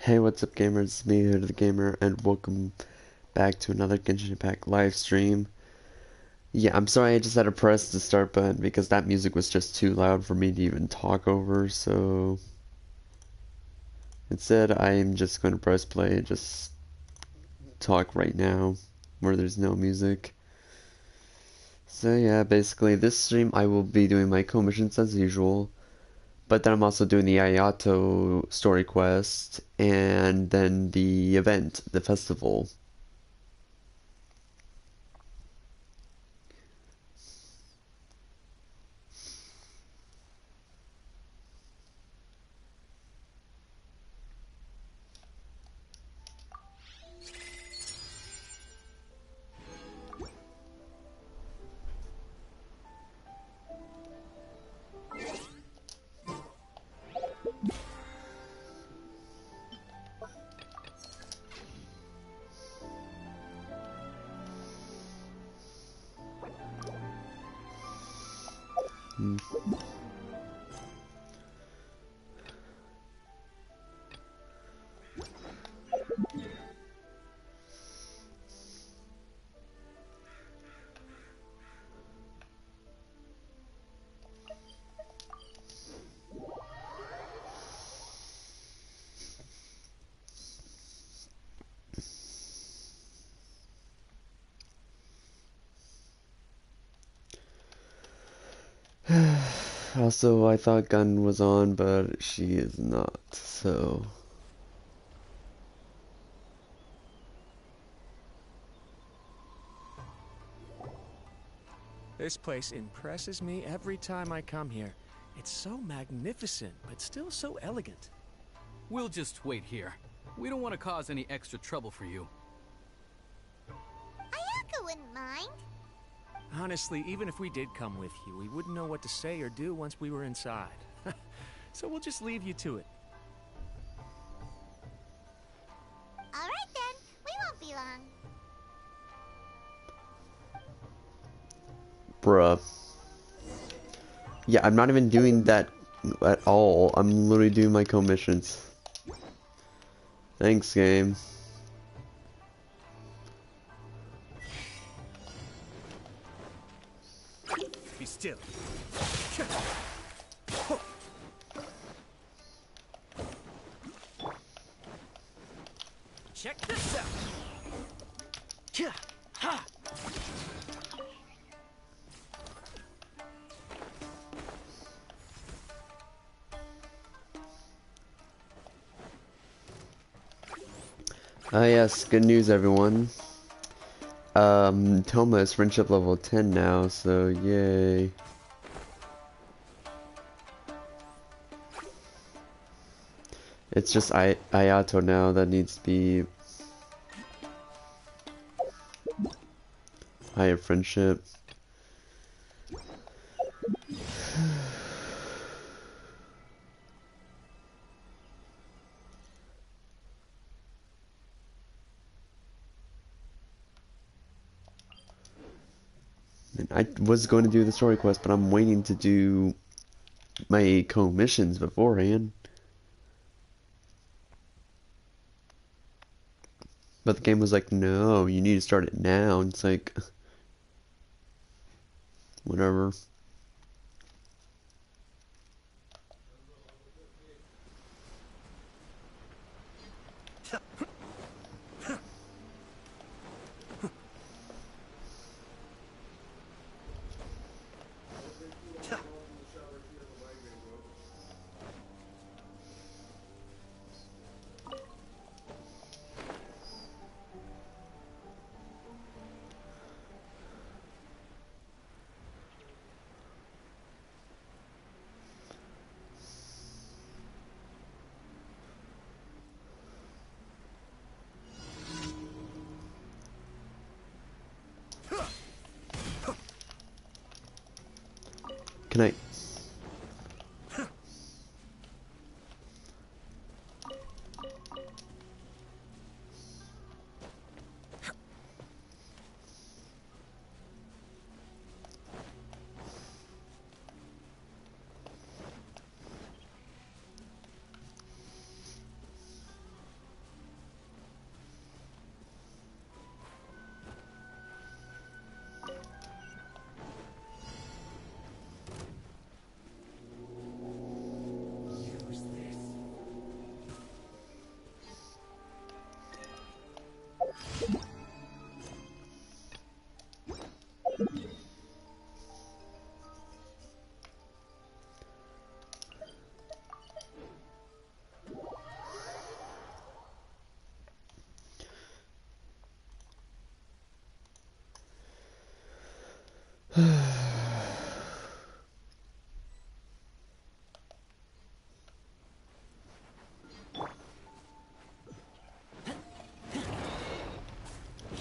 Hey, what's up, gamers? It's me, here to the gamer, and welcome back to another Genshin Impact live stream. Yeah, I'm sorry, I just had to press the start button because that music was just too loud for me to even talk over, so instead I'm just going to press play and just talk right now where there's no music. So yeah, basically this stream I will be doing my co-missions as usual, but then I'm also doing the Ayato story quest and then the event, the festival. Hmm. Also, I thought Gun was on, but she is not, so... This place impresses me every time I come here. It's so magnificent, but still so elegant. We'll just wait here. We don't want to cause any extra trouble for you. Ayaka wouldn't mind. Honestly, even if we did come with you, we wouldn't know what to say or do once we were inside. So we'll just leave you to it. Alright then, we won't be long. Bruh. Yeah, I'm not even doing that at all. I'm literally doing my commissions. Thanks, game. Be still. Check this out. Ha! Ah yes, good news everyone. Toma is friendship level 10 now, so yay. It's just Ayato now that needs to be higher friendship. I was going to do the story quest, but I'm waiting to do my co-missions beforehand. But the game was like, no, you need to start it now. And it's like, whatever. Can I...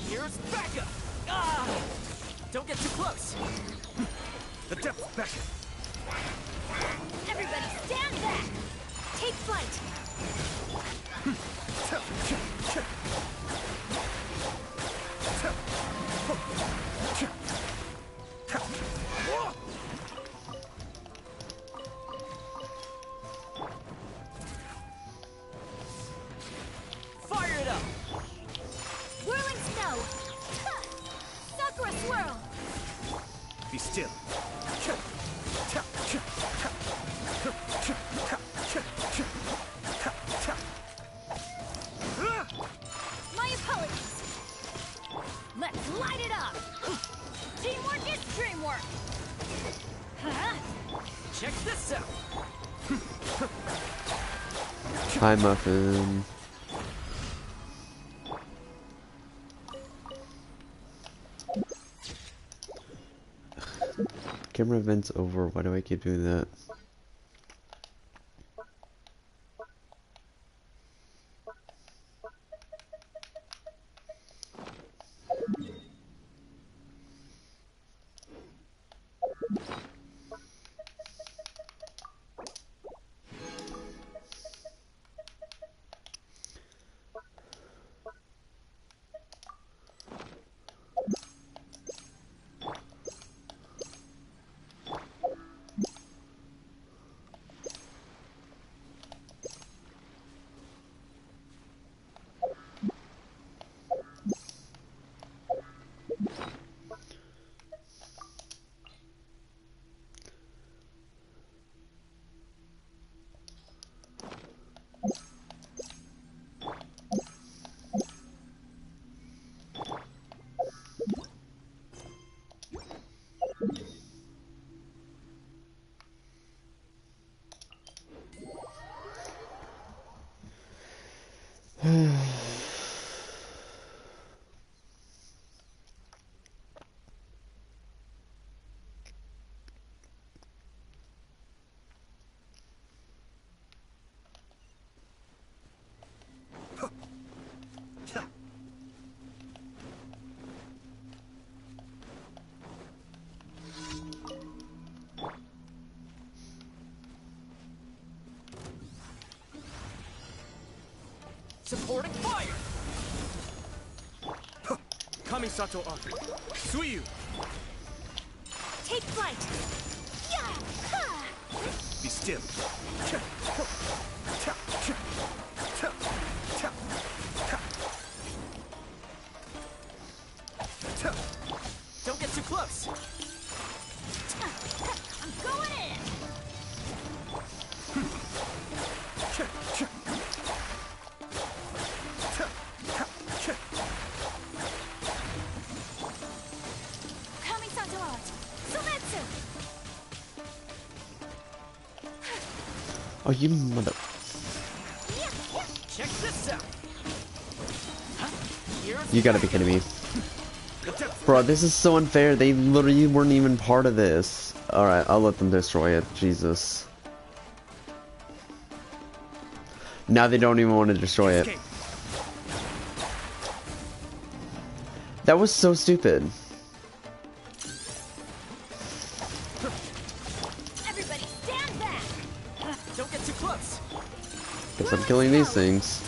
Here's backup! Ah! Don't get too close! The depth back! Everybody stand back! Take flight! Fire it up! Whirling snow! Ha! Sakura swirl! Be still. My apologies! Let's light it up! Teamwork is dreamwork! Huh? Check this out! Hi, Muffin. Camera event's over. Why do I keep doing that? Supporting fire! Kamisato offered. Suiyu! Take flight! Yeah! Ha! Be still. Don't get too close! I'm going in! Kamisato out! Sumetsu! Oh, you mother. Check this out! Here's You gotta be kidding me. Bro, this is so unfair. They literally weren't even part of this. Alright, I'll let them destroy it. Jesus. Now they don't even want to destroy it. escape. That was so stupid. Everybody stand back! Don't get too close! Guess I'm killing these things.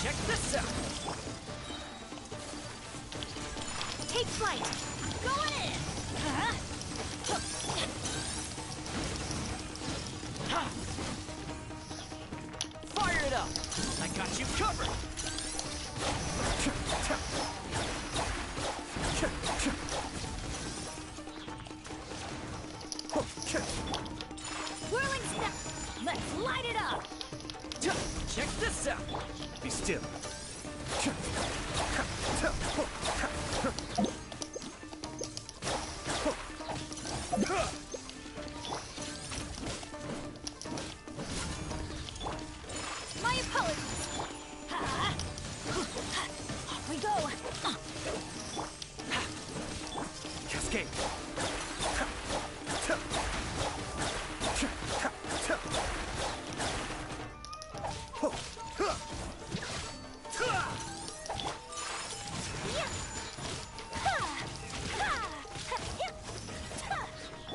Check this out! Take flight! I'm going in! Fire it up! I got you covered! Whirling snow! Let's light it up! Check this out! Be still.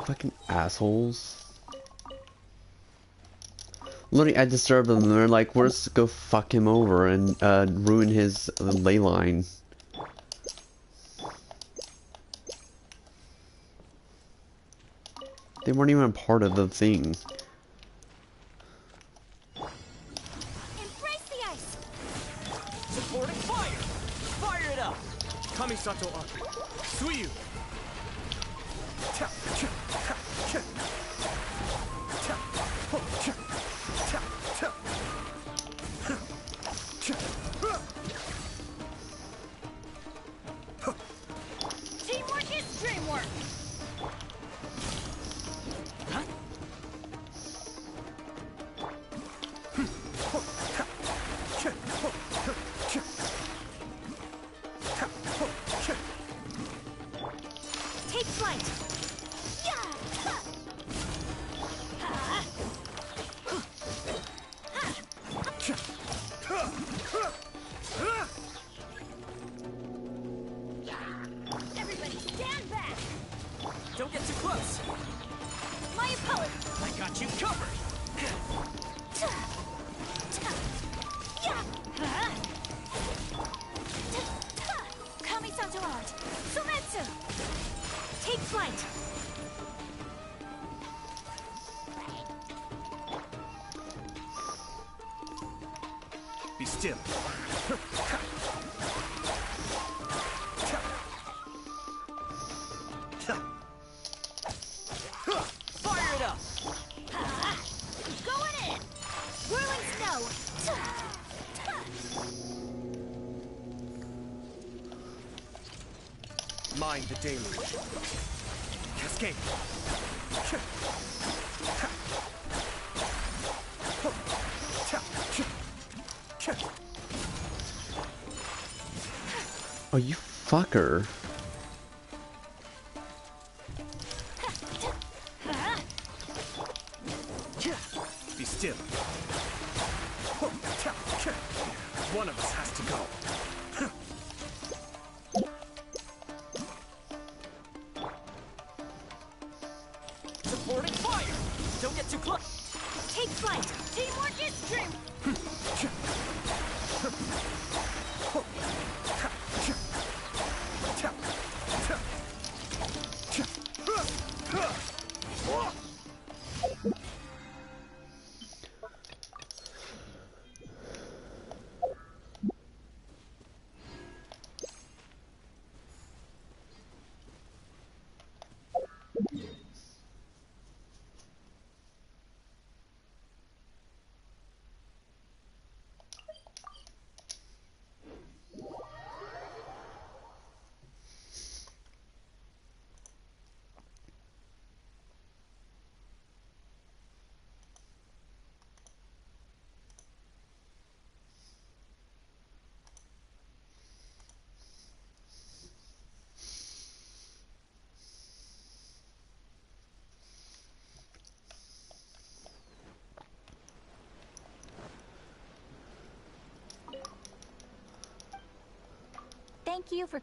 Fucking assholes. Literally, I disturbed them and they're like, we're just go fuck him over and ruin his ley line. They weren't even a part of the thing. Embrace the ice. Supporting fire! Fire it up! Kamisato up. Suyu! Teamwork is dreamwork. Take flight. Everybody stand back. Don't get too close! My opponent. I got you covered! Kamisato out. Sumetsu. Take flight. Be still. Fire it up! Going in. Whirling snow. Mind the deluge. Cascade. Oh, you fucker. Be still. One of us has to go. Supporting fire! Don't get too close! Take flight. Teamwork is dream. Thank you for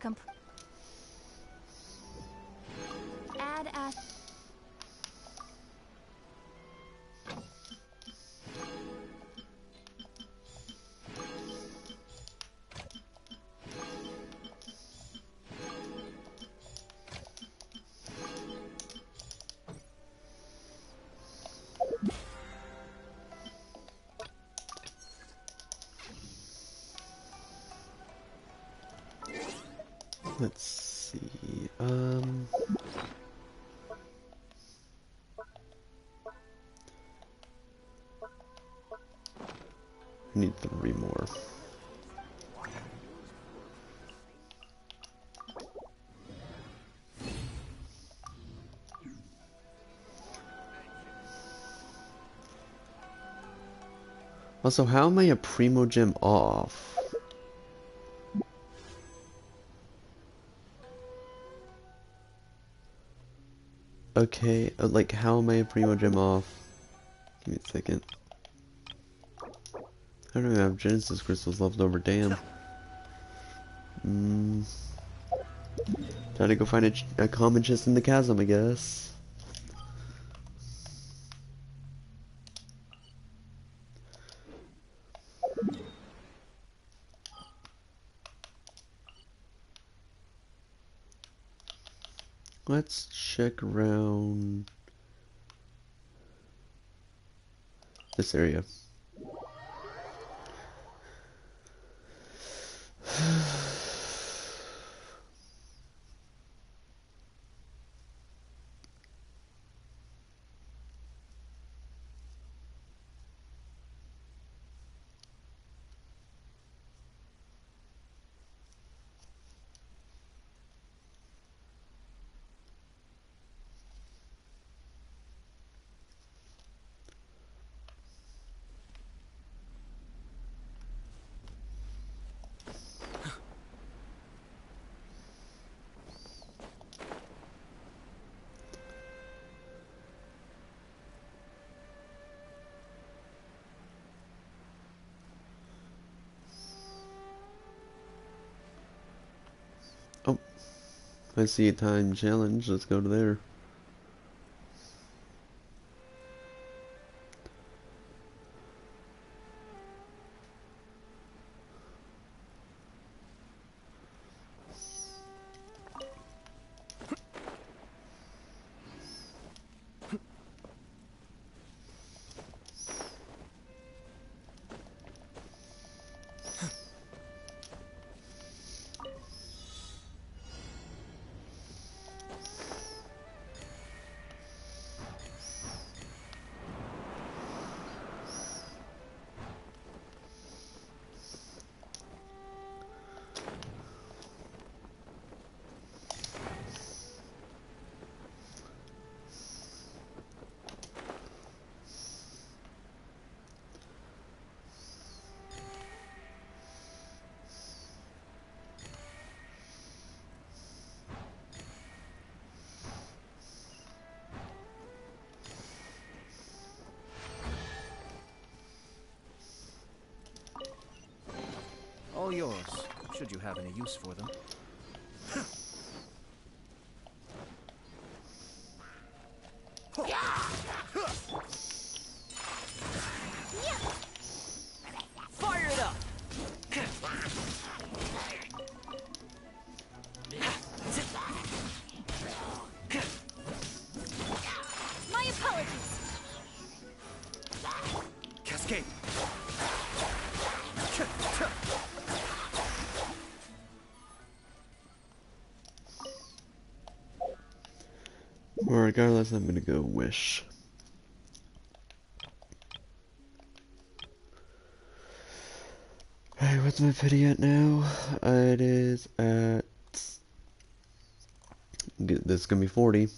add as Let's see. I need 3 more. Also, how am I a Primo Gem off? Okay, like, how am I a Primo Gem off? Give me a second. I don't even have Genesis crystals left over, damn. Try to go find a common chest in the chasm, I guess. Let's check around this area. Oh, I see a time challenge. Let's go to there. All yours, should you have any use for them. Fire it up! My apologies. Cascade! Well, regardless, I'm gonna go wish. Alright, what's my pity at now? It is at... This is gonna be 40.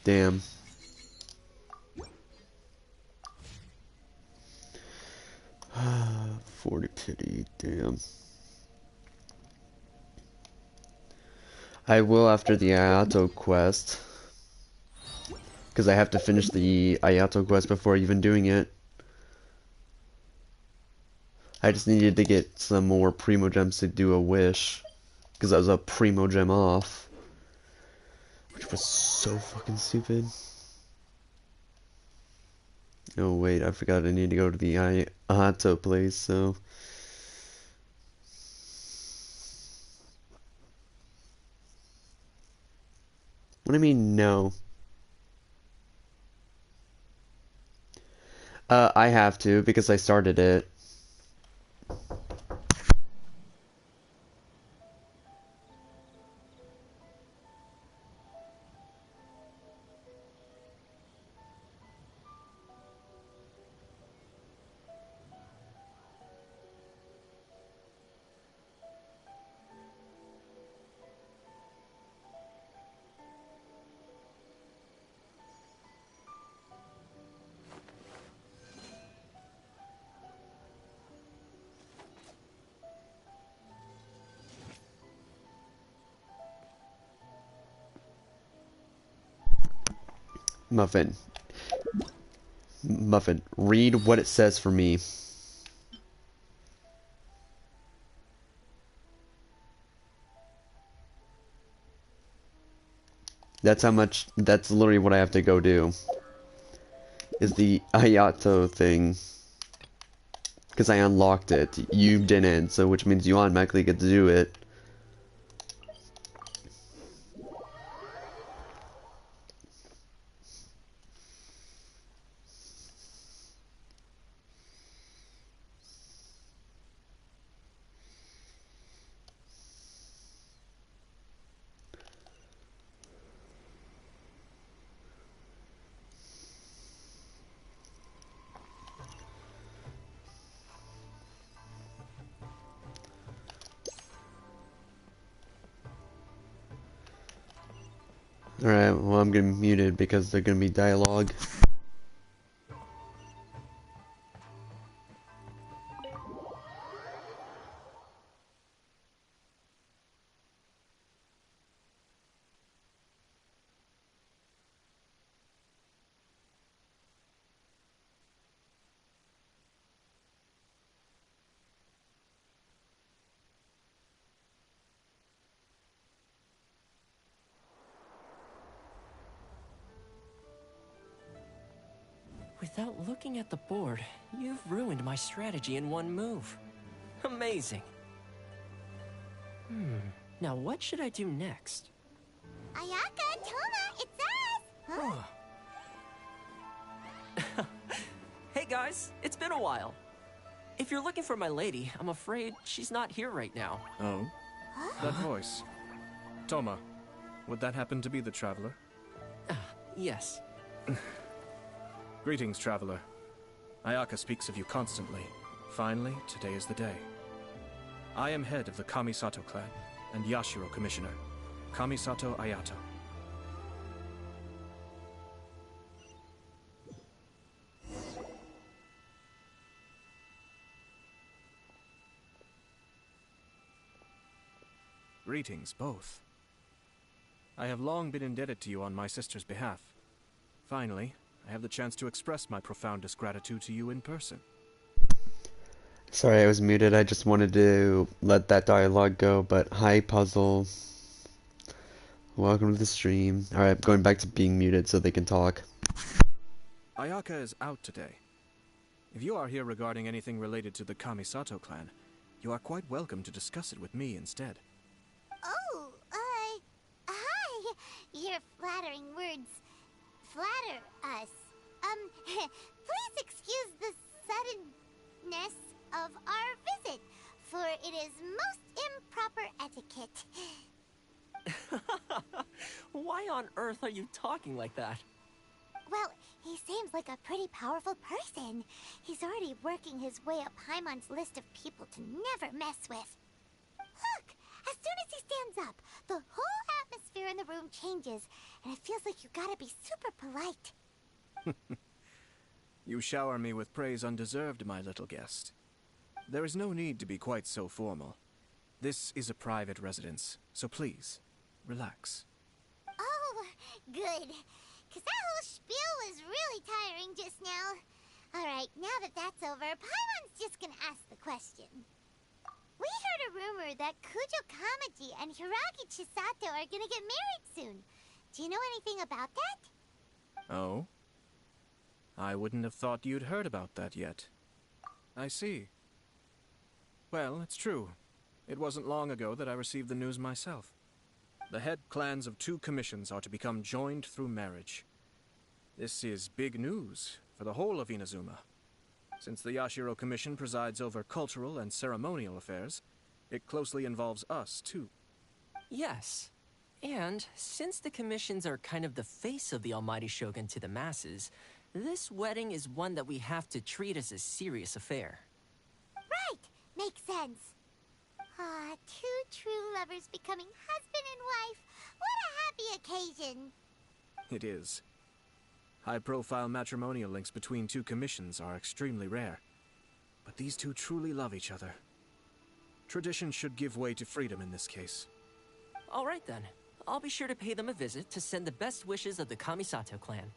Damn. Ah, 40 pity, damn. I will after the Ayato quest. Because I have to finish the Ayato quest before even doing it. I just needed to get some more Primo Gems to do a wish. Because I was a Primo Gem off. Which was so fucking stupid. Oh wait, I forgot I need to go to the Ayato place, so... What do you mean, no? I have to, because I started it. Muffin. Muffin, read what it says for me. That's how much, that's literally what I have to go do. is the Ayato thing. Because I unlocked it. You didn't, so which means you automatically get to do it. Alright, well I'm getting muted because they're gonna be dialogue. Without looking at the board, you've ruined my strategy in one move. Amazing. Now what should I do next? Ayaka, Toma, it's us! Huh? Hey guys, it's been a while. If you're looking for my lady, I'm afraid she's not here right now. Oh? That voice. Toma, would that happen to be the Traveler? Yes. Greetings, Traveler. Ayaka speaks of you constantly. Finally, today is the day. I am head of the Kamisato clan and Yashiro Commissioner, Kamisato Ayato. Greetings, both. I have long been indebted to you on my sister's behalf. Finally, I have the chance to express my profoundest gratitude to you in person. Sorry I was muted, I just wanted to let that dialogue go, but hi Puzzle. Welcome to the stream. Alright, going back to being muted so they can talk. Ayaka is out today. If you are here regarding anything related to the Kamisato clan, you are quite welcome to discuss it with me instead. Oh, hi! Your flattering words flatter us. Please excuse the suddenness of our visit, for it is most improper etiquette. Why on earth are you talking like that? Well, he seems like a pretty powerful person. He's already working his way up Paimon's list of people to never mess with. Look! As soon as he stands up, the whole atmosphere in the room changes, and it feels like you gotta be super polite. You shower me with praise undeserved, my little guest. There is no need to be quite so formal. This is a private residence, so please, relax. Oh, good. Because that whole spiel was really tiring just now. Alright, now that that's over, Paimon's just gonna ask the question. We heard a rumor that Kujo Kamaji and Hiragi Chisato are gonna get married soon. Do you know anything about that? Oh? I wouldn't have thought you'd heard about that yet. I see. Well, it's true. It wasn't long ago that I received the news myself. The head clans of 2 commissions are to become joined through marriage. This is big news for the whole of Inazuma. Since the Yashiro Commission presides over cultural and ceremonial affairs, it closely involves us, too. Yes. And since the commissions are kind of the face of the Almighty Shogun to the masses, this wedding is one that we have to treat as a serious affair. Right! Makes sense. Ah, 2 true lovers becoming husband and wife. What a happy occasion. It is. High-profile matrimonial links between 2 commissions are extremely rare. But these 2 truly love each other. Tradition should give way to freedom in this case. All right then. I'll be sure to pay them a visit to send the best wishes of the Kamisato clan.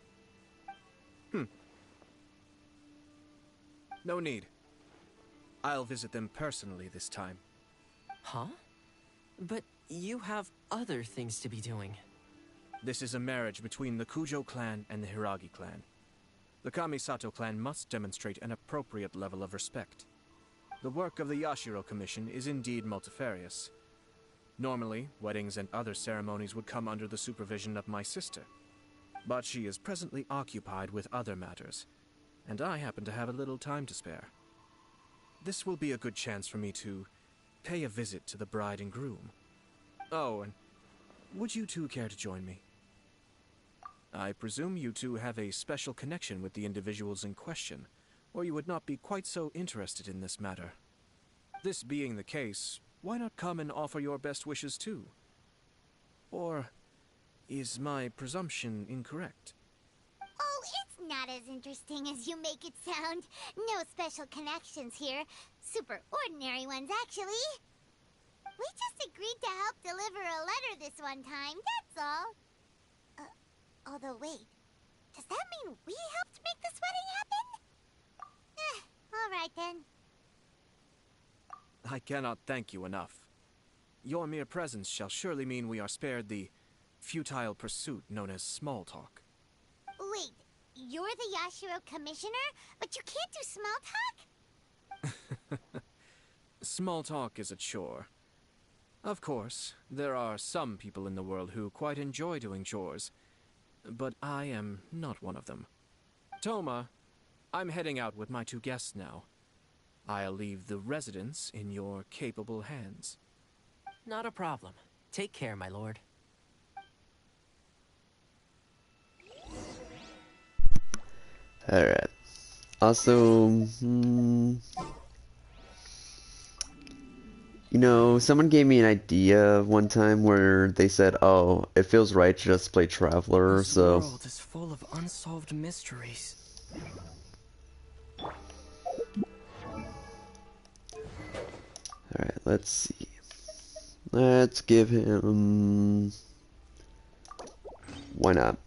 No need. I'll visit them personally this time. Huh? But you have other things to be doing. This is a marriage between the Kujo clan and the Hiragi clan. The Kamisato clan must demonstrate an appropriate level of respect. The work of the Yashiro Commission is indeed multifarious. Normally, weddings and other ceremonies would come under the supervision of my sister. But she is presently occupied with other matters, and I happen to have a little time to spare. This will be a good chance for me to pay a visit to the bride and groom. Oh, and would you two care to join me? I presume you two have a special connection with the individuals in question, or you would not be quite so interested in this matter. This being the case, why not come and offer your best wishes too? Or is my presumption incorrect? Oh, it's not as interesting as you make it sound. No special connections here. Super ordinary ones, actually. We just agreed to help deliver a letter this one time, that's all. Although wait, does that mean we helped make this wedding happen? Alright then. I cannot thank you enough. Your mere presence shall surely mean we are spared the futile pursuit known as small talk. Wait, you're the Yashiro Commissioner, but you can't do small talk? Small talk is a chore. Of course, there are some people in the world who quite enjoy doing chores, but I am not one of them. Toma, I'm heading out with my two guests now. I'll leave the residence in your capable hands. Not a problem. Take care, my lord. Alright. Also, you know, someone gave me an idea one time where they said, oh, it feels right to just play Traveler, This so... world is full of unsolved mysteries. Alright, let's see. Let's give him... Why not?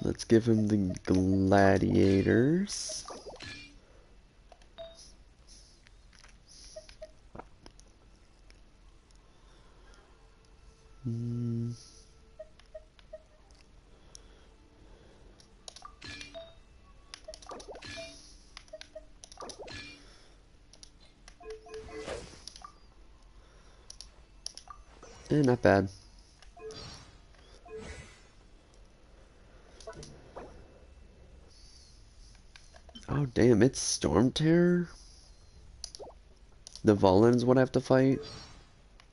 Let's give him the gladiators. Not bad. Oh damn, it's Storm Terror? The Volans would have to fight?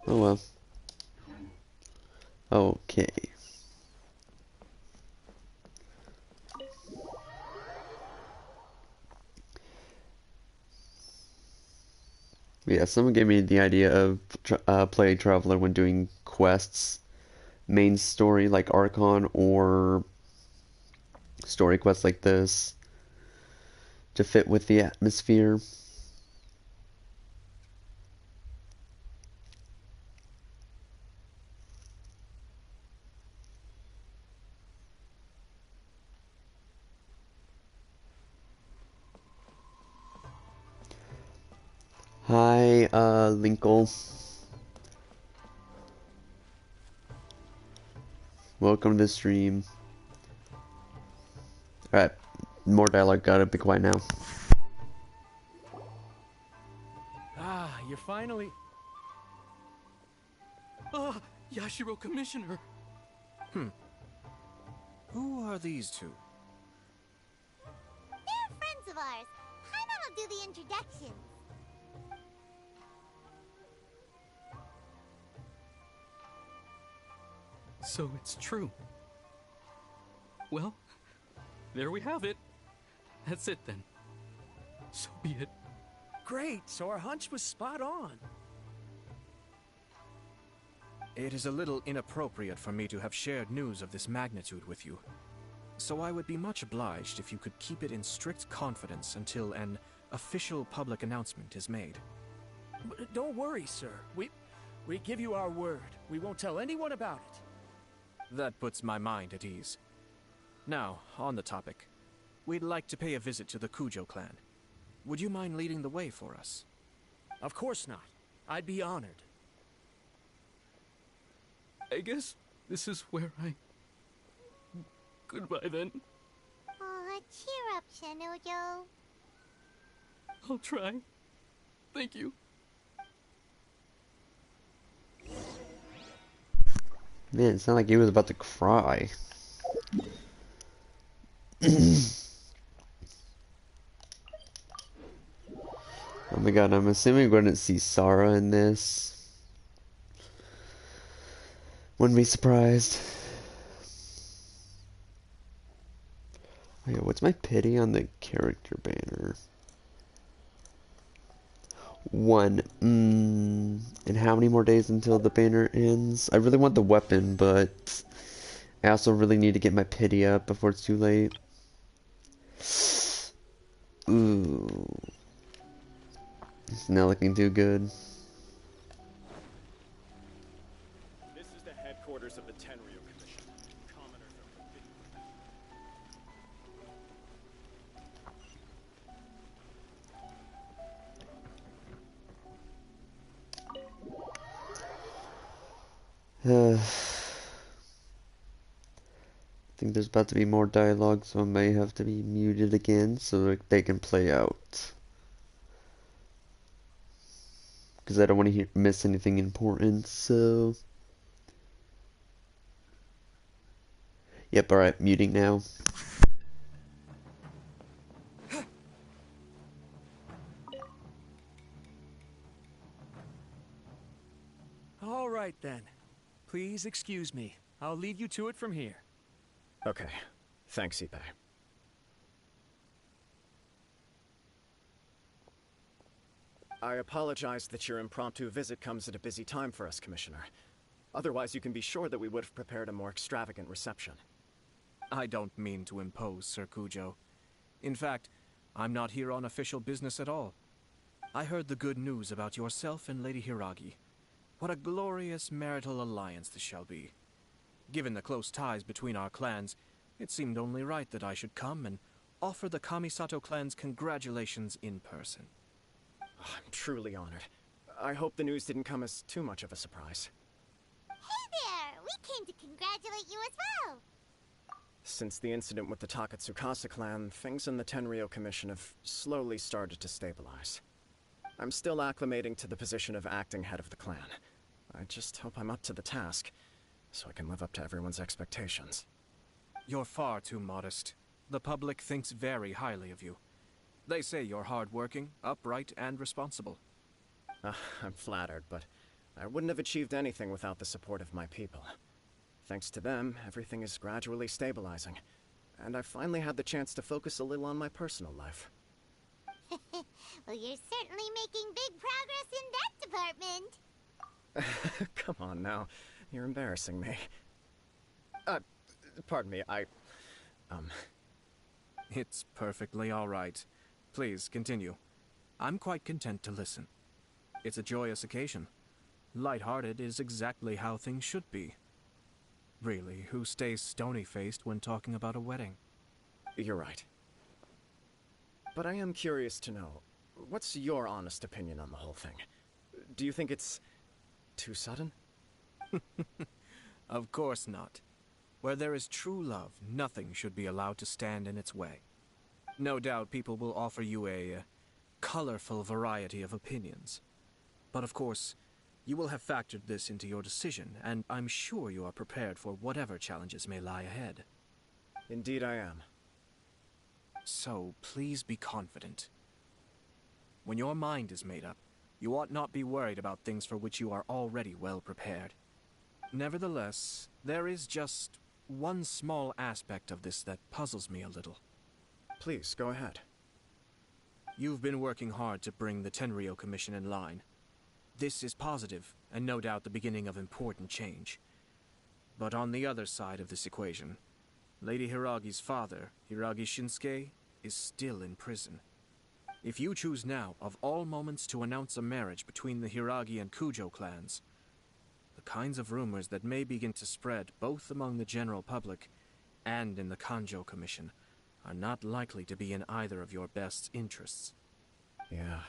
Oh well. Okay. Yeah, someone gave me the idea of playing Traveler when doing quests. Main story like Archon or story quests like this to fit with the atmosphere. Hi, Linkle. Welcome to the stream. Alright, more dialogue, gotta be quiet now. Ah, you're finally... Ah, Yashiro Commissioner! Who are these two? They're friends of ours. Paimon will do the introductions. So it's true. Well, there we have it. That's it then. So be it. Great, so our hunch was spot on. It is a little inappropriate for me to have shared news of this magnitude with you. So I would be much obliged if you could keep it in strict confidence until an official public announcement is made. But don't worry, sir. We give you our word. We won't tell anyone about it. That puts my mind at ease. Now, on the topic. We'd like to pay a visit to the Kujo clan. Would you mind leading the way for us? Of course not. I'd be honored. I guess this is where I Goodbye then. Aw, cheer up, Shanojo. I'll try. Thank you. Man, it sounded like he was about to cry. Oh my god, I'm assuming we're gonna see Sarah in this. Wouldn't be surprised. Oh yeah, what's my pity on the character banner? 1. And how many more days until the banner ends? I really want the weapon, but I also really need to get my pity up before it's too late. Ooh. It's not looking too good. This is the headquarters of the Tenryu Commission. Commoners are forbidden. I think there's about to be more dialogue, so I may have to be muted again so that they can play out. Because I don't want to miss anything important, so... Yep, alright, muting now. All right, then. Please excuse me. I'll lead you to it from here. Okay. Thanks, Ippei. I apologize that your impromptu visit comes at a busy time for us, Commissioner. Otherwise, you can be sure that we would have prepared a more extravagant reception. I don't mean to impose, Sir Kujo. In fact, I'm not here on official business at all. I heard the good news about yourself and Lady Hiragi. What a glorious marital alliance this shall be. Given the close ties between our clans, it seemed only right that I should come and offer the Kamisato clan's congratulations in person. I'm truly honored. I hope the news didn't come as too much of a surprise. Hey there! We came to congratulate you as well! Since the incident with the Takatsukasa clan, things in the Tenryu Commission have slowly started to stabilize. I'm still acclimating to the position of acting head of the clan. I just hope I'm up to the task, so I can live up to everyone's expectations. You're far too modest. The public thinks very highly of you. They say you're hardworking, upright, and responsible. I'm flattered, but I wouldn't have achieved anything without the support of my people. Thanks to them, everything is gradually stabilizing, and I finally had the chance to focus a little on my personal life. Well, you're certainly making big progress in that department. Come on now, you're embarrassing me. Pardon me, It's perfectly all right. Please, continue. I'm quite content to listen. It's a joyous occasion. Light-hearted is exactly how things should be. Really, who stays stony-faced when talking about a wedding? You're right. But I am curious to know, what's your honest opinion on the whole thing? Do you think it's too sudden? Of course not. Where there is true love, nothing should be allowed to stand in its way. No doubt people will offer you a colorful variety of opinions. But of course, you will have factored this into your decision, and I'm sure you are prepared for whatever challenges may lie ahead. Indeed I am. So, please be confident. When your mind is made up, you ought not be worried about things for which you are already well prepared. Nevertheless, there is just one small aspect of this that puzzles me a little. Please, go ahead. You've been working hard to bring the Tenryu Commission in line. This is positive, and no doubt the beginning of important change. But on the other side of this equation, Lady Hiragi's father, Hiragi Shinsuke, is still in prison. If you choose now, of all moments, to announce a marriage between the Hiragi and Kujo clans, the kinds of rumors that may begin to spread both among the general public and in the Kanjo Commission are not likely to be in either of your best interests. Yeah.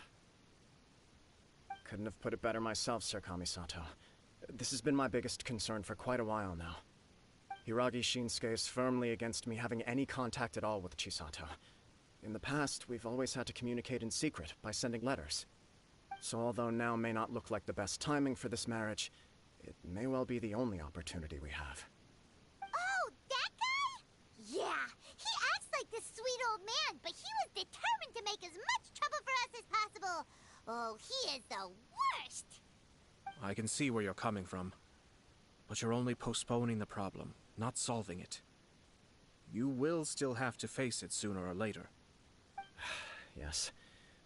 Couldn't have put it better myself, Sir Kamisato. This has been my biggest concern for quite a while now. Hiragi Shinsuke is firmly against me having any contact at all with Chisato. In the past, we've always had to communicate in secret by sending letters. So although now may not look like the best timing for this marriage, it may well be the only opportunity we have. Oh, that guy? Yeah, he acts like this sweet old man, but he was determined to make as much trouble for us as possible. Oh, he is the worst! I can see where you're coming from. But you're only postponing the problem, not solving it. You will still have to face it sooner or later. Yes,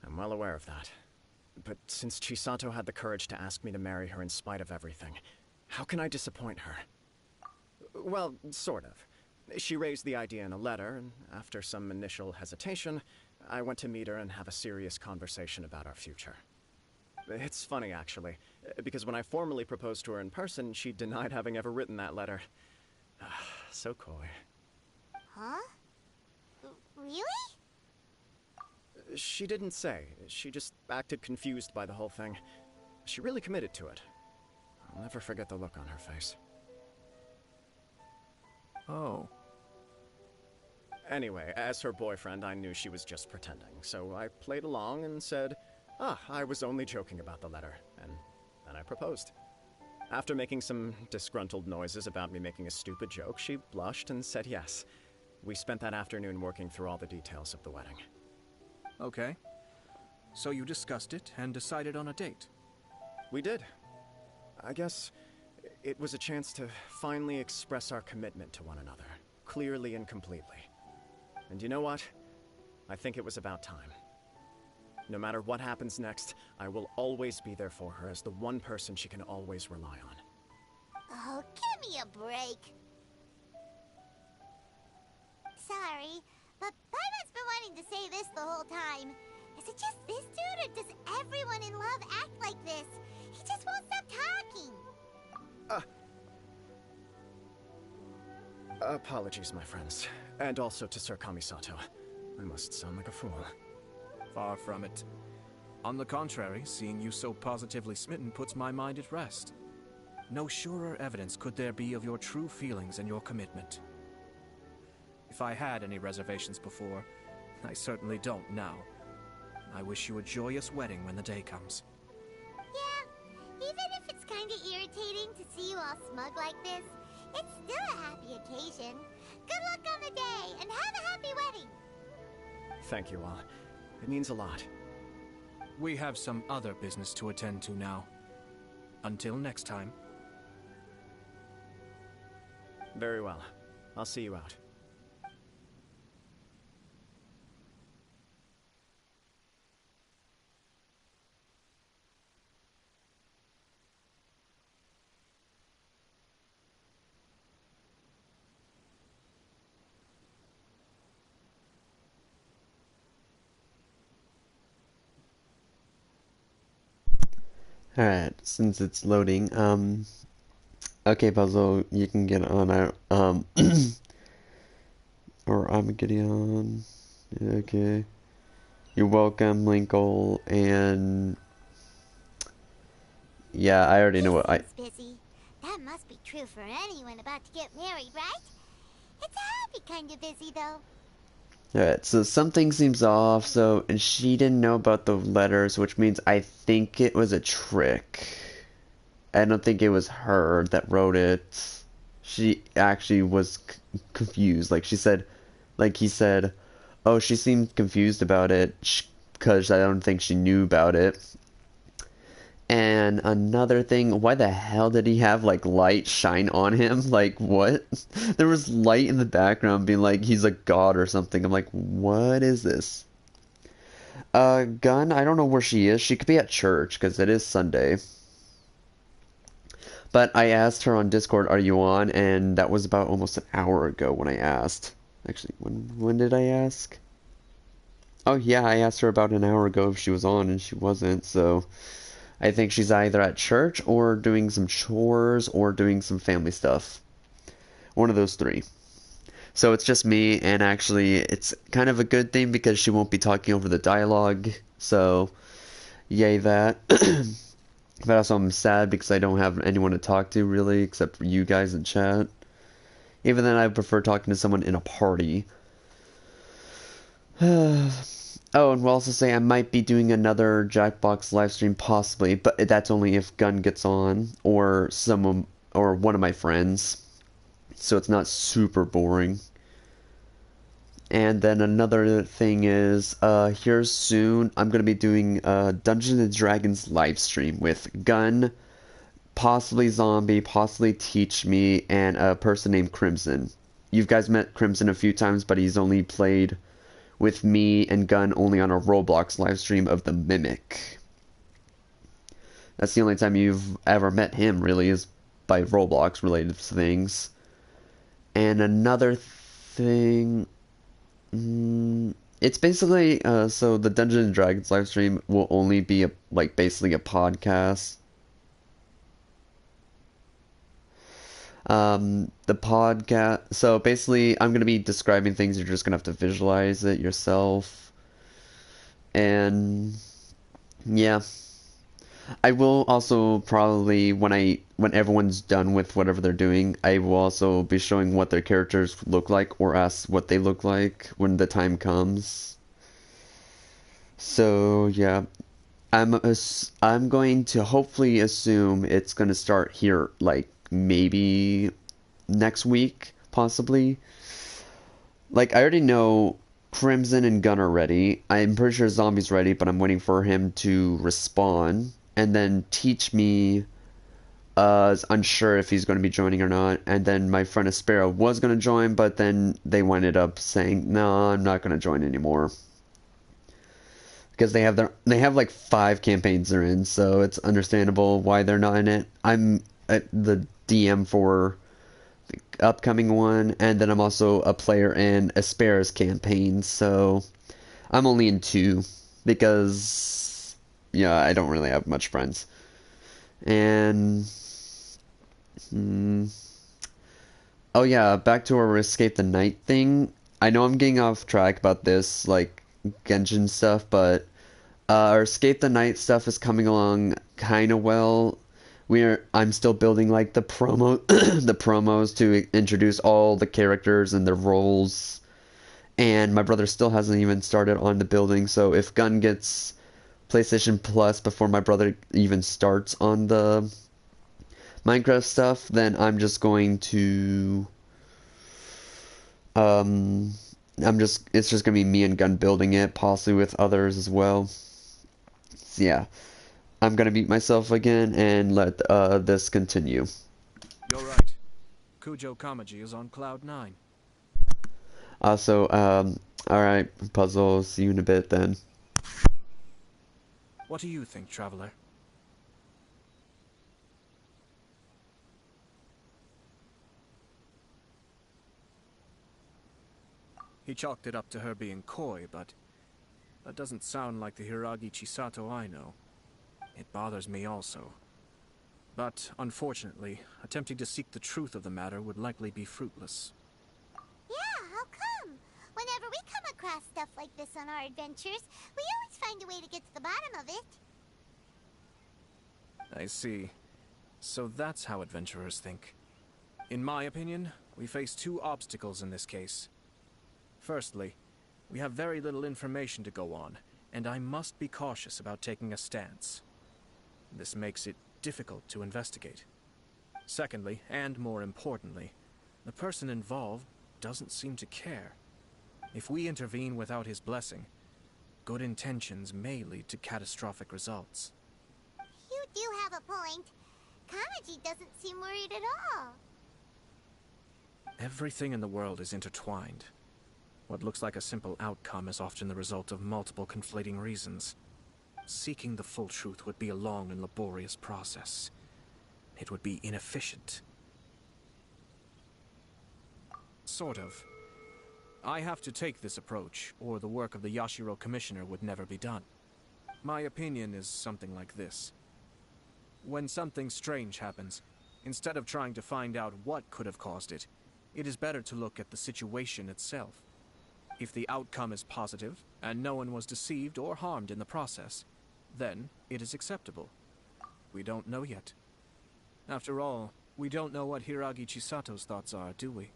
I'm well aware of that. But since Chisato had the courage to ask me to marry her in spite of everything, how can I disappoint her? Well, sort of. She raised the idea in a letter, and after some initial hesitation, I went to meet her and have a serious conversation about our future. It's funny, actually, because when I formally proposed to her in person, she denied having ever written that letter. So coy. Huh? Really? She didn't say. She just acted confused by the whole thing. She really committed to it. I'll never forget the look on her face. Oh. Anyway, as her boyfriend, I knew she was just pretending, so I played along and said, I was only joking about the letter, and then I proposed. After making some disgruntled noises about me making a stupid joke, she blushed and said yes. We spent that afternoon working through all the details of the wedding. Okay. So you discussed it and decided on a date? We did. I guess it was a chance to finally express our commitment to one another, clearly and completely. And you know what? I think it was about time. No matter what happens next, I will always be there for her as the one person she can always rely on. Oh, give me a break. Sorry, but Paimon's been wanting to say this the whole time. Is it just this dude, or does everyone in love act like this? He just won't stop talking. Apologies, my friends. And also to Sir Kamisato. I must sound like a fool. Far from it. On the contrary, seeing you so positively smitten puts my mind at rest. No surer evidence could there be of your true feelings and your commitment. If I had any reservations before, I certainly don't now. I wish you a joyous wedding when the day comes. Yeah, even if it's kinda irritating to see you all smug like this, it's still a happy occasion. Good luck on the day, and have a happy wedding! Thank you all. It means a lot. We have some other business to attend to now. Until next time. Very well. I'll see you out. Alright, since it's loading, okay, Puzzle, you can get on our, or I'm getting on, okay. You're welcome, Linkle, and, yeah, I already know what I, Seems busy. That must be true for anyone about to get married, right? It's a happy kind of busy, though. alright, so something seems off, so, and she didn't know about the letters, which means I think it was a trick. I don't think it was her that wrote it. She actually was confused. Like she said, like he said, oh, she seemed confused about it because I don't think she knew about it. And another thing, why the hell did he have like light shine on him? Like what? There was light in the background being like he's a god or something. I'm like, what is this? Gun, I don't know where she is. She could be at church because it is Sunday. But I asked her on Discord, are you on? And that was about almost an hour ago when I asked. Actually, when did I ask? Oh yeah, I asked her about an hour ago if she was on, and she wasn't, so I think she's either at church or doing some chores or doing some family stuff. One of those three. So it's just me, and actually it's kind of a good thing because she won't be talking over the dialogue, so yay that. But also I'm sad because I don't have anyone to talk to really except for you guys in chat. Even then, I prefer talking to someone in a party. Oh, and we'll also say I might be doing another Jackbox livestream possibly, but that's only if Gun gets on or someone or one of my friends. So it's not super boring. And then another thing is, here soon, I'm going to be doing a Dungeons and Dragons livestream with Gun, possibly Zombie, possibly Teach Me, and a person named Crimson. You guys met Crimson a few times, but he's only played with me and Gun only on a Roblox livestream of the Mimic. That's the only time you've ever met him, really, is by Roblox related things. And another thing, it's basically so the Dungeons and Dragons livestream will only be basically a podcast. The podcast. So basically, I'm gonna be describing things. You're just gonna have to visualize it yourself. And yeah, I will also probably when everyone's done with whatever they're doing, I will also be showing what their characters look like or ask what they look like when the time comes. So yeah, I'm going to hopefully assume it's going to start here like maybe next week possibly. Like I already know Crimson and Gun are ready. I'm pretty sure Zombie's ready, but I'm waiting for him to respond and then Teach Me is unsure if he's going to be joining or not. And then my friend Aspera was going to join, but then they ended up saying, "No, I'm not going to join anymore." Because they have like 5 campaigns they're in, so it's understandable why they're not in it. I'm at the DM for the upcoming one, and then I'm also a player in Aspera's campaign, so I'm only in 2 because yeah, I don't really have much friends. And oh yeah, back to our Escape the Night thing. I know I'm getting off track about this, like Genshin stuff, but our Escape the Night stuff is coming along kind of well. I'm still building like the promo, the promos to introduce all the characters and their roles, and my brother still hasn't even started on the building. So if Gun gets PlayStation Plus before my brother even starts on the Minecraft stuff, then I'm just going to um it's just gonna be me and Gun building it, possibly with others as well. So yeah, I'm gonna mute myself again and let this continue. You're right. Kujo Kamaji is on Cloud 9. Also, alright, Puzzle, see you in a bit then. What do you think, Traveler? He chalked it up to her being coy, but that doesn't sound like the Hiragi Chisato I know. It bothers me also. But, unfortunately, attempting to seek the truth of the matter would likely be fruitless. Yeah, how come? Whenever we come across stuff like this on our adventures, we always find a way to get to the bottom of it. I see. So that's how adventurers think. In my opinion, we face 2 obstacles in this case. Firstly, we have very little information to go on, and I must be cautious about taking a stance. This makes it difficult to investigate. Secondly, and more importantly, the person involved doesn't seem to care. If we intervene without his blessing, good intentions may lead to catastrophic results. You do have a point. Kamaji doesn't seem worried at all. Everything in the world is intertwined. What looks like a simple outcome is often the result of multiple conflating reasons. Seeking the full truth would be a long and laborious process. It would be inefficient. Sort of. I have to take this approach, or the work of the Yashiro Commissioner would never be done. My opinion is something like this. When something strange happens, instead of trying to find out what could have caused it, it is better to look at the situation itself. If the outcome is positive, and no one was deceived or harmed in the process, then it is acceptable. We don't know yet. After all, we don't know what Hiragi Chisato's thoughts are, do we?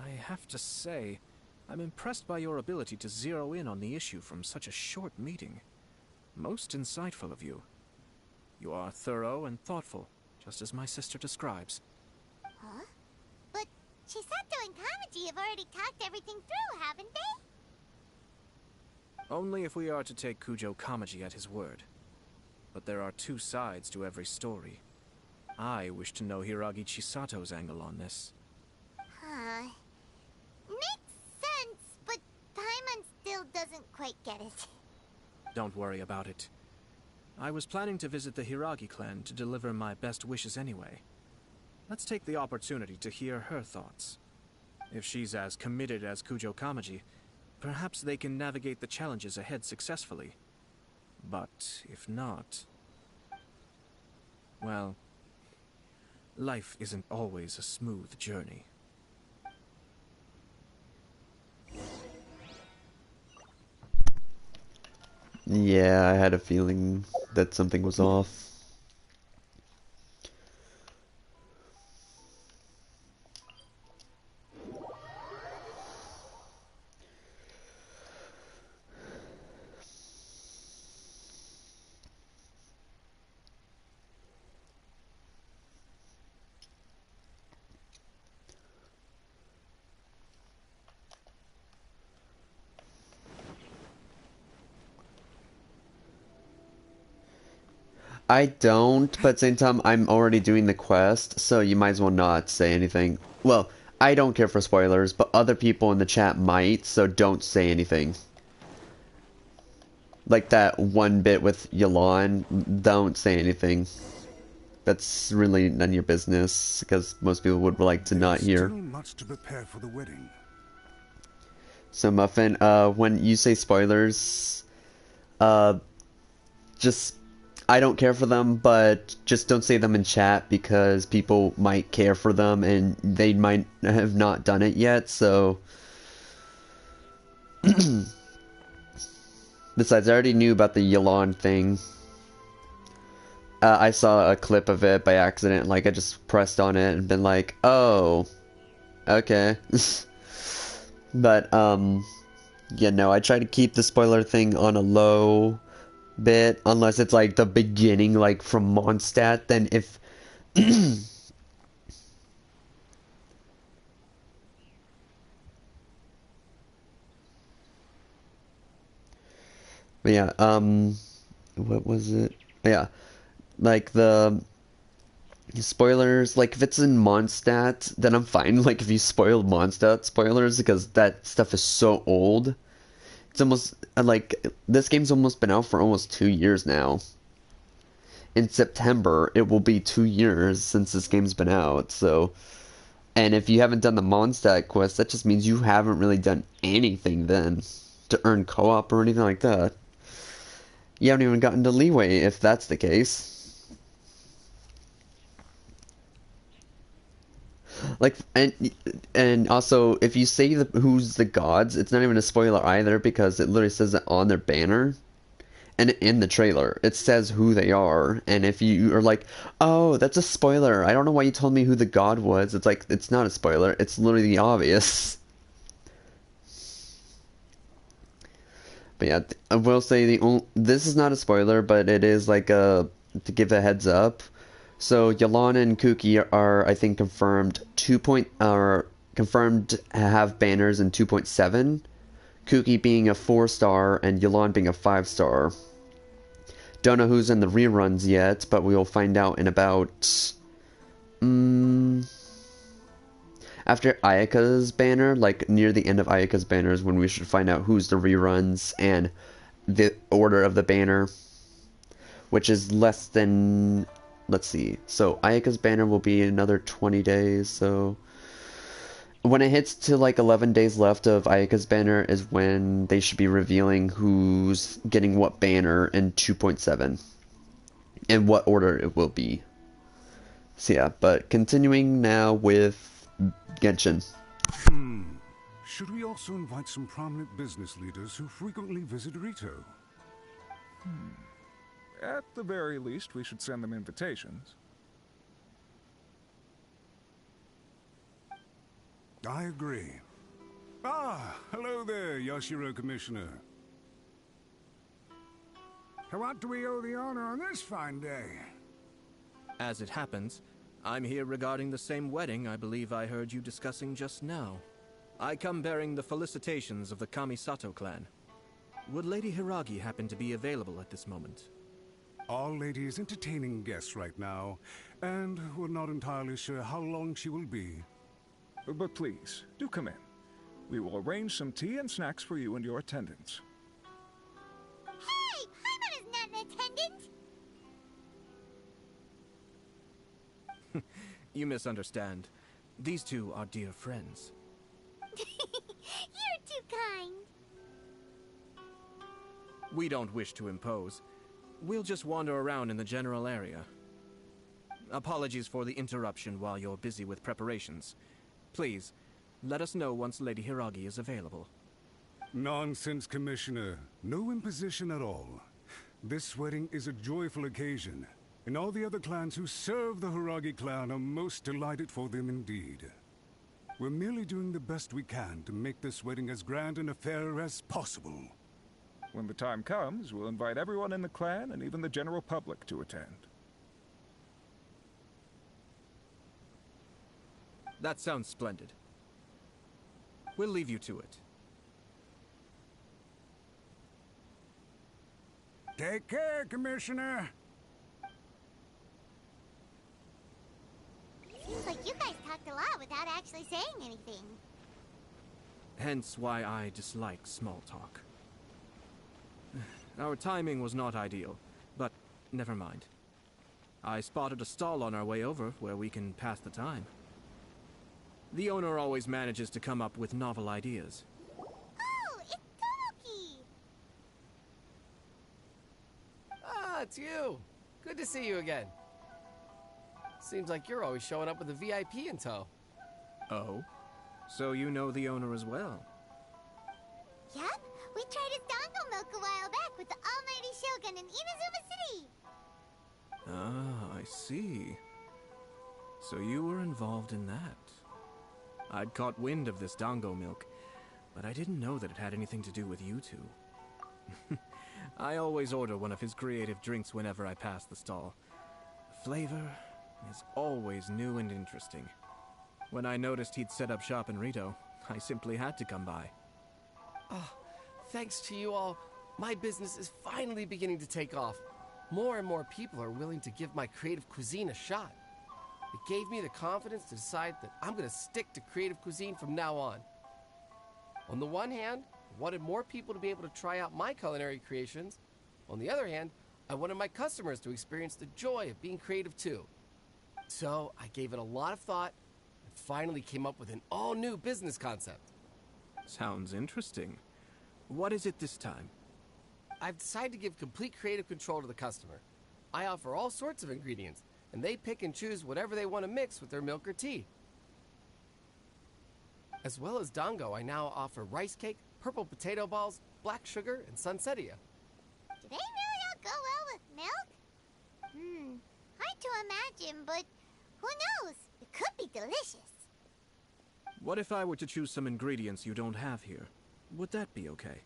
I have to say, I'm impressed by your ability to zero in on the issue from such a short meeting. Most insightful of you. You are thorough and thoughtful, just as my sister describes. Huh? But Chisato and Kamaji have already talked everything through, haven't they? Only if we are to take Kujo Kamaji at his word. But there are two sides to every story. I wish to know Hiragi Chisato's angle on this. Huh. Makes sense, but Paimon still doesn't quite get it. Don't worry about it. I was planning to visit the Hiragi clan to deliver my best wishes anyway. Let's take the opportunity to hear her thoughts. If she's as committed as Kujo Kamaji, perhaps they can navigate the challenges ahead successfully. But if not... well, life isn't always a smooth journey. Yeah, I had a feeling that something was off. I don't, but at the same time, I'm already doing the quest, so you might as well not say anything. Well, I don't care for spoilers, but other people in the chat might, so don't say anything. Like that one bit with Yalan, don't say anything. That's really none of your business, because most people would like to not hear. There's still much to prepare for the wedding. So Muffin, when you say spoilers, just, I don't care for them, but just don't say them in chat because people might care for them and they might have not done it yet, so... Besides, I already knew about the Yalan thing. I saw a clip of it by accident, like I just pressed on it and been like, oh, okay. But, yeah, no, I try to keep the spoiler thing on a low bit, unless it's like the beginning, like from Mondstadt, then if... But yeah, what was it? Yeah, like the spoilers, like if it's in Mondstadt, then I'm fine. Like if you spoiled Mondstadt spoilers, because that stuff is so old. It's almost, like, this game's almost been out for almost 2 years now. In September, it will be 2 years since this game's been out, so... And if you haven't done the Mondstadt quest, that just means you haven't really done anything then to earn co-op or anything like that. You haven't even gotten to leeway if that's the case. Like, and also, if you say who's the gods, it's not even a spoiler either, because it literally says it on their banner. And in the trailer, it says who they are, and if you are like, oh, that's a spoiler, I don't know why you told me who the god was, it's like, it's not a spoiler, it's literally obvious. But yeah, I will say this is not a spoiler, but it is like to give a heads up. So Yolana and Kuki are, I think, confirmed confirmed to have banners in 2.7. Kuki being a 4-star and Yolan being a 5-star. Don't know who's in the reruns yet, but we will find out in about... after Ayaka's banner, like near the end of Ayaka's banner is when we should find out who's the reruns and the order of the banner. Which is less than... let's see. So Ayaka's banner will be another 20 days, so... when it hits to like 11 days left of Ayaka's banner is when they should be revealing who's getting what banner in 2.7 and what order it will be. So yeah, but continuing now with Genshin. Should we also invite some prominent business leaders who frequently visit Rito? At the very least, we should send them invitations. I agree. Ah, hello there, Yoshiro Commissioner. To what do we owe the honor on this fine day? As it happens, I'm here regarding the same wedding I believe I heard you discussing just now. I come bearing the felicitations of the Kamisato clan. Would Lady Hiragi happen to be available at this moment? Our lady is entertaining guests right now, and we're not entirely sure how long she will be. But please, do come in. We will arrange some tea and snacks for you and your attendants. Hey! Paimon is not an attendant! You misunderstand. These two are dear friends. You're too kind. We don't wish to impose. We'll just wander around in the general area. Apologies for the interruption while you're busy with preparations. Please, let us know once Lady Hiragi is available. Nonsense, Commissioner. No imposition at all. This wedding is a joyful occasion, and all the other clans who serve the Hiragi clan are most delighted for them indeed. We're merely doing the best we can to make this wedding as grand an affair as possible. When the time comes, we'll invite everyone in the clan and even the general public to attend. That sounds splendid. We'll leave you to it. Take care, Commissioner. Seems like you guys talked a lot without actually saying anything. Hence why I dislike small talk. Our timing was not ideal, but never mind. I spotted a stall on our way over where we can pass the time. The owner always manages to come up with novel ideas. Oh, it's Tomoki! Ah, it's you. Good to see you again. Seems like you're always showing up with a VIP in tow. Oh? So you know the owner as well? Yep, we tried his dango milk a while back with the Almighty Shogun in Inazuma City. Ah, I see. So you were involved in that. I'd caught wind of this dango milk, but I didn't know that it had anything to do with you two. I always order one of his creative drinks whenever I pass the stall. The flavor is always new and interesting. When I noticed he'd set up shop in Rito, I simply had to come by. Oh, thanks to you all, my business is finally beginning to take off. More and more people are willing to give my creative cuisine a shot. It gave me the confidence to decide that I'm going to stick to creative cuisine from now on. On the one hand, I wanted more people to be able to try out my culinary creations. On the other hand, I wanted my customers to experience the joy of being creative too. So I gave it a lot of thought and finally came up with an all-new business concept. Sounds interesting. What is it this time? I've decided to give complete creative control to the customer. I offer all sorts of ingredients, and they pick and choose whatever they want to mix with their milk or tea. As well as dango, I now offer rice cake, purple potato balls, black sugar, and sunsettia. Do they really all go well with milk? Hard to imagine, but who knows? It could be delicious. What if I were to choose some ingredients you don't have here? Would that be okay?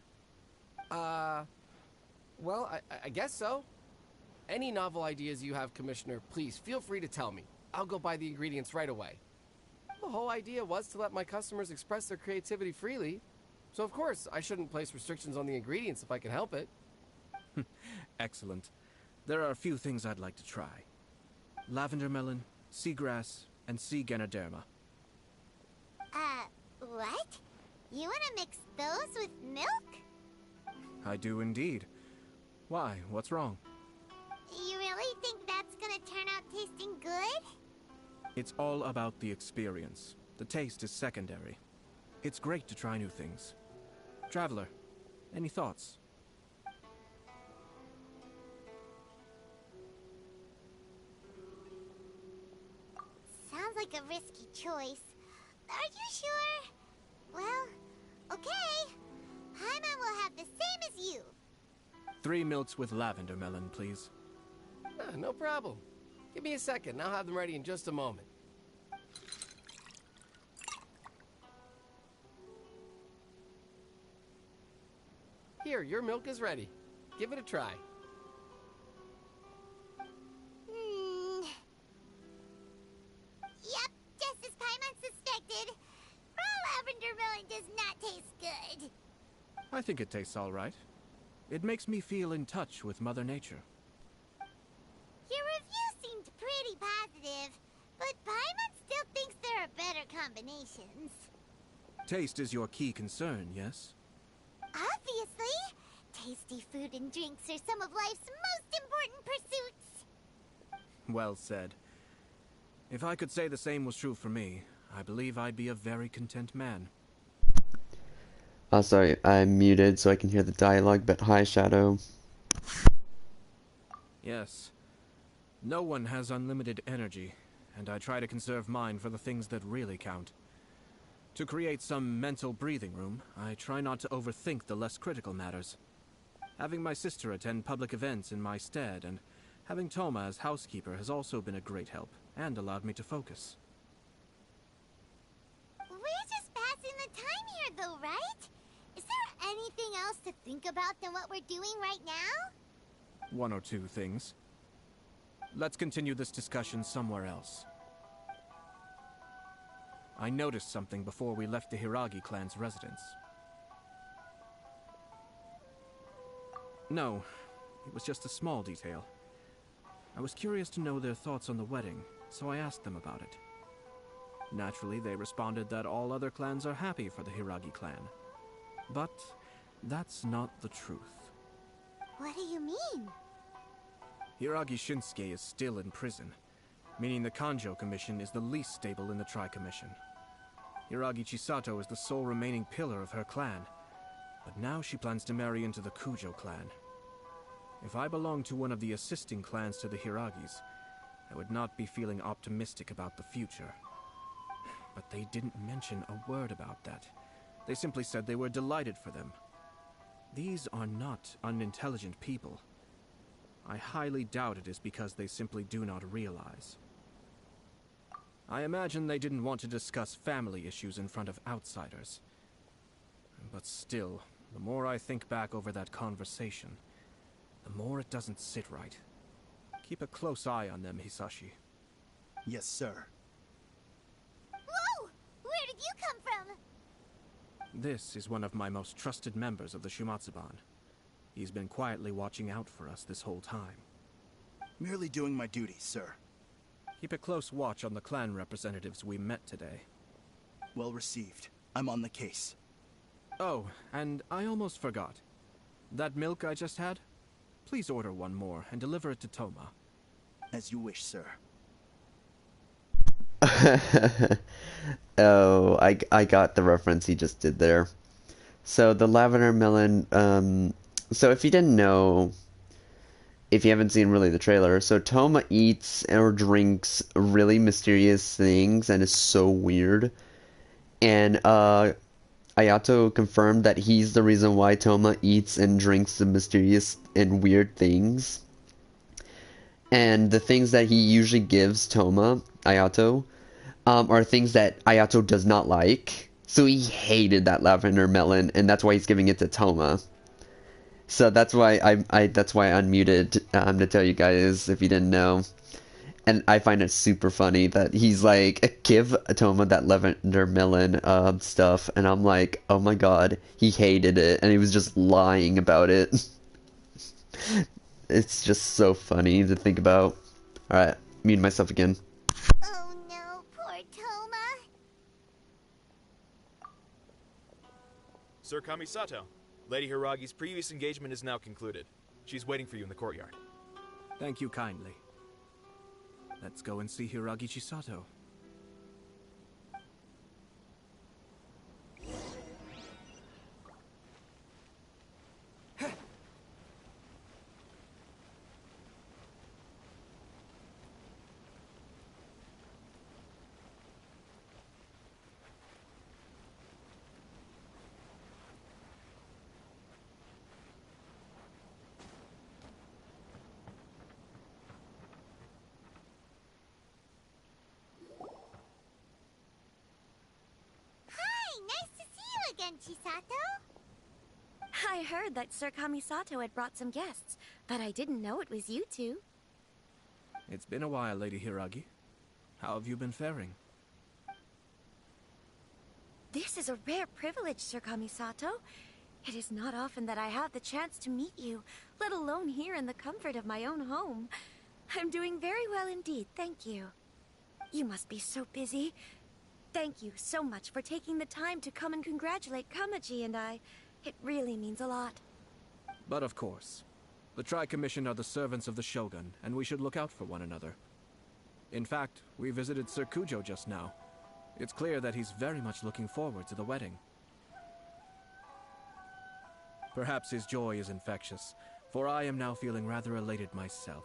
Well, I guess so. Any novel ideas you have, Commissioner, please feel free to tell me. I'll go buy the ingredients right away. The whole idea was to let my customers express their creativity freely. So of course, I shouldn't place restrictions on the ingredients if I can help it. Excellent. There are a few things I'd like to try. Lavender melon, seagrass, and sea ganoderma. What? You want to mix those with milk? I do indeed. Why? What's wrong? You really think that's gonna turn out tasting good? It's all about the experience. The taste is secondary. It's great to try new things. Traveler, any thoughts? Sounds like a risky choice. Are you sure? Well, okay. Paimon will have the same as you. 3 milks with lavender melon, please. No problem. Give me a second, and I'll have them ready in just a moment. Here, your milk is ready. Give it a try. Yep, just as Paimon suspected. Raw lavender melon does not taste good. I think it tastes all right. It makes me feel in touch with Mother Nature. Your review seemed pretty positive, but Paimon still thinks there are better combinations. Taste is your key concern, yes? Obviously! Tasty food and drinks are some of life's most important pursuits. Well said. If I could say the same was true for me, I believe I'd be a very content man. Oh, sorry, I'm muted so I can hear the dialogue, but hi, Shadow. Yes. No one has unlimited energy, and I try to conserve mine for the things that really count. To create some mental breathing room, I try not to overthink the less critical matters. Having my sister attend public events in my stead and having Toma as housekeeper has also been a great help and allowed me to focus. We're just passing the time here though, right? Is there anything else to think about than what we're doing right now? One or two things. Let's continue this discussion somewhere else. I noticed something before we left the Hiragi clan's residence. No, it was just a small detail. I was curious to know their thoughts on the wedding, so I asked them about it. Naturally, they responded that all other clans are happy for the Hiragi clan. But that's not the truth. What do you mean? Hiragi Shinsuke is still in prison, meaning the Kanjo Commission is the least stable in the Tri-Commission. Hiragi Chisato is the sole remaining pillar of her clan, but now she plans to marry into the Kujo clan. If I belonged to one of the assisting clans to the Hiragis, I would not be feeling optimistic about the future. But they didn't mention a word about that. They simply said they were delighted for them. These are not unintelligent people. I highly doubt it is because they simply do not realize. I imagine they didn't want to discuss family issues in front of outsiders. But still, the more I think back over that conversation, the more it doesn't sit right. Keep a close eye on them, Hisashi. Yes, sir. Whoa! Where did you come from? This is one of my most trusted members of the Shumatsuban. He's been quietly watching out for us this whole time. Merely doing my duty, sir. Keep a close watch on the clan representatives we met today. Well received. I'm on the case. Oh, and I almost forgot. That milk I just had? Please order one more and deliver it to Toma. As you wish, sir. Oh, I got the reference he just did there. So the lavender melon, so if you didn't know, if you haven't seen really the trailer, so Toma eats or drinks really mysterious things and is so weird. And Ayato confirmed that he's the reason why Toma eats and drinks the mysterious and weird things. And the things that he usually gives Toma, Ayato, are things that Ayato does not like. So he hated that lavender melon, and that's why he's giving it to Toma. So that's why that's why I unmuted to tell you guys if you didn't know. And I find it super funny that he's like, give Toma that lavender melon stuff, and I'm like, oh my god, he hated it, and he was just lying about it. It's just so funny to think about. Alright, mute myself again. Oh no, poor Toma. Sir Kamisato, Lady Hiragi's previous engagement is now concluded. She's waiting for you in the courtyard. Thank you kindly. Let's go and see Hiragi Chisato. Hi, nice to see you again, Chisato. I heard that Sir Kamisato had brought some guests, but I didn't know it was you two. It's been a while, Lady Hiragi. How have you been faring? This is a rare privilege, Sir Kamisato. It is not often that I have the chance to meet you, let alone here in the comfort of my own home. I'm doing very well indeed, thank you. You must be so busy. Thank you so much for taking the time to come and congratulate Kamaji and I. It really means a lot. But of course. The Tri-Commission are the servants of the Shogun, and we should look out for one another. In fact, we visited Sir Kujo just now. It's clear that he's very much looking forward to the wedding. Perhaps his joy is infectious, for I am now feeling rather elated myself.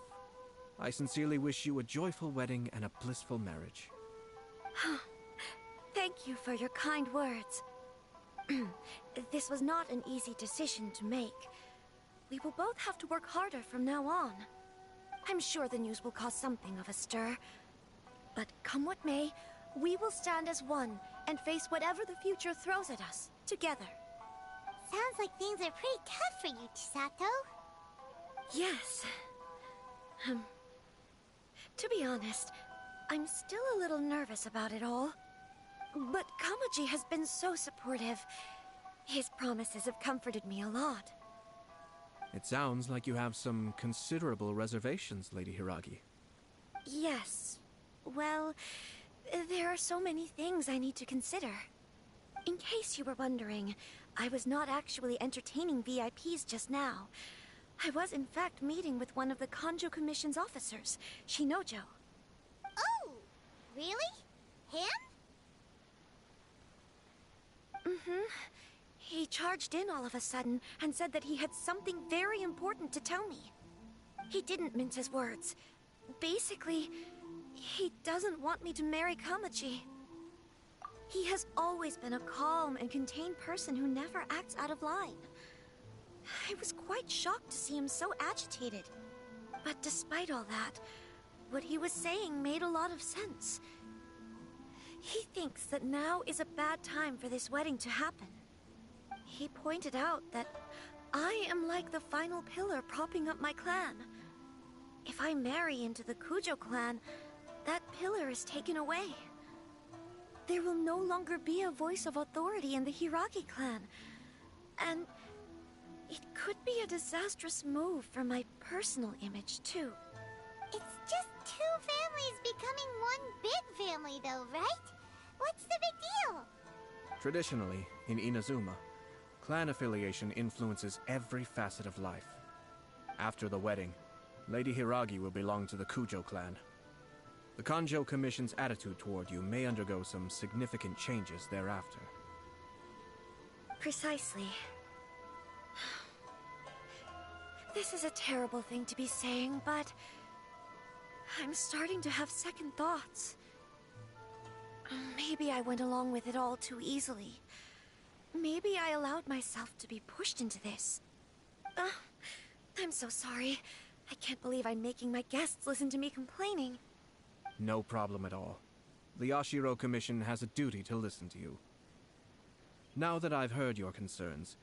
I sincerely wish you a joyful wedding and a blissful marriage. Thank you for your kind words. This was not an easy decision to make. We will both have to work harder from now on. I'm sure the news will cause something of a stir. But come what may, we will stand as one and face whatever the future throws at us, together. Sounds like things are pretty tough for you, Chisato. Yes. To be honest, I'm still a little nervous about it all. But Kamaji has been so supportive. His promises have comforted me a lot. It sounds like you have some considerable reservations, Lady Hiragi. Yes. Well, there are so many things I need to consider. In case you were wondering, I was not actually entertaining VIPs just now. I was in fact meeting with one of the Kanjo Commission's officers, Shinojo. Oh, really? Him? Mm-hmm. He charged in all of a sudden and said that he had something very important to tell me. He didn't mince his words. Basically, he doesn't want me to marry Kamaji. He has always been a calm and contained person who never acts out of line. I was quite shocked to see him so agitated. But despite all that, what he was saying made a lot of sense. He thinks that now is a bad time for this wedding to happen. He pointed out that I am like the final pillar propping up my clan. If I marry into the Kujo clan, that pillar is taken away. There will no longer be a voice of authority in the Hiragi clan. And it could be a disastrous move for my personal image, too. It's just two families becoming one big family, though, right? What's the big deal? Traditionally, in Inazuma, clan affiliation influences every facet of life. After the wedding, Lady Hiragi will belong to the Kujo clan. The Kanjo Commission's attitude toward you may undergo some significant changes thereafter. Precisely. This is a terrible thing to be saying, but I'm starting to have second thoughts. Maybe I went along with it all too easily. Maybe I allowed myself to be pushed into this. I'm so sorry. I can't believe I'm making my guests listen to me complaining. No problem at all. The Yashiro Commission has a duty to listen to you. Now that I've heard your concerns,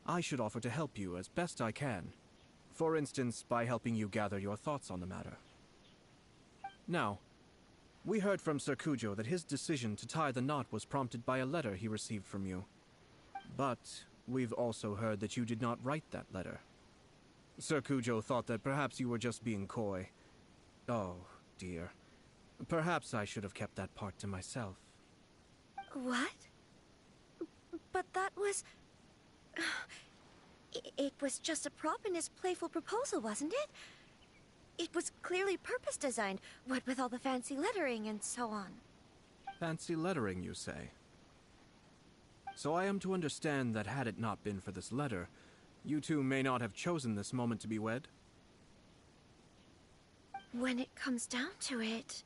I should offer to help you as best I can. For instance, by helping you gather your thoughts on the matter. Now, we heard from Sir Kujo that his decision to tie the knot was prompted by a letter he received from you. But we've also heard that you did not write that letter. Sir Kujo thought that perhaps you were just being coy. Oh, dear. Perhaps I should have kept that part to myself. What? But that was... It was just a prop in his playful proposal, wasn't it? It was clearly purpose-designed, what with all the fancy lettering and so on. Fancy lettering, you say? So I am to understand that had it not been for this letter, you two may not have chosen this moment to be wed? When it comes down to it...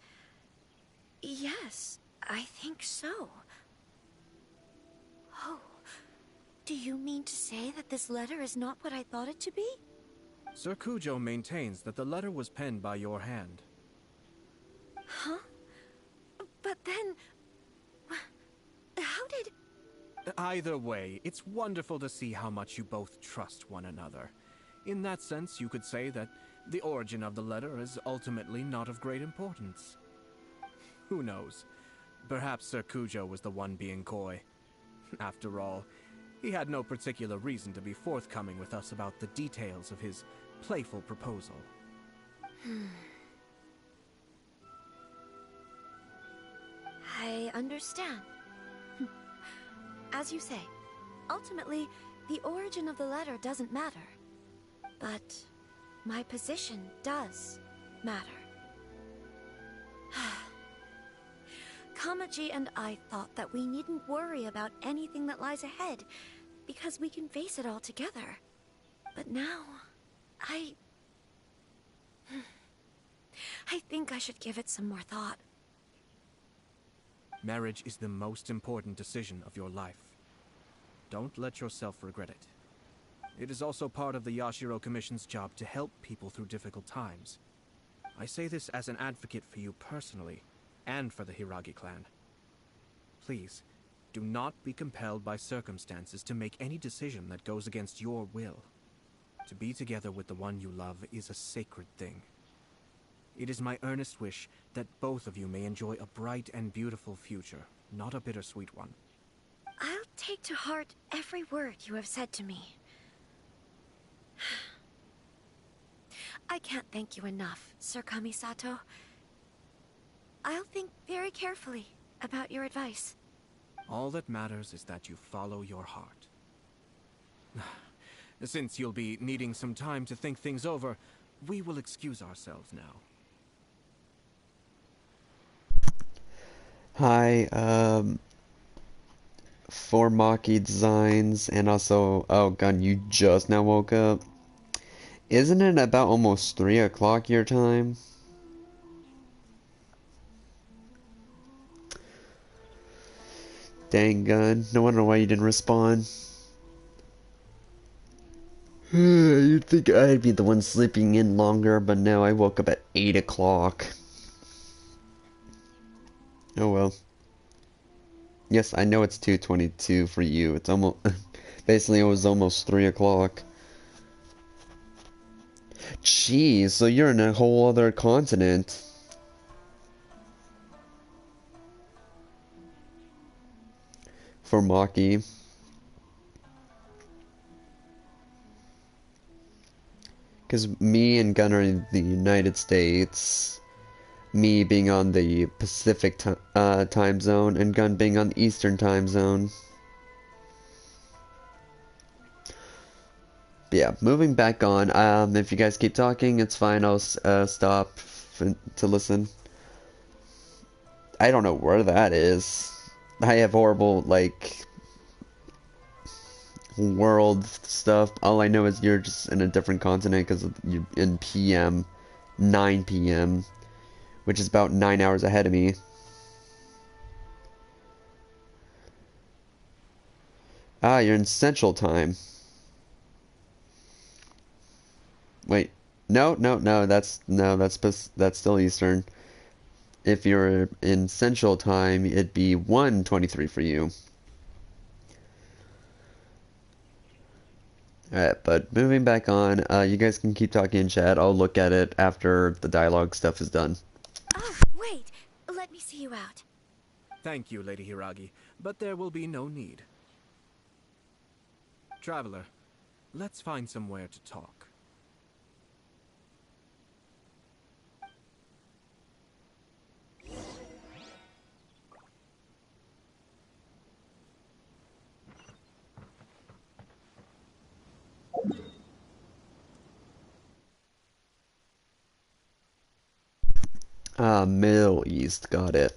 yes, I think so. Oh, do you mean to say that this letter is not what I thought it to be? Sir Kujo maintains that the letter was penned by your hand. Huh? But then... how did... Either way, it's wonderful to see how much you both trust one another. In that sense, you could say that the origin of the letter is ultimately not of great importance. Who knows? Perhaps Sir Cujo was the one being coy. After all, he had no particular reason to be forthcoming with us about the details of his playful proposal. I understand. As you say, ultimately, the origin of the letter doesn't matter. But my position does matter. Kamaji and I thought that we needn't worry about anything that lies ahead, because we can face it all together. But now, I think I should give it some more thought. Marriage is the most important decision of your life. Don't let yourself regret it. It is also part of the Yashiro Commission's job to help people through difficult times. I say this as an advocate for you personally, and for the Hiragi clan. Please, do not be compelled by circumstances to make any decision that goes against your will. To be together with the one you love is a sacred thing. It is my earnest wish that both of you may enjoy a bright and beautiful future, not a bittersweet one. I'll take to heart every word you have said to me. I can't thank you enough, Sir Kamisato. I'll think very carefully about your advice. All that matters is that you follow your heart. Since you'll be needing some time to think things over, we will excuse ourselves now. Hi, for Maki Designs, and also, oh god, you just now woke up. Isn't it about almost 3 o'clock your time? Dang gun, no wonder why you didn't respond. You'd think I'd be the one sleeping in longer, but no, I woke up at 8 o'clock. Oh well. Yes, I know it's 2:22 for you. It's almost... basically, it was almost 3 o'clock. Jeez, so you're in a whole other continent. For Maki. Because me and Gunn are in the United States. Me being on the Pacific time zone, and Gunn being on the Eastern time zone. But yeah, moving back on. If you guys keep talking, it's fine. I'll stop to listen. I don't know where that is. I have horrible, like, world stuff. All I know is you're just in a different continent because you're in PM, 9 PM, which is about 9 hours ahead of me. Ah, you're in Central Time. Wait, no, that's still Eastern. If you're in Central Time, it'd be 1:23 for you. Alright, but moving back on, you guys can keep talking in chat. I'll look at it after the dialogue stuff is done. Oh, wait! Let me see you out. Thank you, Lady Hiragi, but there will be no need. Traveler, let's find somewhere to talk. Middle East, got it.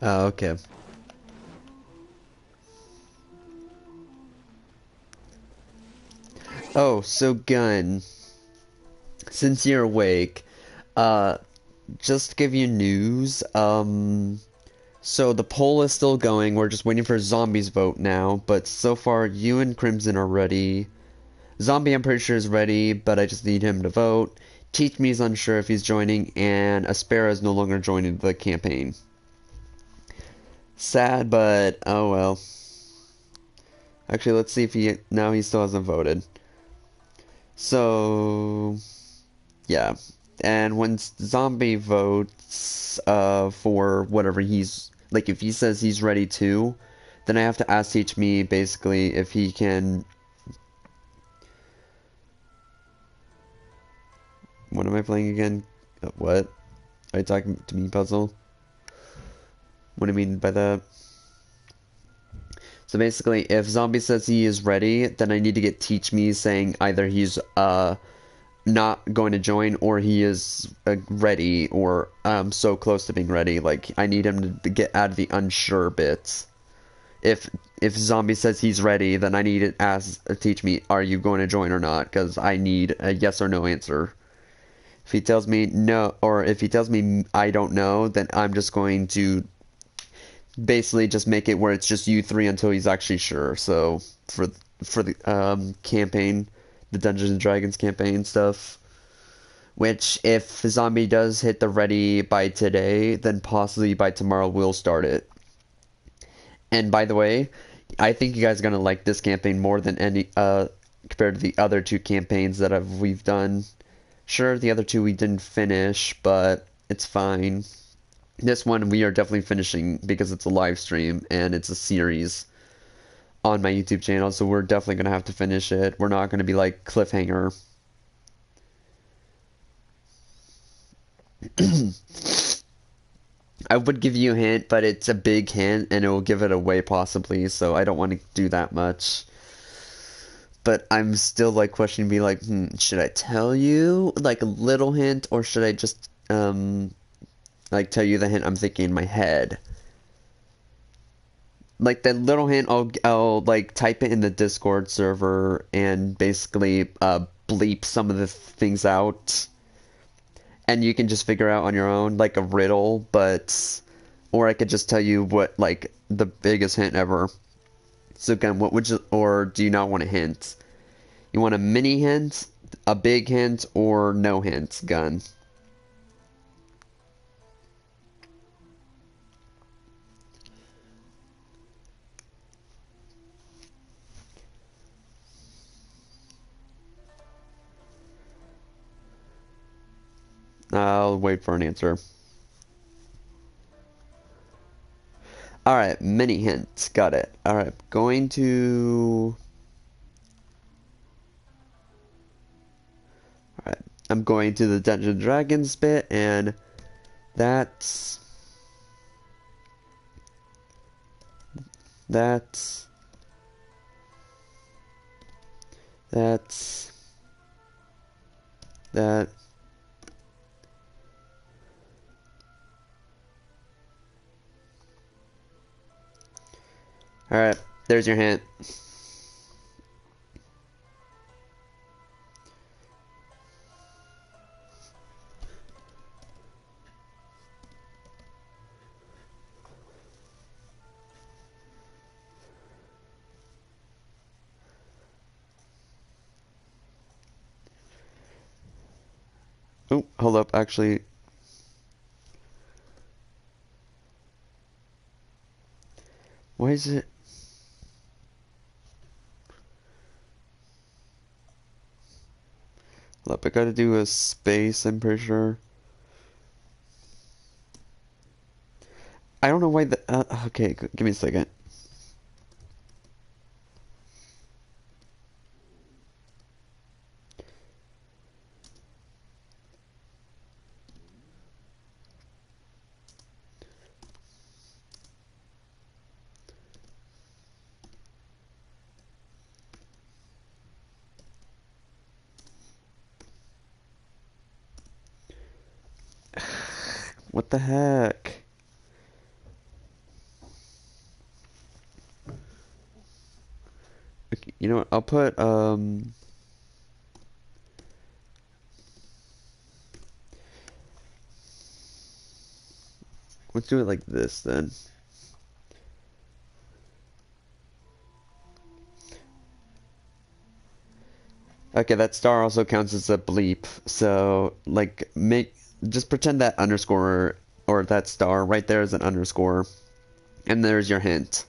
Oh, okay. Oh, so Gun, since you're awake, just to give you news, So the poll is still going. We're just waiting for Zombie's vote now. But so far, you and Crimson are ready. Zombie, I'm pretty sure, is ready, but I just need him to vote. Teach Me is unsure if he's joining, and Aspera is no longer joining the campaign. Sad, but oh well. Actually, let's see if he... No, he still hasn't voted. So... yeah. And when Zombie votes for whatever he's... like, if he says he's ready too, then I have to ask Teach Me, basically, if he can... What am I playing again? What? Are you talking to me, Puzzle? What do you mean by that? So basically, if Zombie says he is ready, then I need to get Teach Me saying either he's not going to join or he is ready or so close to being ready. Like, I need him to get out of the unsure bits. If Zombie says he's ready, then I need to ask Teach Me, are you going to join or not? Because I need a yes or no answer. If he tells me no, or if he tells me I don't know, then I'm just going to basically just make it where it's just you three until he's actually sure. So for the campaign, the Dungeons and Dragons campaign stuff, which if Zombie does hit the ready by today, then possibly by tomorrow we'll start it. And by the way, I think you guys are gonna like this campaign more than any compared to the other two campaigns that we've done. Sure, the other two we didn't finish, but it's fine. This one we are definitely finishing because it's a live stream and it's a series on my YouTube channel, so we're definitely going to have to finish it. We're not going to be like cliffhanger. I would give you a hint, but it's a big hint and it will give it away possibly, so I don't want to do that much. But I'm still like questioning, be like, should I tell you like a little hint, or should I just like tell you the hint I'm thinking in my head? Like that little hint, I'll like type it in the Discord server and basically bleep some of the things out, and you can just figure out on your own, like a riddle. But or I could just tell you what like the biggest hint ever. So again, what would you, or do you not want a hint? You want a mini hint, a big hint, or no hint, Gun? I'll wait for an answer. Alright, mini hint. Got it. Alright, going to... Alright, I'm going to the Dungeons and Dragons bit, and that's... That's... That... Alright, there's your hint. Oh, hold up, actually... Why is it... Hold up, I gotta do a space, I'm pretty sure. I don't know why the... okay, give me a second. What the heck? Okay, you know what? I'll put let's do it like this then. Okay, that star also counts as a bleep. So, like, just pretend that underscore or that star right there is an underscore. And there's your hint.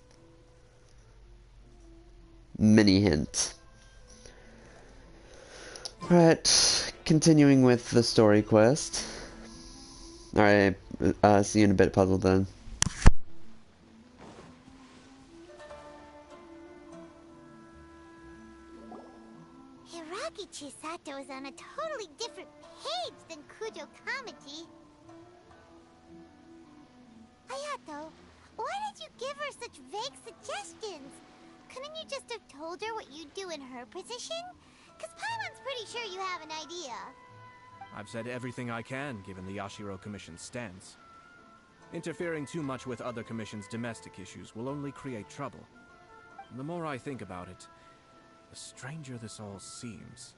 Mini hint. Alright, continuing with the story quest. Alright, see you in a bit, puzzle then. Hiragi Chisato is on a totally different page than Kujo Kamaji. Hayato, why did you give her such vague suggestions? Couldn't you just have told her what you'd do in her position? Because Paimon's pretty sure you have an idea. I've said everything I can, given the Yashiro Commission's stance. Interfering too much with other commissions' domestic issues will only create trouble. And the more I think about it, the stranger this all seems.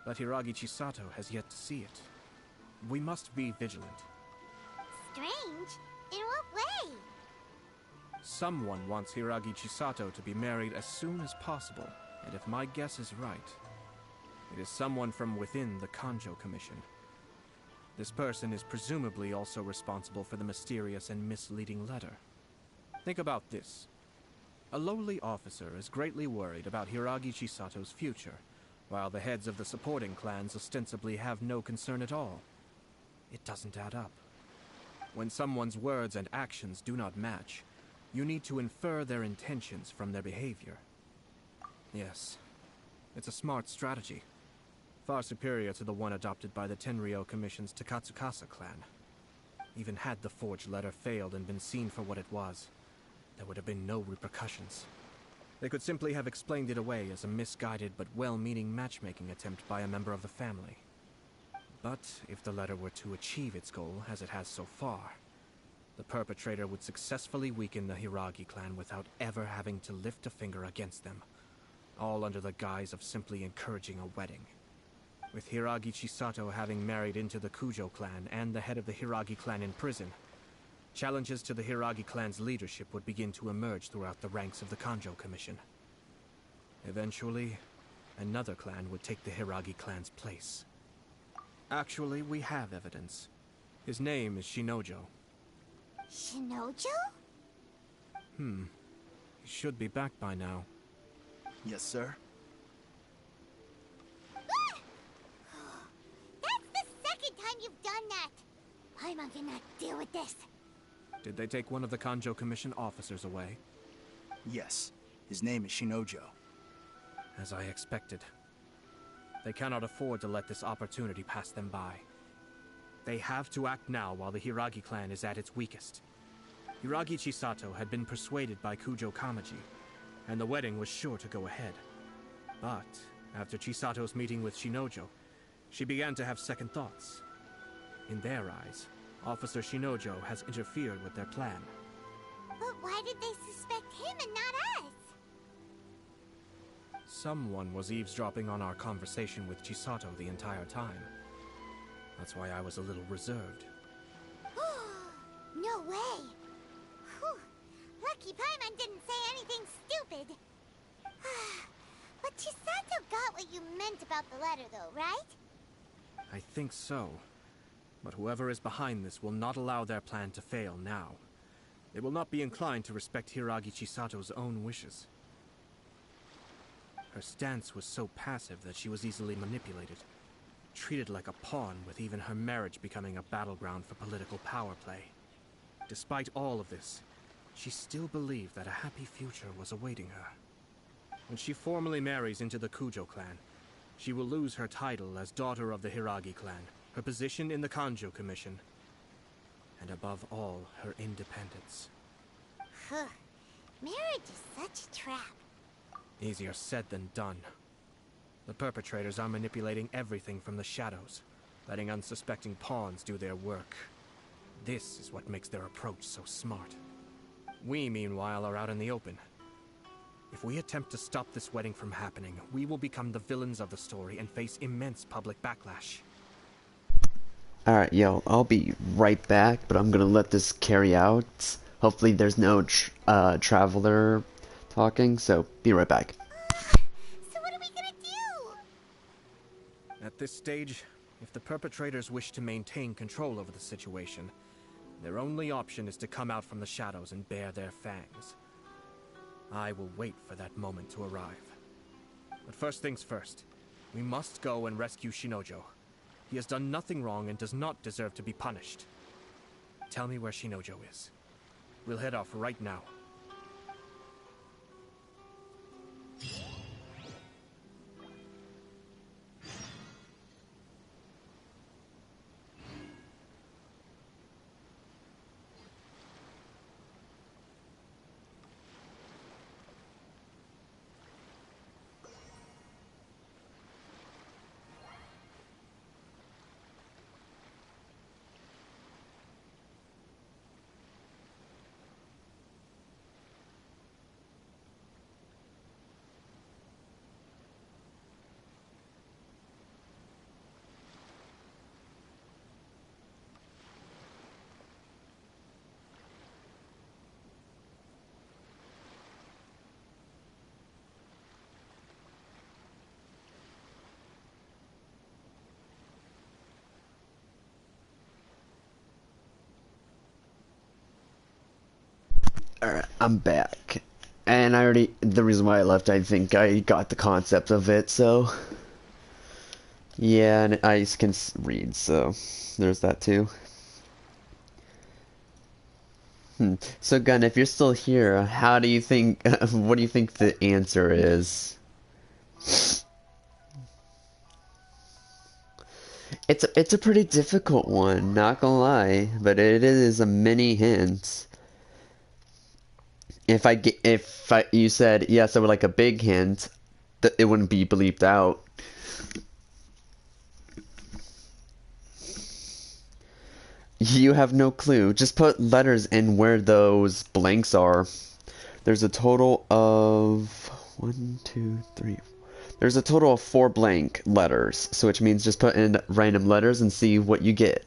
But Hiragi Chisato has yet to see it. We must be vigilant. Strange? In what way? Someone wants Hiragi Chisato to be married as soon as possible, and if my guess is right, it is someone from within the Kanjo Commission. This person is presumably also responsible for the mysterious and misleading letter. Think about this. A lowly officer is greatly worried about Hiragi Chisato's future, while the heads of the supporting clans ostensibly have no concern at all. It doesn't add up. When someone's words and actions do not match, you need to infer their intentions from their behavior. Yes, it's a smart strategy. Far superior to the one adopted by the Tenryou Commission's Takatsukasa clan. Even had the forged letter failed and been seen for what it was, there would have been no repercussions. They could simply have explained it away as a misguided but well-meaning matchmaking attempt by a member of the family. But if the letter were to achieve its goal, as it has so far, the perpetrator would successfully weaken the Hiragi clan without ever having to lift a finger against them, all under the guise of simply encouraging a wedding. With Hiragi Chisato having married into the Kujo clan and the head of the Hiragi clan in prison, challenges to the Hiragi clan's leadership would begin to emerge throughout the ranks of the Kanjo Commission. Eventually, another clan would take the Hiragi clan's place. Actually, we have evidence. His name is Shinojo. Shinojo? He should be back by now. Yes, sir. That's the second time you've done that! Paimon cannot deal with this. Did they take one of the Kanjo Commission officers away? Yes. His name is Shinojo. As I expected. They cannot afford to let this opportunity pass them by. They have to act now while the Hiragi clan is at its weakest. Hiragi Chisato had been persuaded by Kujo Kamaji, and the wedding was sure to go ahead. But after Chisato's meeting with Shinojo, she began to have second thoughts. In their eyes, Officer Shinojo has interfered with their plan. But why did they suspect him and not us? Someone was eavesdropping on our conversation with Chisato the entire time. That's why I was a little reserved. No way! Whew. Lucky Paimon didn't say anything stupid. But Chisato got what you meant about the letter though, right? I think so. But whoever is behind this will not allow their plan to fail now. They will not be inclined to respect Hiragi Chisato's own wishes. Her stance was so passive that she was easily manipulated, treated like a pawn, with even her marriage becoming a battleground for political power play. Despite all of this, she still believed that a happy future was awaiting her. When she formally marries into the Kujo clan, she will lose her title as daughter of the Hiragi clan, her position in the Kanjo Commission, and above all, her independence. Marriage is such a trap. Easier said than done. The perpetrators are manipulating everything from the shadows, letting unsuspecting pawns do their work. This is what makes their approach so smart. We, meanwhile, are out in the open. If we attempt to stop this wedding from happening, we will become the villains of the story and face immense public backlash. Alright, yo, I'll be right back, but I'm gonna let this carry out. Hopefully there's no traveler talking, so be right back. So what are we gonna do? this stage, if the perpetrators wish to maintain control over the situation, their only option is to come out from the shadows and bare their fangs. I will wait for that moment to arrive. But first things first, we must go and rescue Shinojo. He has done nothing wrong and does not deserve to be punished. Tell me where Shinojo is. We'll head off right now. Alright, I'm back. And the reason why I left, I think I got the concept of it, so. Yeah, and I can read, so there's that too. So Gun, if you're still here, how do you think, what do you think the answer is? It's a pretty difficult one, not gonna lie, but it is a mini hint. If you said yes, I would like a big hint, it wouldn't be bleeped out. You have no clue. Just put letters in where those blanks are. There's a total of 1, 2, 3. There's a total of 4 blank letters, so which means just put in random letters and see what you get.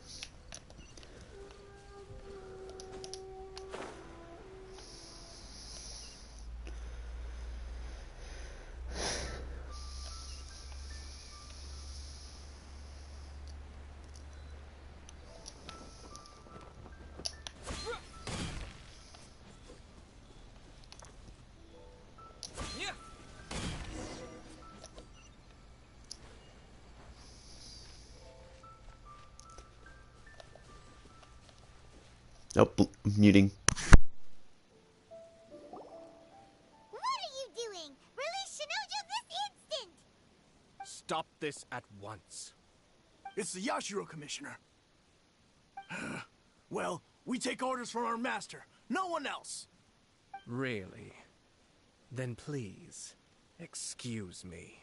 Nope, muting. What are you doing? Release Shinojo this instant! Stop this at once. It's the Yashiro Commissioner. Well, we take orders from our master. No one else. Really? Then please, excuse me.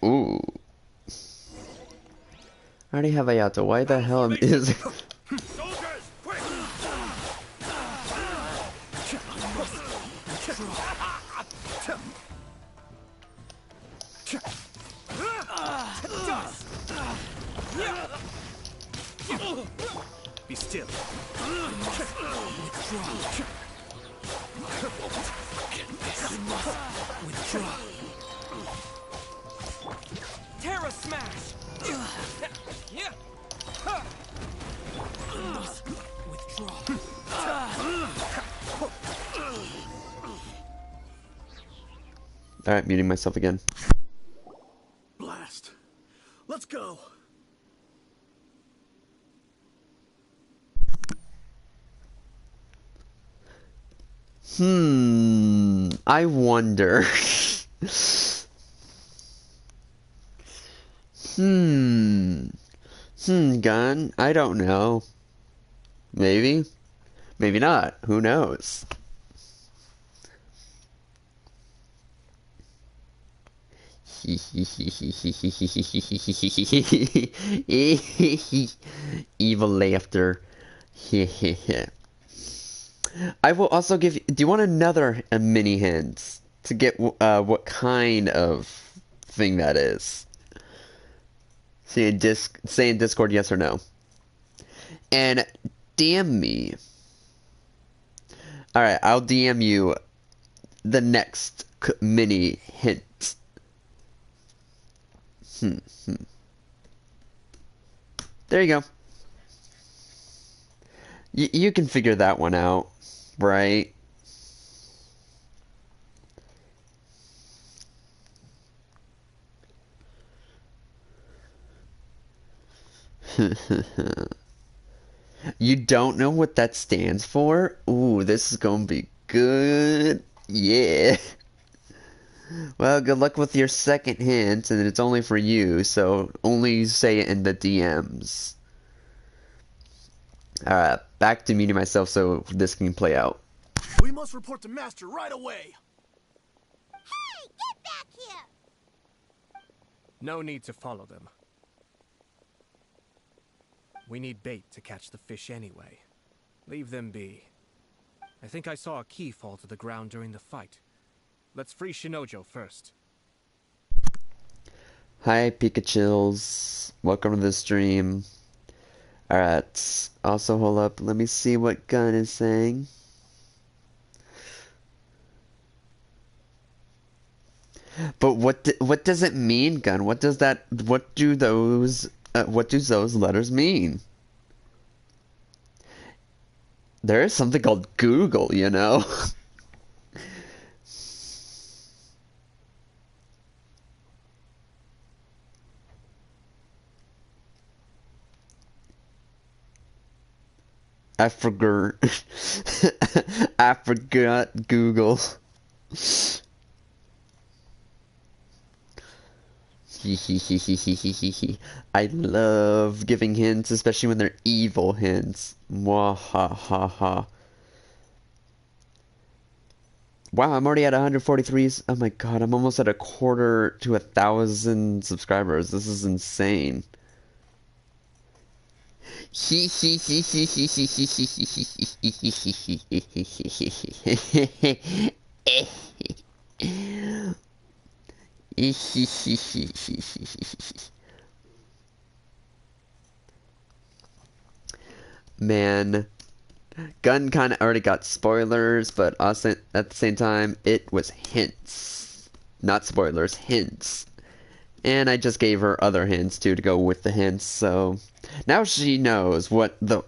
Ooh. I already have Ayato. Why the hell is... Soldiers, quick! Be still. Withdraw. Terra Smash! Withdraw. Alright, muting myself again. Blast. Let's go. I wonder. Gun? I don't know. Maybe? Maybe not. Who knows? Evil laughter. I will also give you... Do you want another mini hint to get what kind of thing that is? Say in Discord yes or no. And DM me. Alright, I'll DM you the next mini hint. There you go. You can figure that one out, right? You don't know what that stands for? Ooh, this is gonna be good. Yeah. Well, good luck with your second hint, and it's only for you, so only say it in the DMs. Alright, back to muting myself so this can play out. We must report to Master right away. Hey, get back here! No need to follow them. We need bait to catch the fish anyway. Leave them be. I think I saw a key fall to the ground during the fight. Let's free Shinojo first. Hi, Pikachills. Welcome to the stream. Alright, also hold up. Let me see what Gun is saying. But what does it mean, Gun? What do those letters mean? There is something called Google, you know? I forgot. I forgot Google. I love giving hints, especially when they're evil hints. Mwahaha. Wow, I'm already at 143. Oh my god, I'm almost at a quarter to 1,000 subscribers. This is insane. Man, Gun kind of already got spoilers, but also at the same time, it was hints. Not spoilers, hints. And I just gave her other hints too to go with the hints, so now she knows what the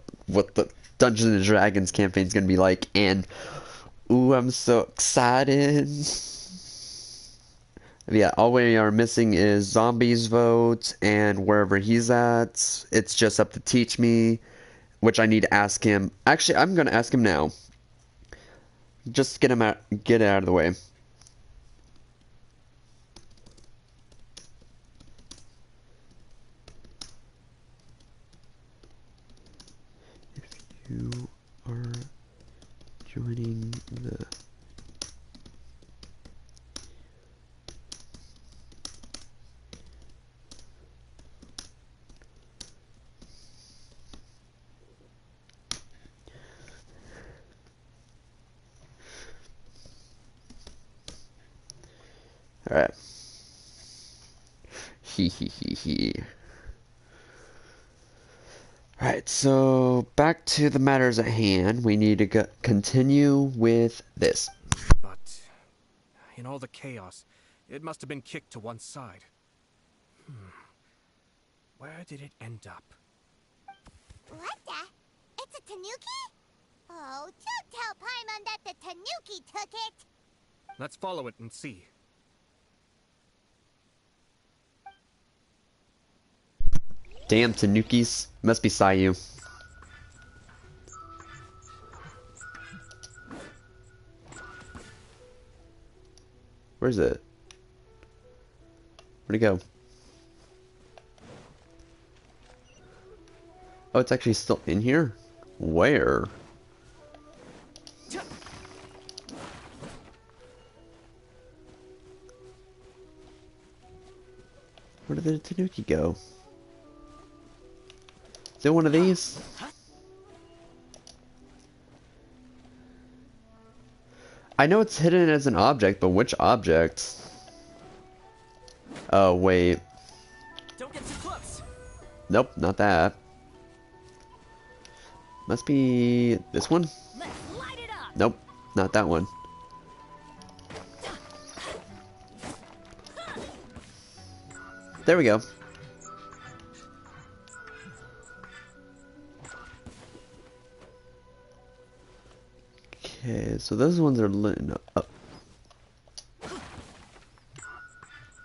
Dungeons and Dragons campaign is gonna be like, and ooh, I'm so excited. Yeah, all we are missing is Zombie's vote, and wherever he's at, it's just up to Teach Me, which I need to ask him. Actually, I'm gonna ask him now. Just get it out of the way. If you are joining the Alright. He. Alright, so back to the matters at hand. We need to continue with this. But in all the chaos, it must have been kicked to one side. Where did it end up? What the? It's a tanuki? Oh, don't tell Paimon that the tanuki took it! Let's follow it and see. Damn tanukis. Must be Sayu. Where's it? Where'd it go? Oh, it's actually still in here? Where? Where did the tanuki go? Is it one of these? I know it's hidden as an object, but which object? Oh, wait. Don't get too close. Nope, not that. Must be this one? Nope, not that one. There we go. Okay, so those ones are lit up.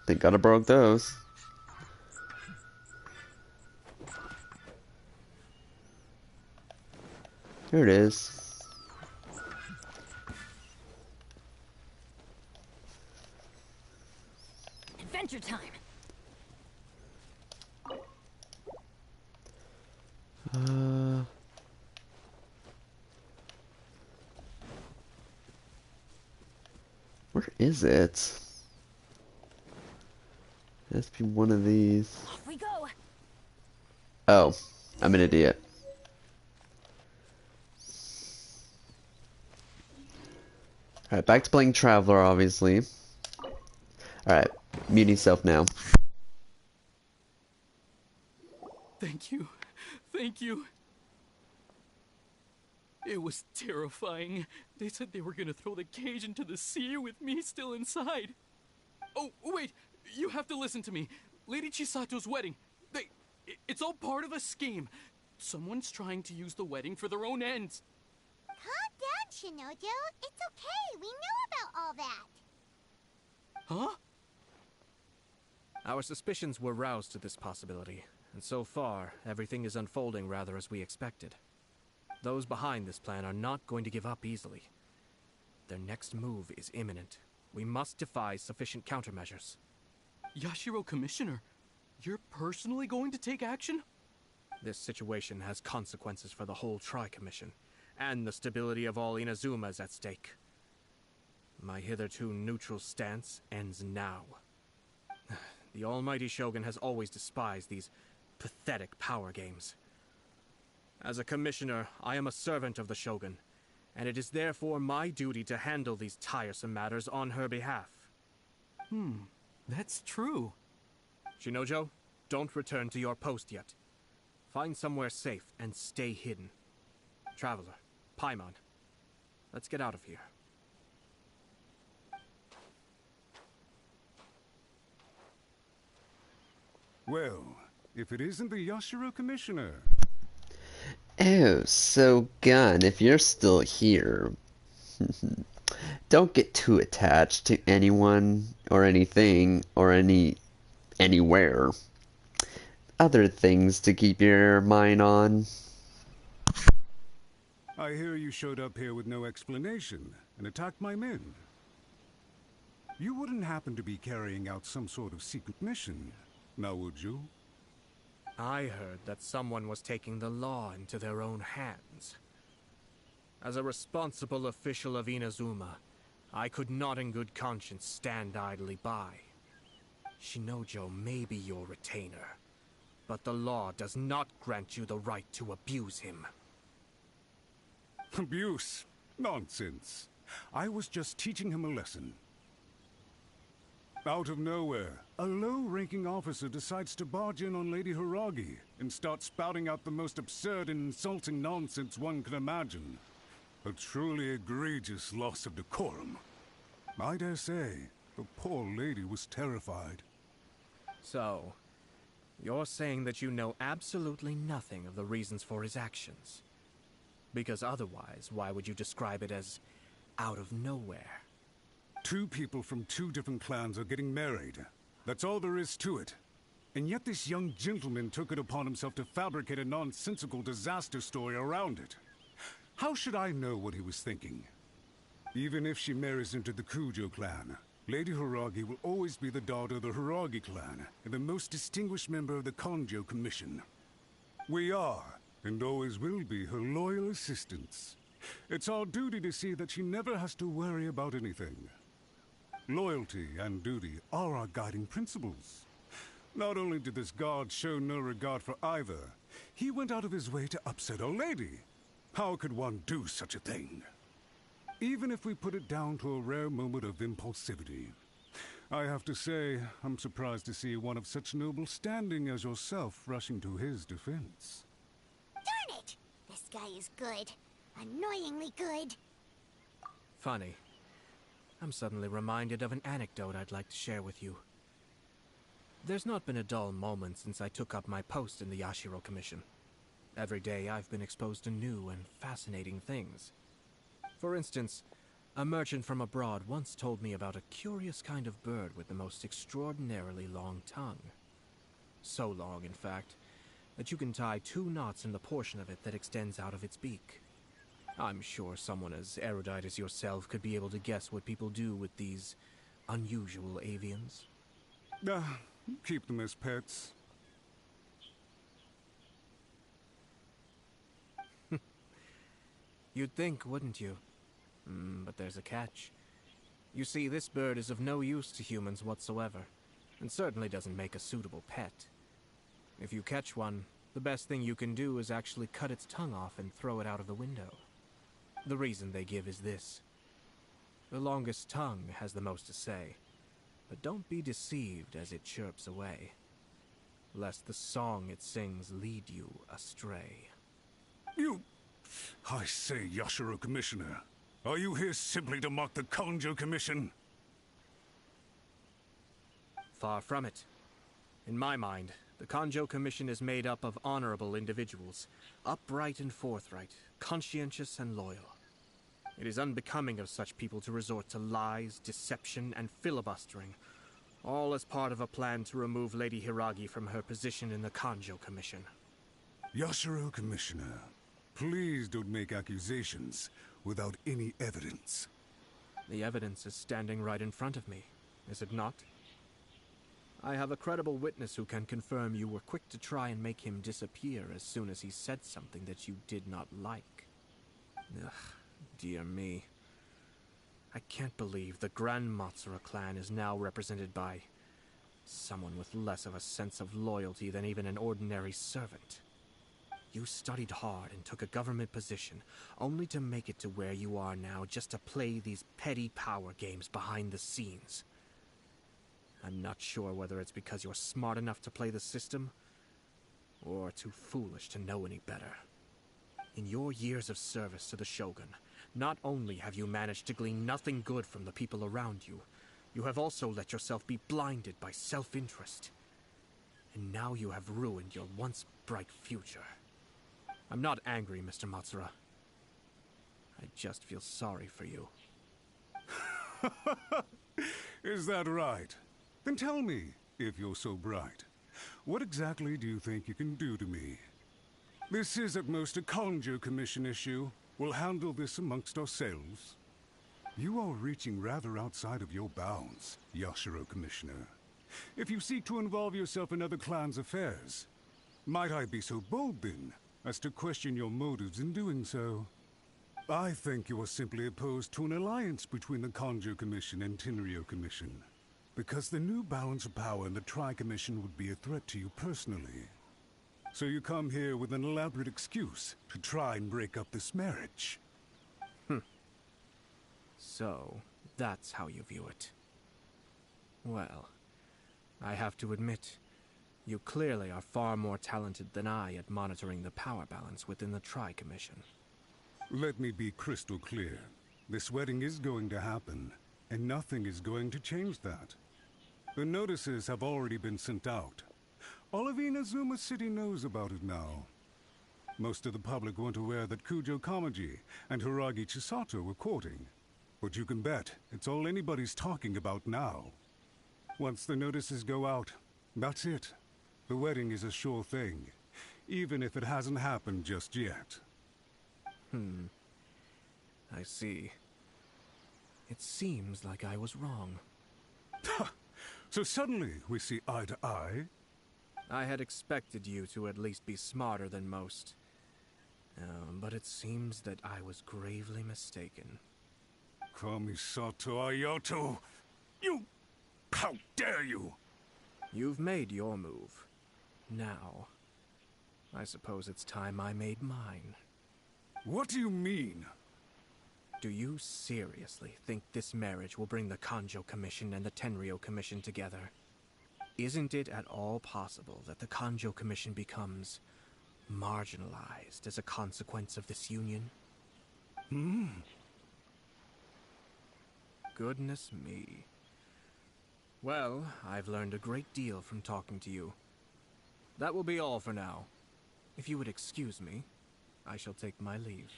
Thank God I broke those. Here it is. Adventure time. Where is it? It has to be one of these. Off we go. Oh, I'm an idiot. Alright, back to playing Traveler, obviously. Alright, mute yourself now. Thank you. Thank you. It was terrifying. They said they were gonna throw the cage into the sea with me still inside. Oh, wait! You have to listen to me. Lady Chisato's wedding. It's all part of a scheme. Someone's trying to use the wedding for their own ends. Calm down, Shinojo. It's okay. We know about all that. Huh? Our suspicions were roused to this possibility, and so far, everything is unfolding rather as we expected. Those behind this plan are not going to give up easily. Their next move is imminent. We must devise sufficient countermeasures. Yashiro Commissioner, you're personally going to take action? This situation has consequences for the whole Tri-Commission, and the stability of all Inazuma is at stake. My hitherto neutral stance ends now. The almighty Shogun has always despised these pathetic power games. As a commissioner, I am a servant of the Shogun, and it is therefore my duty to handle these tiresome matters on her behalf. That's true. Shinojo, don't return to your post yet. Find somewhere safe and stay hidden. Traveler, Paimon, let's get out of here. Well, if it isn't the Yashiro Commissioner. Oh, so Gun, if you're still here, don't get too attached to anyone or anything or anywhere. Other things to keep your mind on. I hear you showed up here with no explanation and attacked my men. You wouldn't happen to be carrying out some sort of secret mission, now would you? I heard that someone was taking the law into their own hands. As a responsible official of Inazuma, I could not in good conscience stand idly by. Shinojo may be your retainer, but the law does not grant you the right to abuse him. Abuse? Nonsense. I was just teaching him a lesson. Out of nowhere, a low-ranking officer decides to barge in on Lady Hiragi and start spouting out the most absurd and insulting nonsense one can imagine. A truly egregious loss of decorum. I dare say, the poor lady was terrified. So, you're saying that you know absolutely nothing of the reasons for his actions? Because otherwise, why would you describe it as out of nowhere? Two people from two different clans are getting married. That's all there is to it. And yet this young gentleman took it upon himself to fabricate a nonsensical disaster story around it. How should I know what he was thinking? Even if she marries into the Kujo clan, Lady Hiragi will always be the daughter of the Hiragi clan and the most distinguished member of the Konjo Commission. We are, and always will be, her loyal assistants. It's our duty to see that she never has to worry about anything. Loyalty and duty are our guiding principles. Not only did this guard show no regard for either, he went out of his way to upset our lady. How could one do such a thing? Even if we put it down to a rare moment of impulsivity. I have to say, I'm surprised to see one of such noble standing as yourself rushing to his defense. Darn it! This guy is good. Annoyingly good. Funny. I'm suddenly reminded of an anecdote I'd like to share with you. There's not been a dull moment since I took up my post in the Yashiro Commission. Every day I've been exposed to new and fascinating things. For instance, a merchant from abroad once told me about a curious kind of bird with the most extraordinarily long tongue. So long, in fact, that you can tie 2 knots in the portion of it that extends out of its beak. I'm sure someone as erudite as yourself could be able to guess what people do with these unusual avians. Keep them as pets. You'd think, wouldn't you? But there's a catch. You see, this bird is of no use to humans whatsoever, and certainly doesn't make a suitable pet. If you catch one, the best thing you can do is actually cut its tongue off and throw it out of the window. The reason they give is this. The longest tongue has the most to say, but don't be deceived as it chirps away, lest the song it sings lead you astray. I say, Yashiro Commissioner, are you here simply to mock the Kanjo Commission? Far from it. In my mind, the Kanjo Commission is made up of honorable individuals, upright and forthright, conscientious and loyal. It is unbecoming of such people to resort to lies, deception, and filibustering, all as part of a plan to remove Lady Hiragi from her position in the Kanjo Commission. Yashiro Commissioner, please don't make accusations without any evidence. The evidence is standing right in front of me, is it not? I have a credible witness who can confirm you were quick to try and make him disappear as soon as he said something that you did not like. Ugh, dear me. I can't believe the Grand Matsura clan is now represented by someone with less of a sense of loyalty than even an ordinary servant. You studied hard and took a government position, only to make it to where you are now just to play these petty power games behind the scenes. I'm not sure whether it's because you're smart enough to play the system, or too foolish to know any better. In your years of service to the Shogun, not only have you managed to glean nothing good from the people around you, you have also let yourself be blinded by self-interest. And now you have ruined your once bright future. I'm not angry, Mr. Matsura. I just feel sorry for you. Is that right? Then tell me, if you're so bright, what exactly do you think you can do to me? This is at most a Kanjo Commission issue. We'll handle this amongst ourselves. You are reaching rather outside of your bounds, Yashiro Commissioner. If you seek to involve yourself in other clans' affairs, might I be so bold then, as to question your motives in doing so? I think you are simply opposed to an alliance between the Kanjo Commission and Tenryo Commission, because the new balance of power in the Tri-Commission would be a threat to you personally. So you come here with an elaborate excuse to try and break up this marriage. So, that's how you view it. Well, I have to admit, you clearly are far more talented than I at monitoring the power balance within the Tri-Commission. Let me be crystal clear. This wedding is going to happen, and nothing is going to change that. The notices have already been sent out. All of Inazuma City knows about it now. Most of the public weren't aware that Kujo Kamaji and Hiragi Chisato were courting. But you can bet it's all anybody's talking about now. Once the notices go out, that's it. The wedding is a sure thing, even if it hasn't happened just yet. I see. It seems like I was wrong. So suddenly we see eye to eye? I had expected you to at least be smarter than most. But it seems that I was gravely mistaken. Kamisato Ayato! You... How dare you! You've made your move. Now, I suppose it's time I made mine. What do you mean? Do you seriously think this marriage will bring the Kanjo Commission and the Tenryo Commission together? Isn't it at all possible that the Kanjo Commission becomes marginalized as a consequence of this union? Goodness me. Well, I've learned a great deal from talking to you. That will be all for now. If you would excuse me, I shall take my leave.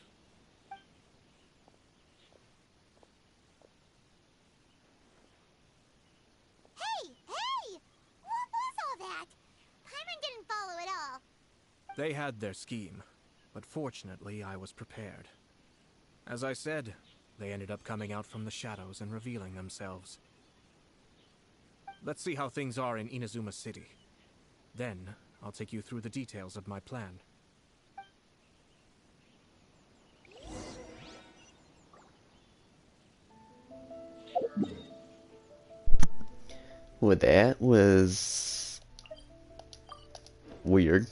Hey! Hey! What was all that? Paimon didn't follow at all. They had their scheme, but fortunately I was prepared. As I said, they ended up coming out from the shadows and revealing themselves. Let's see how things are in Inazuma City. Then, I'll take you through the details of my plan. Well, that was weird.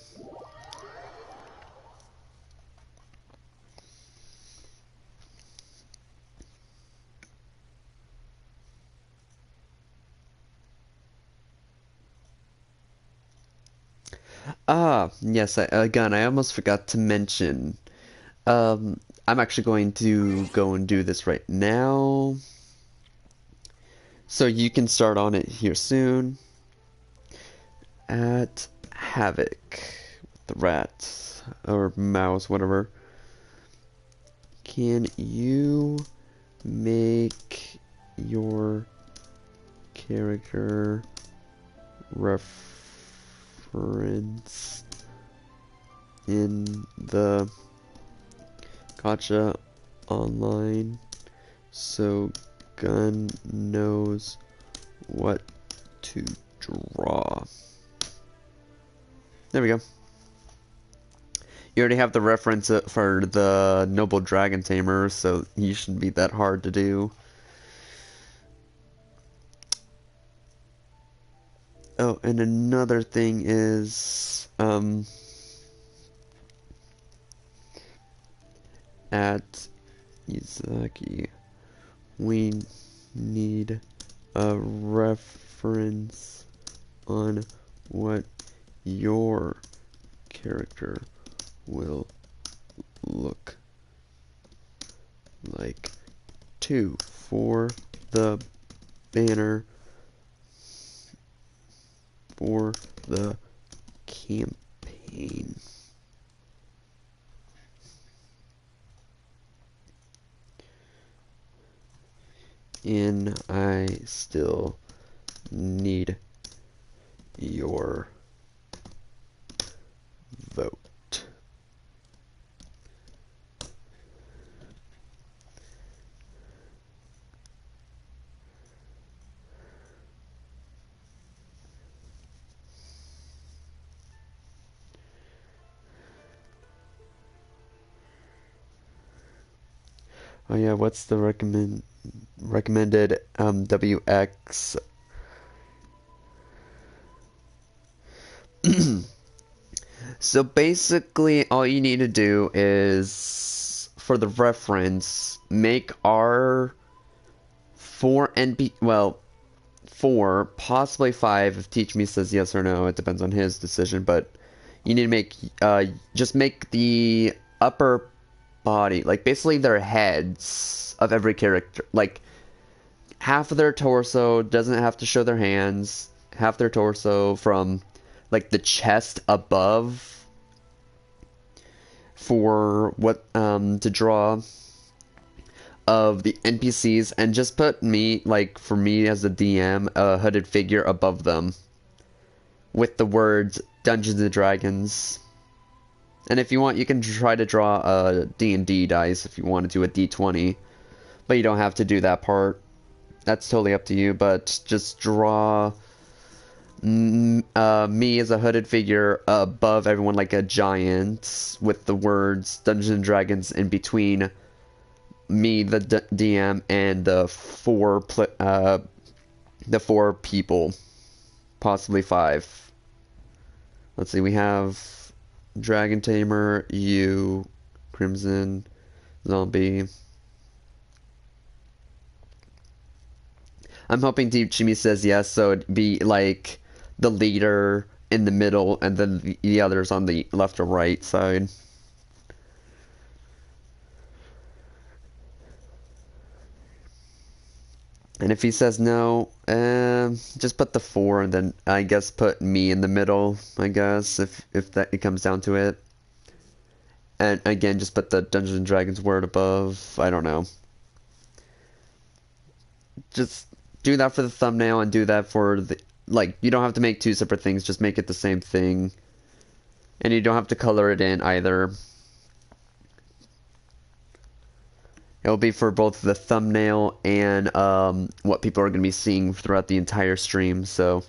Ah, yes, again, I almost forgot to mention. I'm actually going to go and do this right now. So you can start on it here soon. At Havoc. The rat. Or mouse, whatever. Can you make your character reference in the Gacha online so Gun knows what to draw? There we go. You already have the reference for the Noble Dragon Tamer, so you shouldn't be that hard to do. Oh, and another thing is, at Izaki, we need a reference on what your character will look like too for the banner for the campaign. And I still need your vote. Oh yeah, what's the recommended WX? So basically all you need to do is, for the reference, make our 4, possibly 5 if Teach Me says yes or no. It depends on his decision, but you need to make, just make the upper body, like basically their heads of every character, like half of their torso, doesn't have to show their hands, half their torso from like the chest above for what to draw of the NPCs, and just put me, like for me as a DM, a hooded figure above them with the words Dungeons and Dragons. And if you want, you can try to draw a D&D dice if you want to do a D20, but you don't have to do that part. That's totally up to you, but just draw me as a hooded figure above everyone like a giant with the words Dungeons and Dragons in between me, the DM, and the four people, possibly 5. Let's see, we have Dragon Tamer, you, Crimson, Zombie. I'm hoping Chimi says yes, so it'd be like the leader in the middle, and then the others on the left or right side. And if he says no, just put the 4 and then I guess put me in the middle, I guess, if that it comes down to it. And again, just put the Dungeons and Dragons word above. I don't know. Just do that for the thumbnail and do that for the... Like, you don't have to make 2 separate things, just make it the same thing. And you don't have to color it in either. It'll be for both the thumbnail and what people are going to be seeing throughout the entire stream, so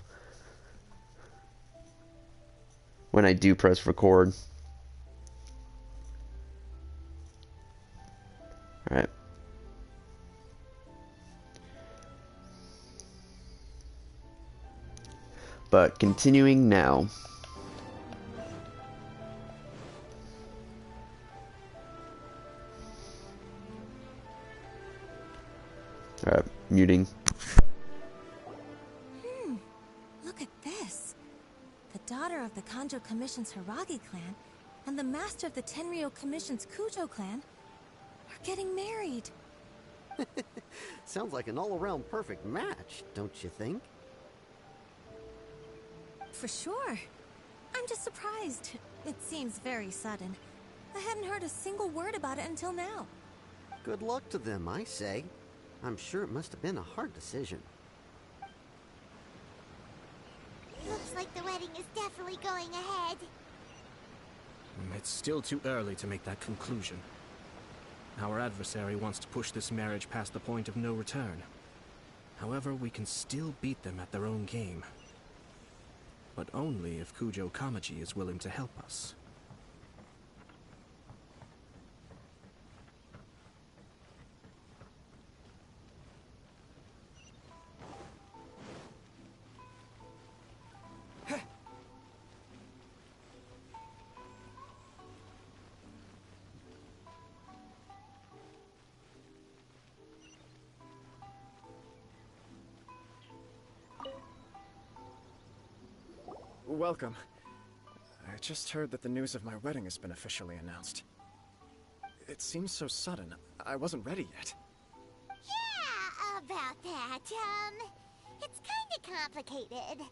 when I do press record. Alright. But continuing now. Alright, muting. Look at this. The daughter of the Kanjo Commission's Hiragi clan and the master of the Tenryou Commission's Kujo clan are getting married. Sounds like an all-around perfect match, don't you think? For sure. I'm just surprised. It seems very sudden. I hadn't heard a single word about it until now. Good luck to them, I say. I'm sure it must have been a hard decision. Looks like the wedding is definitely going ahead. It's still too early to make that conclusion. Our adversary wants to push this marriage past the point of no return. However, we can still beat them at their own game. But only if Kujo Kamaji is willing to help us. Welcome. I just heard that the news of my wedding has been officially announced. It seems so sudden. I wasn't ready yet. Yeah, about that. It's kinda complicated.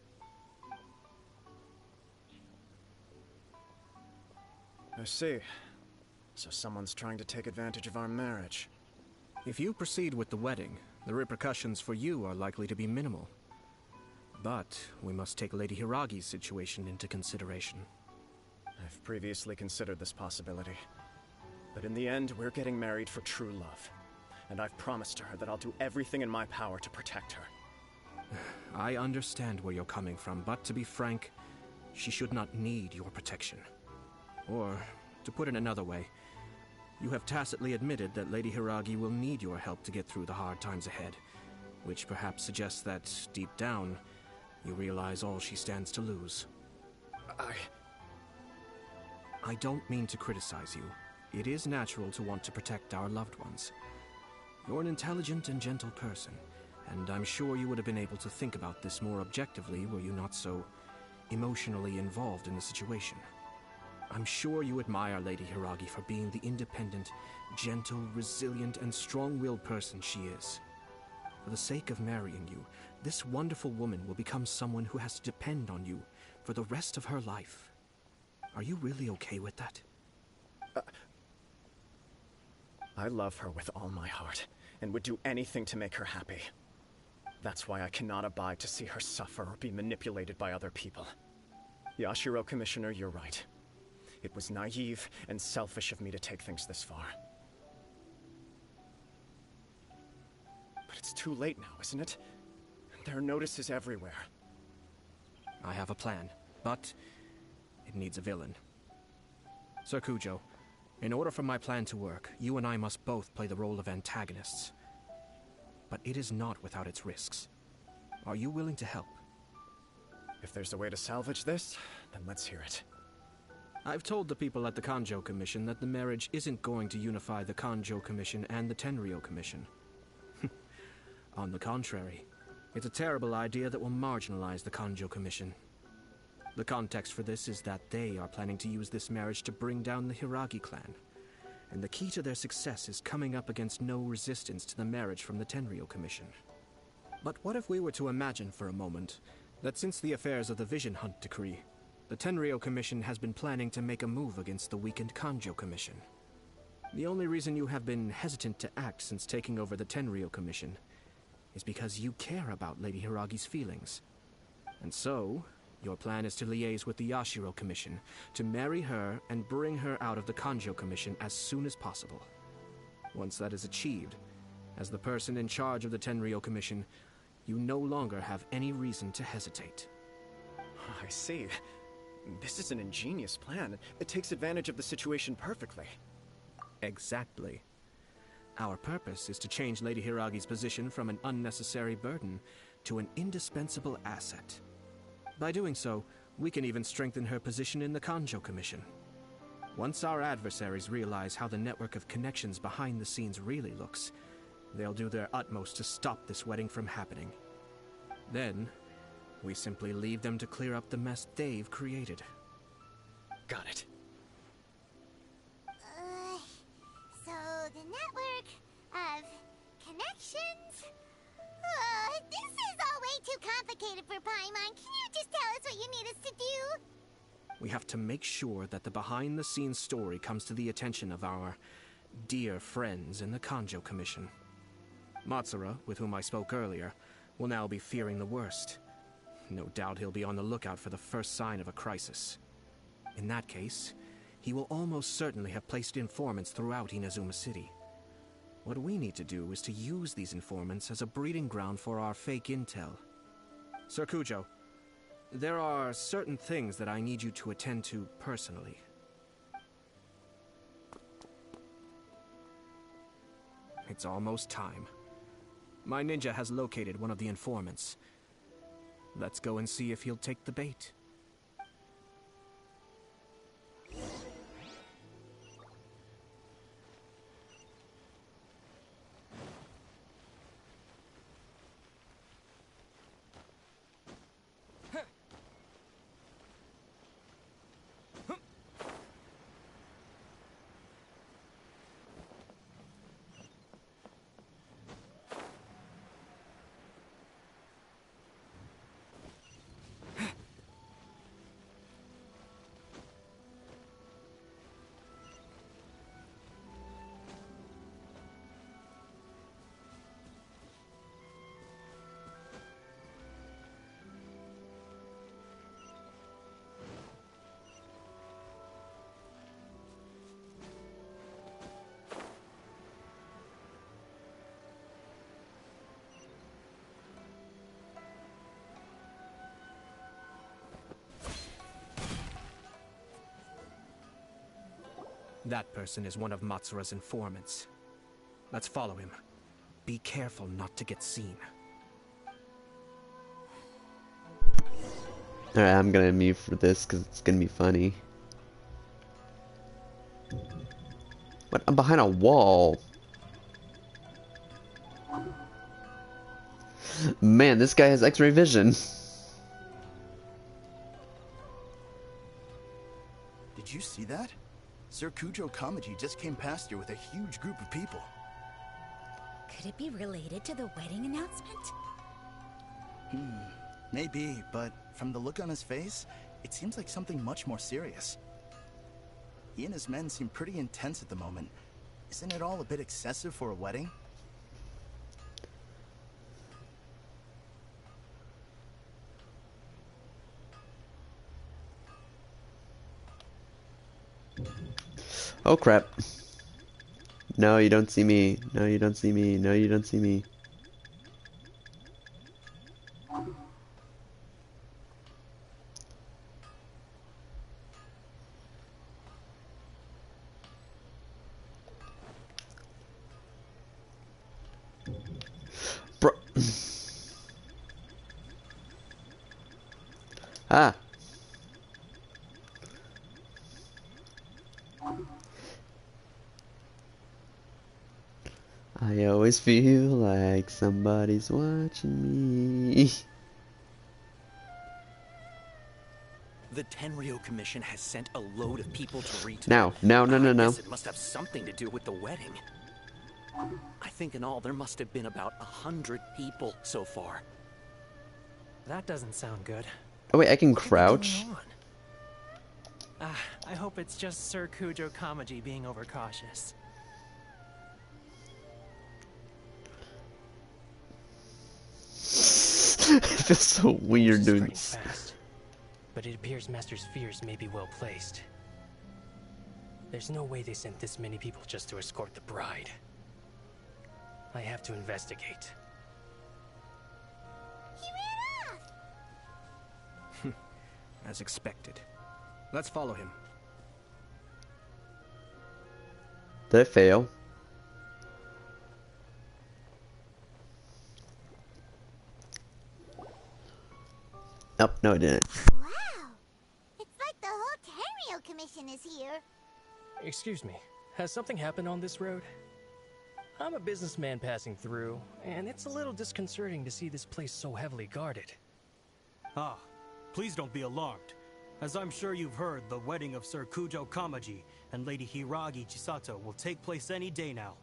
I see. So someone's trying to take advantage of our marriage. If you proceed with the wedding, the repercussions for you are likely to be minimal. But we must take Lady Hiragi's situation into consideration. I've previously considered this possibility. But in the end, we're getting married for true love. And I've promised her that I'll do everything in my power to protect her. I understand where you're coming from, but to be frank, she should not need your protection. Or, to put it another way, you have tacitly admitted that Lady Hiragi will need your help to get through the hard times ahead, which perhaps suggests that, deep down, you realize all she stands to lose. I don't mean to criticize you. It is natural to want to protect our loved ones. You're an intelligent and gentle person, and I'm sure you would have been able to think about this more objectively were you not so emotionally involved in the situation. I'm sure you admire Lady Hiragi for being the independent, gentle, resilient, and strong-willed person she is. For the sake of marrying you, this wonderful woman will become someone who has to depend on you for the rest of her life. Are you really okay with that? I love her with all my heart, and would do anything to make her happy. That's why I cannot abide to see her suffer or be manipulated by other people. Yashiro, Commissioner, you're right. It was naive and selfish of me to take things this far. But it's too late now, isn't it? There are notices everywhere. I have a plan, but it needs a villain. Sir Kujo, in order for my plan to work, you and I must both play the role of antagonists. But it is not without its risks. Are you willing to help? If there's a way to salvage this, then let's hear it. I've told the people at the Kanjo Commission that the marriage isn't going to unify the Kanjo Commission and the Tenryou Commission. On the contrary, it's a terrible idea that will marginalize the Kanjo Commission. The context for this is that they are planning to use this marriage to bring down the Hiragi clan, and the key to their success is coming up against no resistance to the marriage from the Tenryou Commission. But what if we were to imagine for a moment that since the affairs of the Vision Hunt decree, the Tenryou Commission has been planning to make a move against the weakened Kanjo Commission? The only reason you have been hesitant to act since taking over the Tenryou Commission is because you care about Lady Hiragi's feelings. And so, your plan is to liaise with the Yashiro Commission to marry her and bring her out of the Kanjo Commission as soon as possible. Once that is achieved, as the person in charge of the Tenryou Commission, you no longer have any reason to hesitate. I see. This is an ingenious plan. It takes advantage of the situation perfectly. Exactly. Our purpose is to change Lady Hiragi's position from an unnecessary burden to an indispensable asset. By doing so, we can even strengthen her position in the Kanjo Commission. Once our adversaries realize how the network of connections behind the scenes really looks, they'll do their utmost to stop this wedding from happening. Then, we simply leave them to clear up the mess they've created. Got it. So the network of connections? This is all way too complicated for Paimon. Can you just tell us what you need us to do? We have to make sure that the behind-the-scenes story comes to the attention of our dear friends in the Kanjo Commission. Matsura, with whom I spoke earlier, will now be fearing the worst. No doubt he'll be on the lookout for the first sign of a crisis. In that case, he will almost certainly have placed informants throughout Inazuma City. What we need to do is to use these informants as a breeding ground for our fake intel. Sir Kujo, there are certain things that I need you to attend to personally. It's almost time. My ninja has located one of the informants. Let's go and see if he'll take the bait. That person is one of Matsura's informants. Let's follow him. Be careful not to get seen. Alright, I'm gonna mute for this because it's gonna be funny. What? I'm behind a wall. Man, this guy has X-ray vision. Did you see that? Sir Kujo Kamaji just came past here with a huge group of people. Could it be related to the wedding announcement? Maybe, but from the look on his face, it seems like something much more serious. He and his men seem pretty intense at the moment. Isn't it all a bit excessive for a wedding? Oh crap. No, you don't see me. No, you don't see me. No, you don't see me. Bro. Ah. I always feel like somebody's watching me. The Tenryou Commission has sent a load of people to retake. Now, no. Guess it must have something to do with the wedding. I think in all there must have been about 100 people so far. That doesn't sound good. Oh wait, I can What could be going crouch? on? I hope it's just Sir Kujo Kamaji being overcautious. It feels so weird doing this. Fast, but it appears Master's fears may be well placed. There's no way they sent this many people just to escort the bride. I have to investigate. He ran off! As expected. Let's follow him. Did I fail? Nope, no I didn't. Wow! It's like the whole Tenryo Commission is here. Excuse me, has something happened on this road? I'm a businessman passing through, and it's a little disconcerting to see this place so heavily guarded. Ah, please don't be alarmed. As I'm sure you've heard, the wedding of Sir Kujo Kamaji and Lady Hiragi Chisato will take place any day now.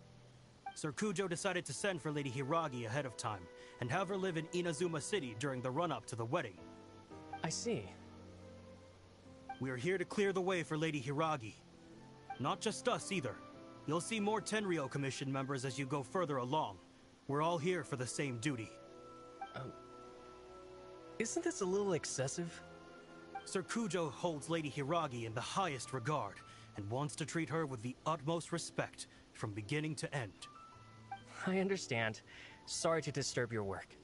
Sir Kujo decided to send for Lady Hiragi ahead of time, and have her live in Inazuma City during the run-up to the wedding. I see. We are here to clear the way for Lady Hiragi. Not just us either. You'll see more Tenryo Commission members as you go further along. We're all here for the same duty. Isn't this a little excessive? Sir Kujo holds Lady Hiragi in the highest regard, and wants to treat her with the utmost respect, from beginning to end. I understand. Sorry to disturb your work.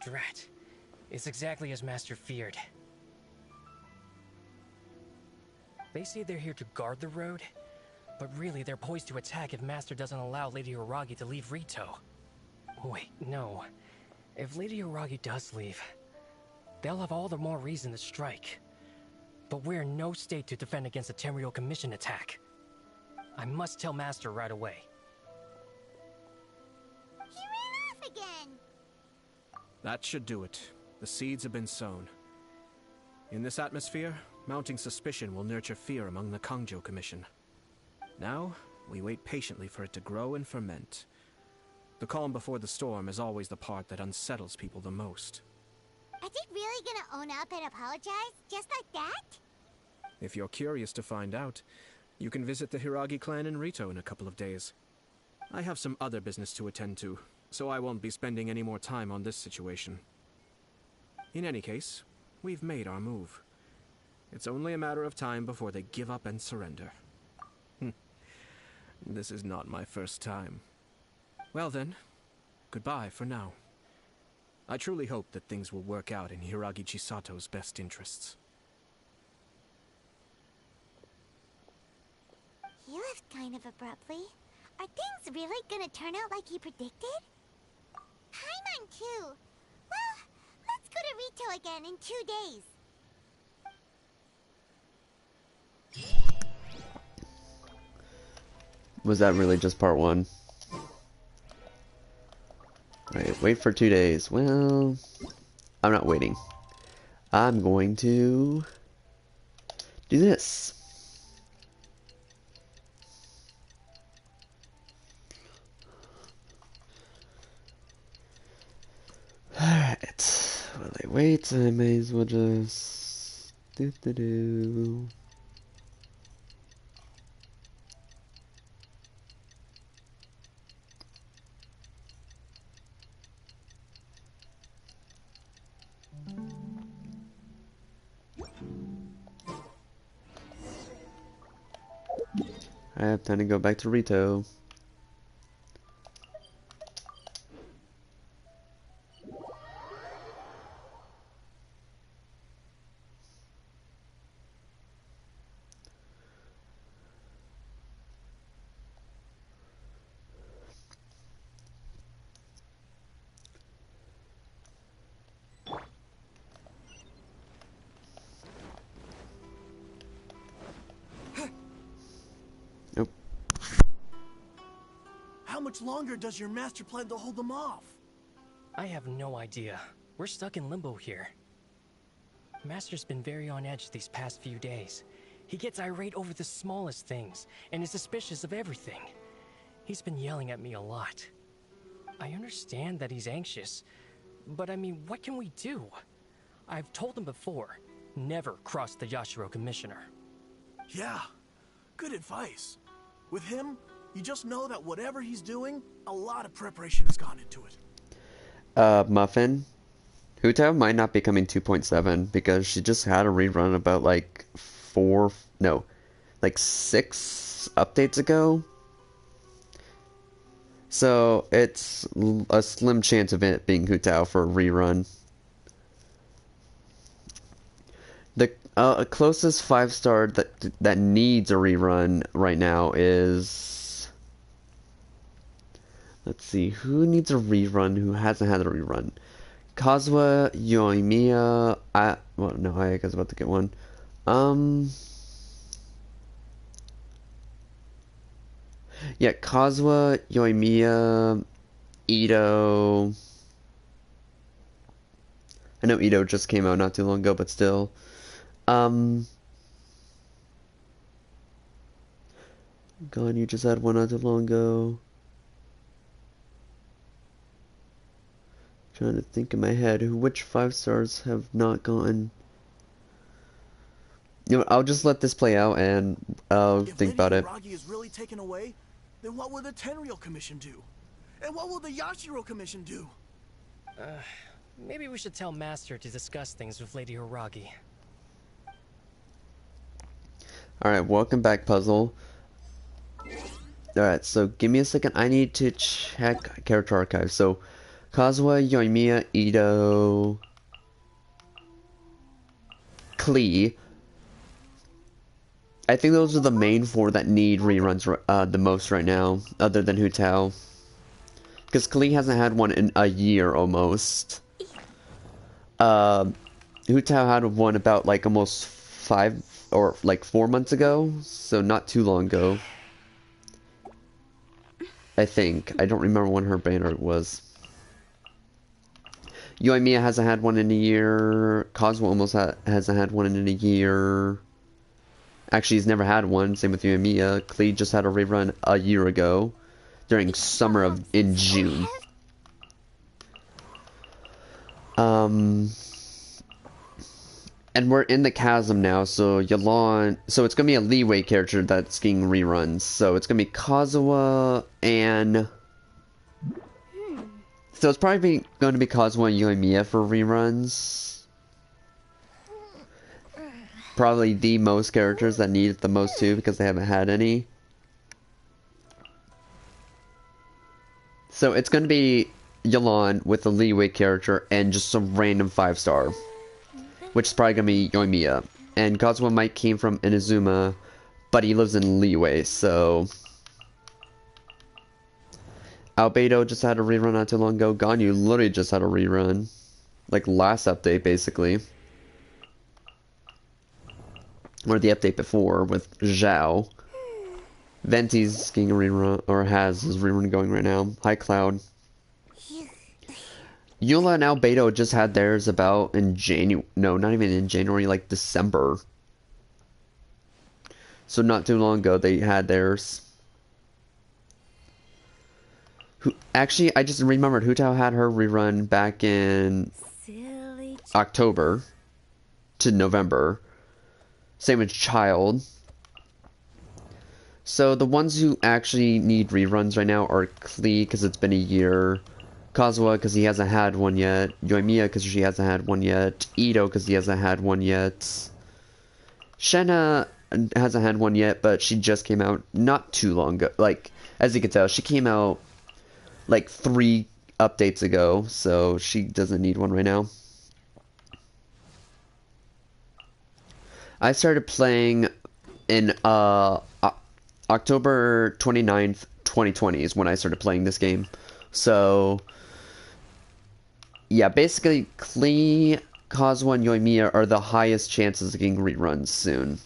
Drat. It's exactly as Master feared. They say they're here to guard the road, but really they're poised to attack if Master doesn't allow Lady Hiragi to leave Rito. Wait, no. If Lady Hiragi does leave, they'll have all the more reason to strike. But we're in no state to defend against a Tenryo Commission attack. I must tell Master right away. He ran off again! That should do it. The seeds have been sown. In this atmosphere, mounting suspicion will nurture fear among the Kangjo Commission. Now, we wait patiently for it to grow and ferment. The calm before the storm is always the part that unsettles people the most. Are they really gonna own up and apologize? Just like that? If you're curious to find out, you can visit the Hiragi clan in Rito in a couple of days. I have some other business to attend to, so I won't be spending any more time on this situation. In any case, we've made our move. It's only a matter of time before they give up and surrender. This is not my first time. Well then, goodbye for now. I truly hope that things will work out in Hiragi Chisato's best interests. He left kind of abruptly. Are things really gonna turn out like he predicted? Paimon too. Well, let's go to Rito again in 2 days. Was that really just part 1? Right, wait for 2 days. Well, I'm not waiting. I'm going to do this. Alright. While I wait, I may as well just do. I have time to go back to Rito. How much longer does your master plan to hold them off? I have no idea. We're stuck in limbo here. Master's been very on edge these past few days. He gets irate over the smallest things, and is suspicious of everything. He's been yelling at me a lot. I understand that he's anxious, but I mean, what can we do? I've told him before, never cross the Yashiro Commissioner. Yeah, good advice. With him, you just know that whatever he's doing, a lot of preparation has gone into it. Muffin? Hutao might not be coming 2.7 because she just had a rerun about like 6 updates ago. So it's a slim chance of it being Hutao for a rerun. The closest 5-star that needs a rerun right now is... Let's see, who needs a rerun who hasn't had a rerun? Kazuha, Yoimiya, well, no, Ayaka's about to get one. Yeah, Kazuha, Yoimiya, Ito. I know Ito just came out not too long ago, but still. God, you just had one not too long ago. Trying to think in my head, which 5-stars have not gotten... You know, I'll just let this play out and I'll think about it. If Lady Hiragi is really taken away, then what will the Tenryou Commission do? And what will the Yashiro Commission do? Maybe we should tell Master to discuss things with Lady Hiragi. Alright, welcome back, Puzzle. Alright, so give me a second. I need to check character archive. So, Kazuha, Yoimiya, Ito, Klee. I think those are the main 4 that need reruns the most right now, other than Hutao. Because Klee hasn't had one in a year almost. Hutao had one about like almost 5 or like 4 months ago, so not too long ago. I think. I don't remember when her banner was. Yoimiya hasn't had one in a year. Kazuha almost hasn't had one in a year. Actually, he's never had one. Same with Yoimiya. Klee just had a rerun a year ago, during summer in June. And we're in the chasm now, so Yelan... So it's gonna be a leeway character that's getting reruns. So it's gonna be Kazuha and... So it's probably going to be Kazuha and Yoimiya for reruns. Probably the most characters that need it the most too, because they haven't had any. So it's going to be Yelan with a leeway character and just some random 5-star. Which is probably going to be Yoimiya. And Kazuha might came from Inazuma, but he lives in leeway, so... Albedo just had a rerun not too long ago. Ganyu literally just had a rerun. Like last update, basically. Or the update before with Zhao. Venti's getting a rerun, or has his rerun going right now. Hi Cloud. Eula and Albedo just had theirs about in January. No, not even in January, like December. So not too long ago they had theirs. Actually, I just remembered Hutao had her rerun back in October to November. Same with Child. So the ones who actually need reruns right now are Klee, because it's been a year. Kazuha, because he hasn't had one yet. Yoimiya, because she hasn't had one yet. Ito, because he hasn't had one yet. Shenna hasn't had one yet, but she just came out not too long ago. Like, as you can tell, she came out like 3 updates ago, so she doesn't need one right now. I started playing in October 29th, 2020 is when I started playing this game. So, yeah, basically, Klee, Kazuha, and Yoimiya are the highest chances of getting reruns soon.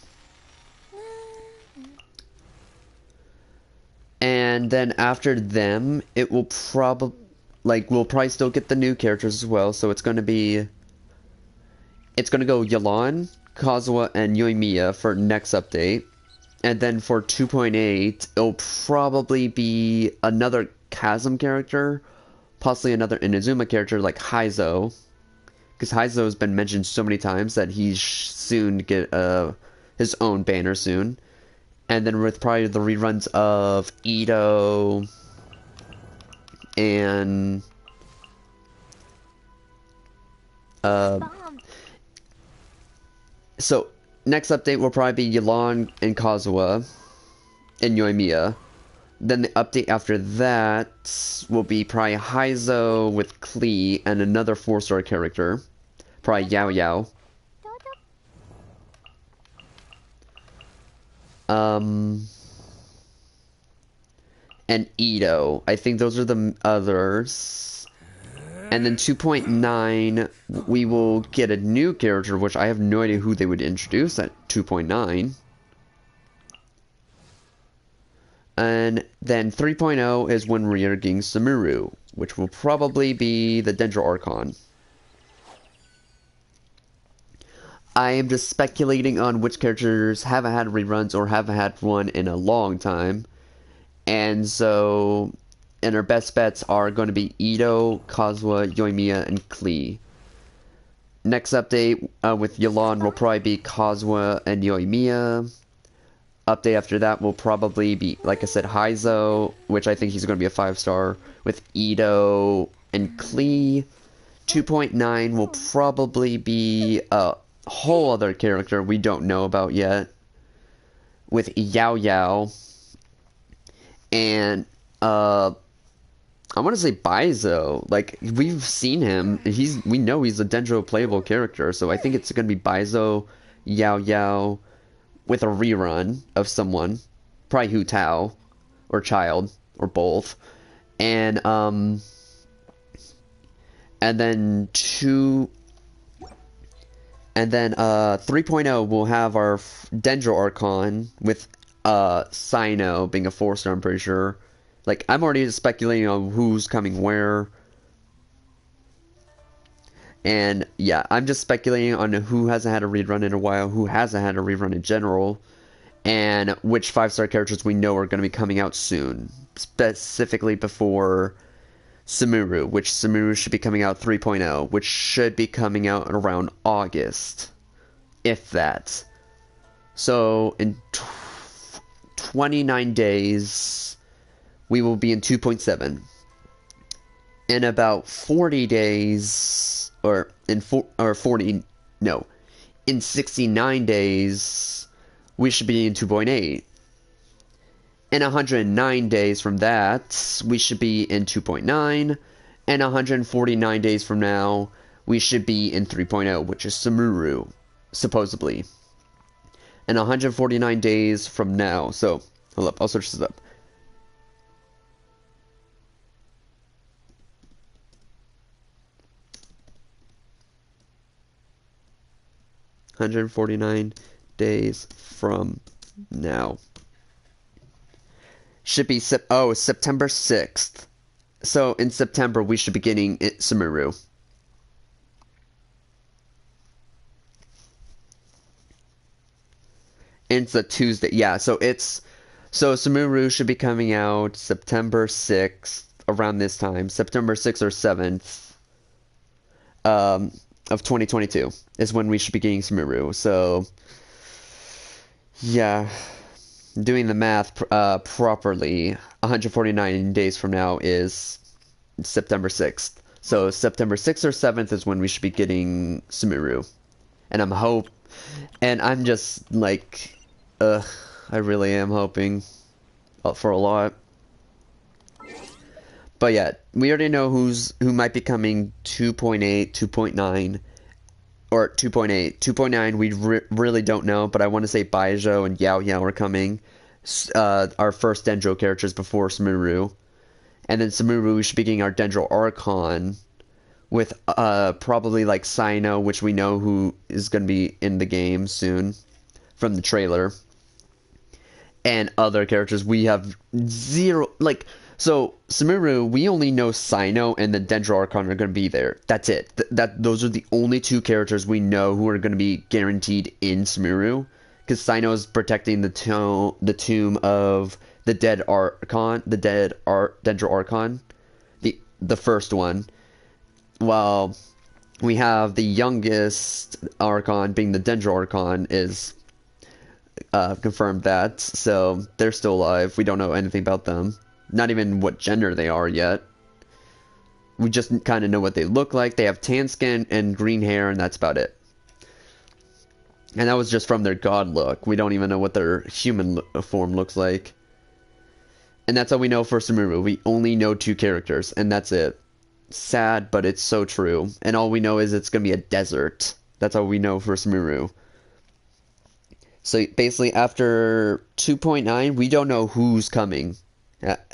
And then after them, it will probably, like, we'll probably still get the new characters as well. So it's going to be it's going to go Yelan, Kazuha, and Yoimiya for next update. And then for 2.8, it'll probably be another Chasm character, possibly another Inazuma character like Heizo. Because Heizo has been mentioned so many times that he's soon to get his own banner soon. And then with probably the reruns of Ito and so next update will probably be Yelan and Kazuha and Yoimiya. Then the update after that will be probably Heizo with Klee and another 4-star character. Probably Yao Yao. And Ito. I think those are the others. And then 2.9, we will get a new character, which I have no idea who they would introduce at 2.9. And then 3.0 is when we are getting Samuru, which will probably be the Dendro Archon. I am just speculating on which characters haven't had reruns or haven't had one in a long time. And so, and our best bets are going to be Ito, Kazuha, Yoimiya, and Klee. Next update with Yelan will probably be Kazuha and Yoimiya. Update after that will probably be, like I said, Heizo, which I think he's going to be a 5-star, with Ito and Klee. 2.9 will probably be a whole other character we don't know about yet, with Yao Yao. And, I want to say Baizo. Like, we've seen him. We know he's a Dendro playable character, so I think it's going to be Baizo, Yao Yao, with a rerun of someone. Probably Hu Tao, or Child, or both. And then 3.0 will have our Dendro Archon with Sino being a 4-star, I'm pretty sure. Like, I'm already speculating on who's coming where. And yeah, I'm just speculating on who hasn't had a rerun in a while, who hasn't had a rerun in general, and which 5-star characters we know are going to be coming out soon. Specifically before Samuru, which Samuru should be coming out 3.0, which should be coming out around August. If that. So, in 29 days, we will be in 2.7. In about 40 days, in 69 days, we should be in 2.8. In 109 days from that, we should be in 2.9. And 149 days from now, we should be in 3.0, which is Samuru, supposedly. And 149 days from now, so, hold up, I'll search this up. $149 days from now. Should be September 6th. So in September we should be getting Samuru. It's a Tuesday. Yeah, so Samuru should be coming out September 6th, around this time. September 6th or 7th. Of 2022 is when we should be getting Samuru. So, yeah, doing the math properly, 149 days from now is September 6th. So September 6th or 7th is when we should be getting Samuru. And I'm just like, I really am hoping for a lot. But yeah, we already know who might be coming 2.8, 2.9, or 2.8. 2.9 we really don't know, but I want to say Baizo and Yao Yao are coming. Our first Dendro characters before Samuru. And then Samuru, we should be getting our Dendro Archon with probably like Sino, which we know who is going to be in the game soon from the trailer. And other characters we have zero, like, So Sumeru, we only know Sino and the Dendro Archon are going to be there. That's it. Those are the only two characters we know who are going to be guaranteed in Sumeru, because Sino is protecting the tomb of the dead Archon, Dendro Archon, the first one. While we have the youngest Archon, being the Dendro Archon, is confirmed that, so they're still alive. We don't know anything about them. Not even what gender they are yet. We just kind of know what they look like. They have tan skin and green hair, and that's about it. And that was just from their god look. We don't even know what their human form looks like. And that's all we know for Sumeru. We only know two characters, and that's it. Sad, but it's so true. And all we know is it's going to be a desert. That's all we know for Sumeru. So basically, after 2.9, we don't know who's coming.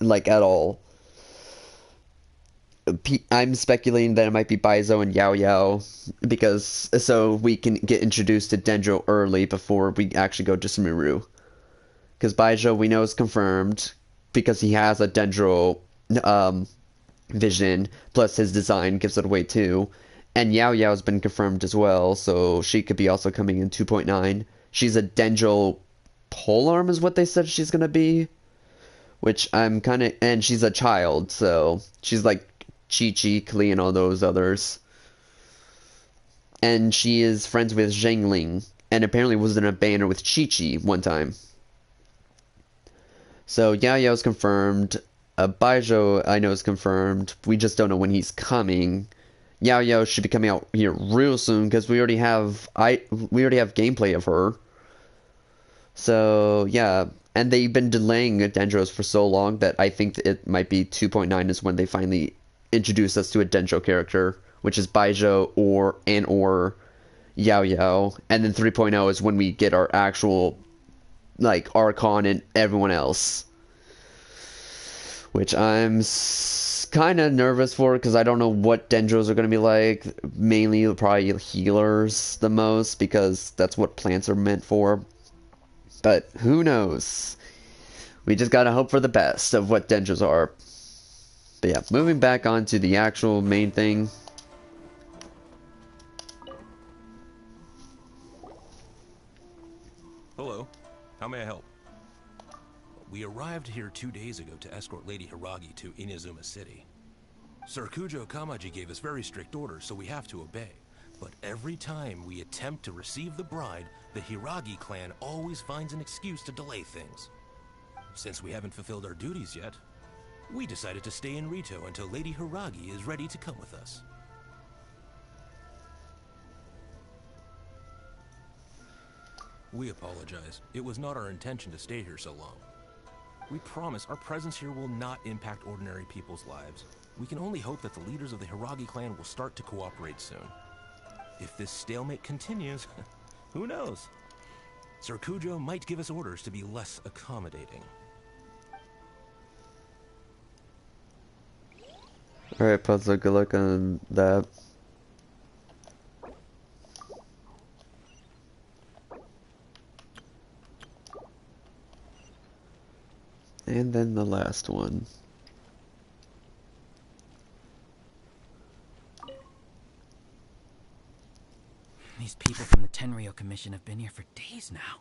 Like, at all. I'm speculating that it might be Baizo and Yao Yao, because so we can get introduced to Dendro early before we actually go to Sumeru. Because Baizo we know is confirmed, because he has a Dendro vision, plus his design gives it away too. And Yao Yao has been confirmed as well, so she could be also coming in 2.9. She's a Dendro polearm is what they said she's gonna be. Which I'm kind of... And she's a child, so... She's like Chi-Chi, Klee, and all those others. And she is friends with Zhengling. And apparently was in a banner with Chi-Chi one time. So Yao Yao's confirmed. Baijo, I know, is confirmed. We just don't know when he's coming. Yao Yao should be coming out here real soon, because we already have... we already have gameplay of her. So, yeah... And they've been delaying Dendros for so long that I think it might be 2.9 is when they finally introduce us to a Dendro character, which is Baijo or Yao Yao. And then 3.0 is when we get our actual, like, Archon and everyone else. Which I'm kind of nervous for, because I don't know what Dendros are going to be like. Mainly probably healers the most, because that's what plants are meant for. But who knows? We just gotta hope for the best of what Dendros are. But yeah, moving back onto the actual main thing. Hello. How may I help? We arrived here 2 days ago to escort Lady Hiragi to Inazuma City. Sir Kujo Kamaji gave us very strict orders, so we have to obey. But every time we attempt to receive the bride, the Hiragi clan always finds an excuse to delay things. Since we haven't fulfilled our duties yet, we decided to stay in Rito until Lady Hiragi is ready to come with us. We apologize. It was not our intention to stay here so long. We promise our presence here will not impact ordinary people's lives. We can only hope that the leaders of the Hiragi clan will start to cooperate soon. If this stalemate continues, who knows? Sir Kujo might give us orders to be less accommodating. Alright, Puzzle, good luck on that. And then the last one. These people from the Tenryo Commission have been here for days now.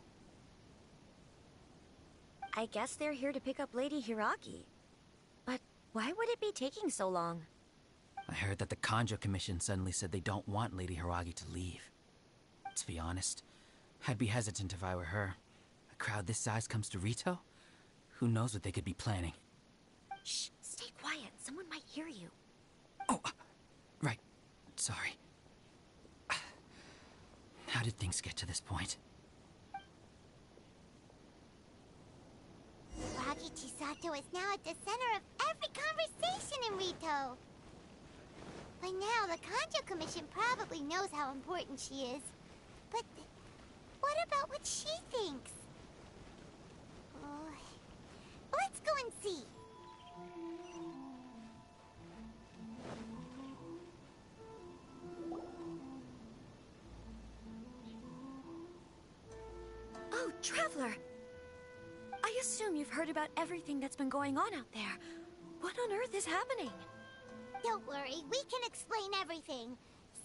I guess they're here to pick up Lady Hiragi. But why would it be taking so long? I heard that the Kanjo Commission suddenly said they don't want Lady Hiragi to leave. To be honest, I'd be hesitant if I were her. A crowd this size comes to Rito? Who knows what they could be planning? Shh, stay quiet. Someone might hear you. Oh, right. Sorry. How did things get to this point? Hiragi Chisato is now at the center of every conversation in Rito. By now, the Kanjo Commission probably knows how important she is. But what about what she thinks? Let's go and see. Oh, Traveler! I assume you've heard about everything that's been going on out there. What on earth is happening? Don't worry, we can explain everything.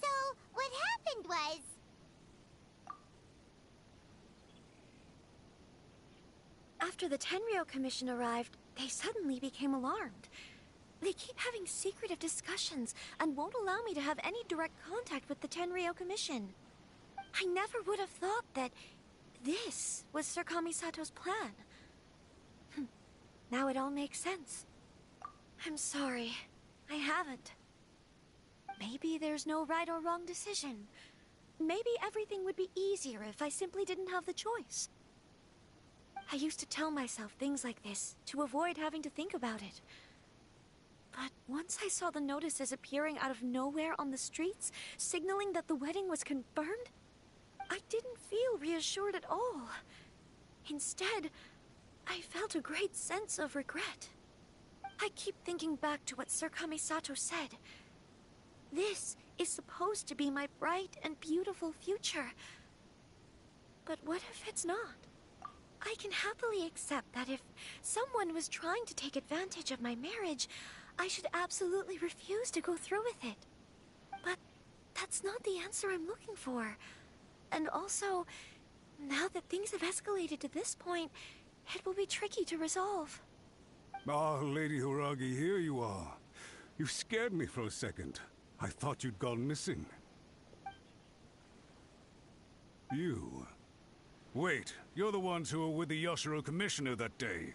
So, what happened was... After the Tenryou Commission arrived, they suddenly became alarmed. They keep having secretive discussions and won't allow me to have any direct contact with the Tenryou Commission. I never would have thought that this was Sir Kamisato's plan. Now it all makes sense. I'm sorry. I haven't. Maybe there's no right or wrong decision. Maybe everything would be easier if I simply didn't have the choice. I used to tell myself things like this to avoid having to think about it. But once I saw the notices appearing out of nowhere on the streets, signaling that the wedding was confirmed, I didn't feel reassured at all. Instead, I felt a great sense of regret. I keep thinking back to what Sir Kamisato said. This is supposed to be my bright and beautiful future. But what if it's not? I can happily accept that if someone was trying to take advantage of my marriage, I should absolutely refuse to go through with it. But that's not the answer I'm looking for. And also, now that things have escalated to this point, it will be tricky to resolve. Ah, Lady Hiragi, here you are. You scared me for a second. I thought you'd gone missing. You... Wait, you're the ones who were with the Yashiro Commissioner that day.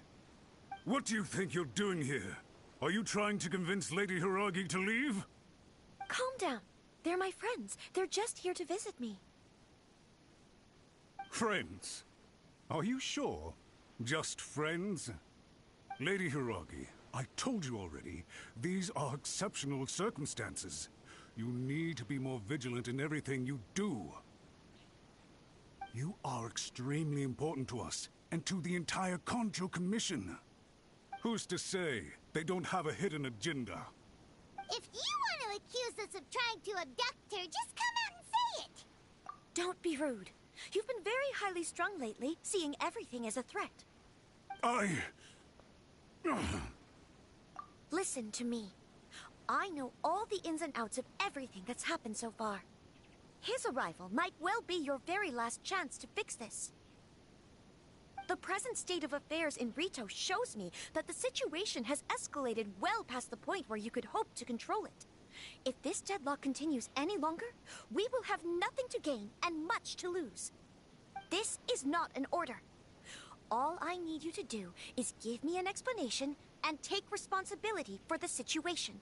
What do you think you're doing here? Are you trying to convince Lady Hiragi to leave? Calm down. They're my friends. They're just here to visit me. Friends? Are you sure? Just friends? Lady Hiragi, I told you already, these are exceptional circumstances. You need to be more vigilant in everything you do. You are extremely important to us, and to the entire Kanjo Commission. Who's to say they don't have a hidden agenda? If you want to accuse us of trying to abduct her, just come out and say it! Don't be rude. You've been very highly strung lately, seeing everything as a threat. Listen to me. I know all the ins and outs of everything that's happened so far. His arrival might well be your very last chance to fix this. The present state of affairs in Rito shows me that the situation has escalated well past the point where you could hope to control it. If this deadlock continues any longer, we will have nothing to gain and much to lose. This is not an order. All I need you to do is give me an explanation and take responsibility for the situation.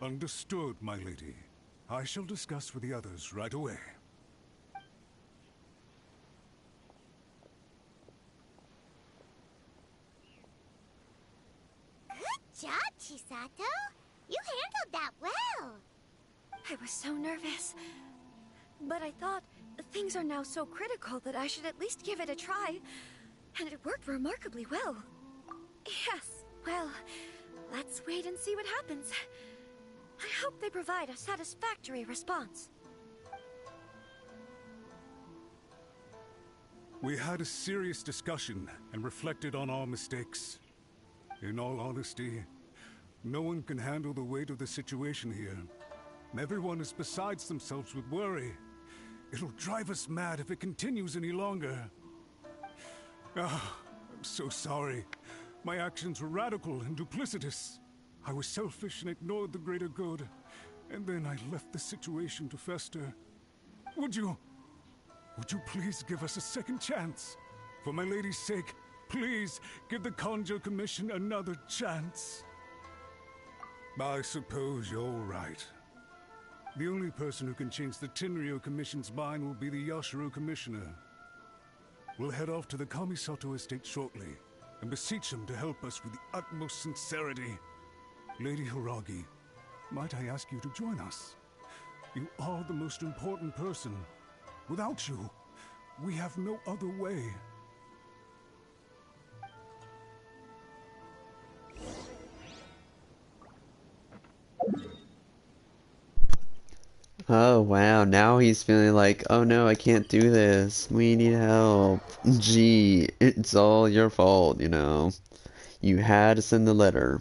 Understood, my lady. I shall discuss with the others right away. Good job, Chisato. You handled that well. I was so nervous. But I thought things are now so critical that I should at least give it a try. And it worked remarkably well. Yes, well, let's wait and see what happens. I hope they provide a satisfactory response. We had a serious discussion and reflected on our mistakes. In all honesty, no one can handle the weight of the situation here. Everyone is besides themselves with worry. It'll drive us mad if it continues any longer. I'm so sorry. My actions were radical and duplicitous. I was selfish and ignored the greater good. And then I left the situation to fester. Would you please give us a second chance? For my lady's sake, please give the Kanjo Commission another chance. I suppose you're right. The only person who can change the Tenryou Commission's mind will be the Yashiro Commissioner. We'll head off to the Kamisato estate shortly and beseech him to help us with the utmost sincerity. Lady Hiragi, might I ask you to join us? You are the most important person. Without you, we have no other way. Oh wow, now he's feeling like, oh no, I can't do this. We need help. Gee, it's all your fault, you know. You had to send the letter.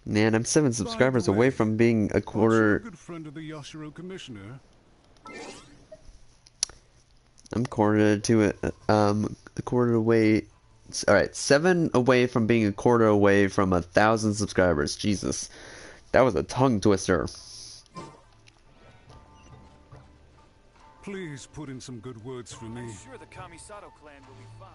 Man, I'm 7 subscribers away from being a Aren't you a quarter. good friend of the Yashiro Commissioner? I'm quarter to it. A quarter away. All right, 7 away from being a quarter away from 1,000 subscribers. Jesus, that was a tongue twister. Please put in some good words for me. I'm sure the Kamisato clan will be fine.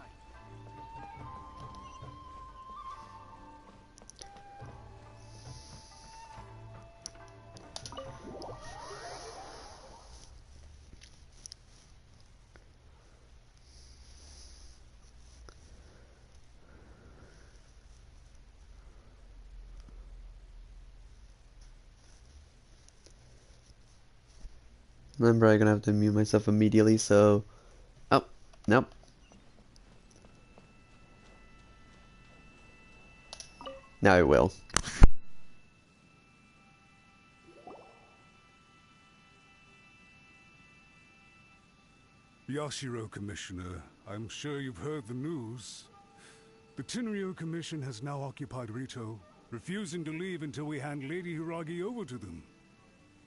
I'm probably gonna have to mute myself immediately, so... Oh, nope. Now I will. Yashiro Commissioner, I'm sure you've heard the news. The Tenryo Commission has now occupied Rito, refusing to leave until we hand Lady Hiragi over to them.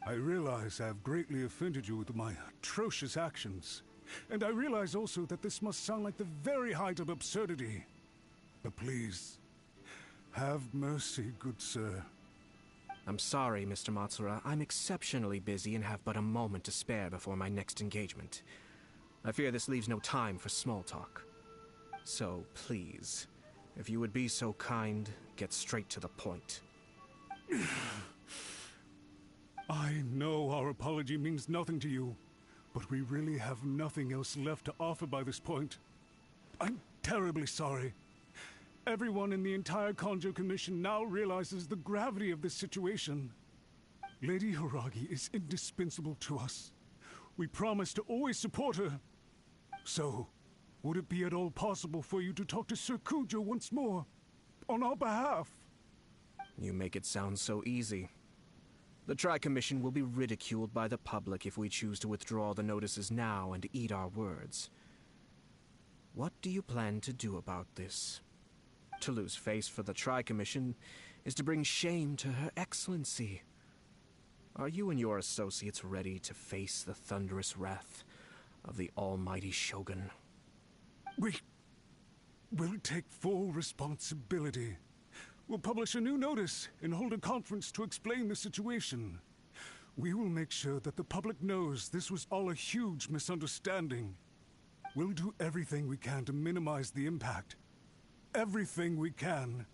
I realize I have greatly offended you with my atrocious actions, and I realize also that this must sound like the very height of absurdity. But please, have mercy, good sir. I'm sorry, Mr. Matsura. I'm exceptionally busy and have but a moment to spare before my next engagement. I fear this leaves no time for small talk. So, please, if you would be so kind, get straight to the point. I know our apology means nothing to you, but we really have nothing else left to offer by this point. I'm terribly sorry. Everyone in the entire Kanjo Commission now realizes the gravity of this situation. Lady Hiragi is indispensable to us. We promise to always support her. So, would it be at all possible for you to talk to Sir Kujo once more, on our behalf? You make it sound so easy. The Tri-Commission will be ridiculed by the public if we choose to withdraw the notices now and eat our words. What do you plan to do about this? To lose face for the Tri-Commission is to bring shame to Her Excellency. Are you and your associates ready to face the thunderous wrath of the almighty Shogun? We will take full responsibility. We'll publish a new notice and hold a conference to explain the situation. We will make sure that the public knows this was all a huge misunderstanding. We'll do everything we can to minimize the impact. Everything we can.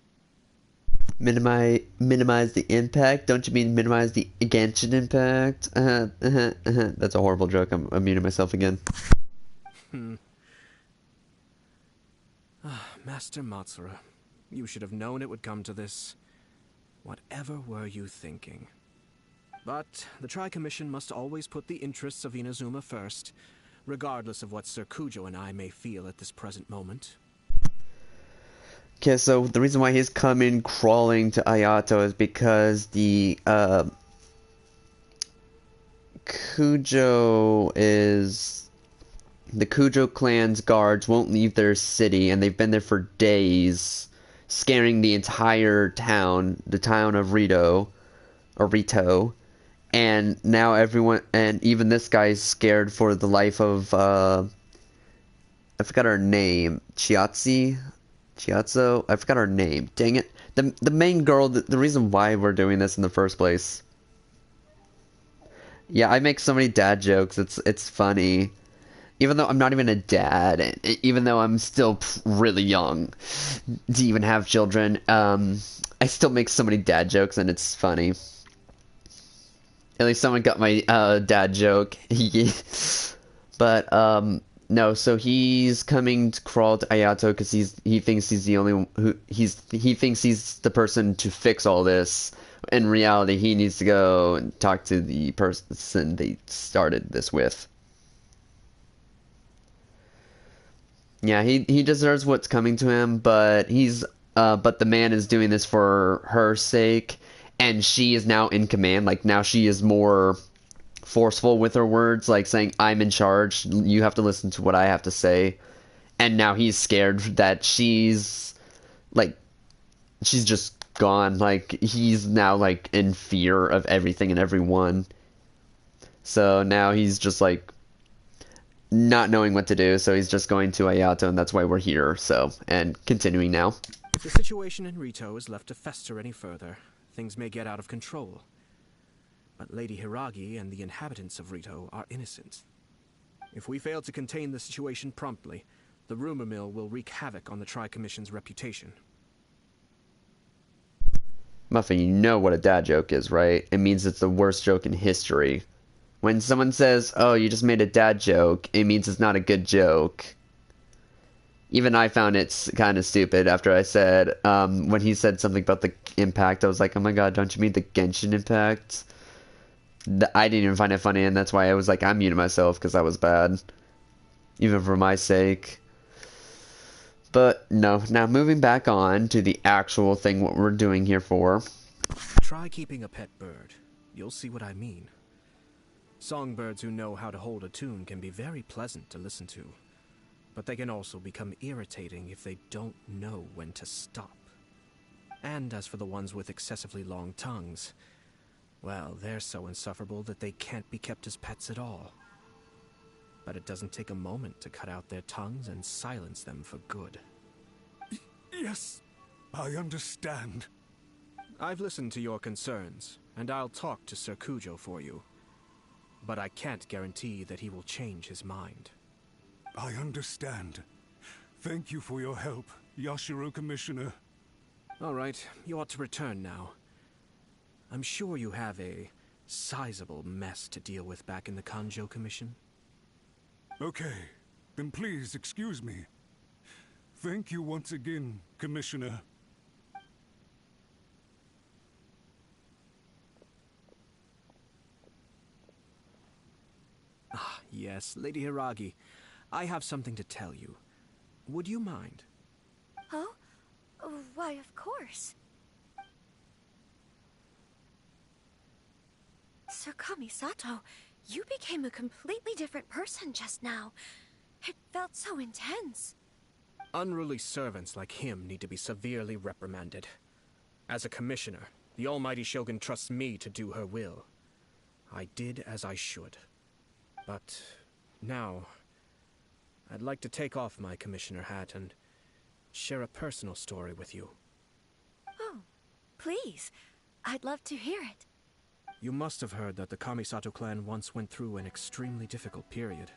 Minimize the impact? Don't you mean minimize the Genshin impact? That's a horrible joke. I'm muting myself again. Master Matsura, you should have known it would come to this. Whatever were you thinking? But the Tri-Commission must always put the interests of Inazuma first, regardless of what Sir Kujo and I may feel at this present moment. Okay, so the reason why he's coming crawling to Ayato is because the Kujo clan's guards won't leave their city, and they've been there for days, scaring the entire town, the town of Rito, and now everyone, and even this guy's scared for the life of, I forgot her name, Chiatzo? I forgot her name, dang it. The main girl, the reason why we're doing this in the first place. Yeah, I make so many dad jokes, it's funny. Even though I'm not even a dad, and even though I'm still really young to even have children, I still make so many dad jokes, and it's funny. At least someone got my dad joke. But no, so he's coming to crawl to Ayato because he thinks he's the only he thinks he's the person to fix all this. In reality, he needs to go and talk to the person they started this with. Yeah, he deserves what's coming to him, but he's but the man is doing this for her sake, and she is now in command. Like, now she is more forceful with her words, like saying, I'm in charge, you have to listen to what I have to say. And now he's scared that like, she's just gone. Like, he's now, like, in fear of everything and everyone. So now he's just, like, not knowing what to do, so he's just going to Ayato, and that's why we're here, so, and continuing now. If the situation in Rito is left to fester any further, things may get out of control. But Lady Hiragi and the inhabitants of Rito are innocent. If we fail to contain the situation promptly, the rumor mill will wreak havoc on the Tri-Commission's reputation. Muffin, you know what a dad joke is, right? It means it's the worst joke in history. When someone says, oh, you just made a dad joke, it means it's not a good joke. Even I found it kind of stupid after I said, when he said something about the impact, I was like, oh my god, don't you mean the Genshin impact? I didn't even find it funny, and that's why I was like, I'm muting myself, because that was bad. Even for my sake. But, no. Now, moving back on to the actual thing, what we're doing here for. Try keeping a pet bird. You'll see what I mean. Songbirds who know how to hold a tune can be very pleasant to listen to. But they can also become irritating if they don't know when to stop. And as for the ones with excessively long tongues, well, they're so insufferable that they can't be kept as pets at all. But it doesn't take a moment to cut out their tongues and silence them for good. Yes, I understand. I've listened to your concerns, and I'll talk to Sir Kujo for you. But I can't guarantee that he will change his mind. I understand. Thank you for your help, Yashiro Commissioner. All right, you ought to return now. I'm sure you have a sizable mess to deal with back in the Kanjo Commission. Okay, then please excuse me. Thank you once again, Commissioner. Ah, yes, Lady Hiragi. I have something to tell you. Would you mind? Oh? Why, of course. Sir Kamisato, you became a completely different person just now. It felt so intense. Unruly servants like him need to be severely reprimanded. As a commissioner, the Almighty Shogun trusts me to do her will. I did as I should. But now, I'd like to take off my commissioner hat and share a personal story with you. Oh, please. I'd love to hear it. You must have heard that the Kamisato clan once went through an extremely difficult period.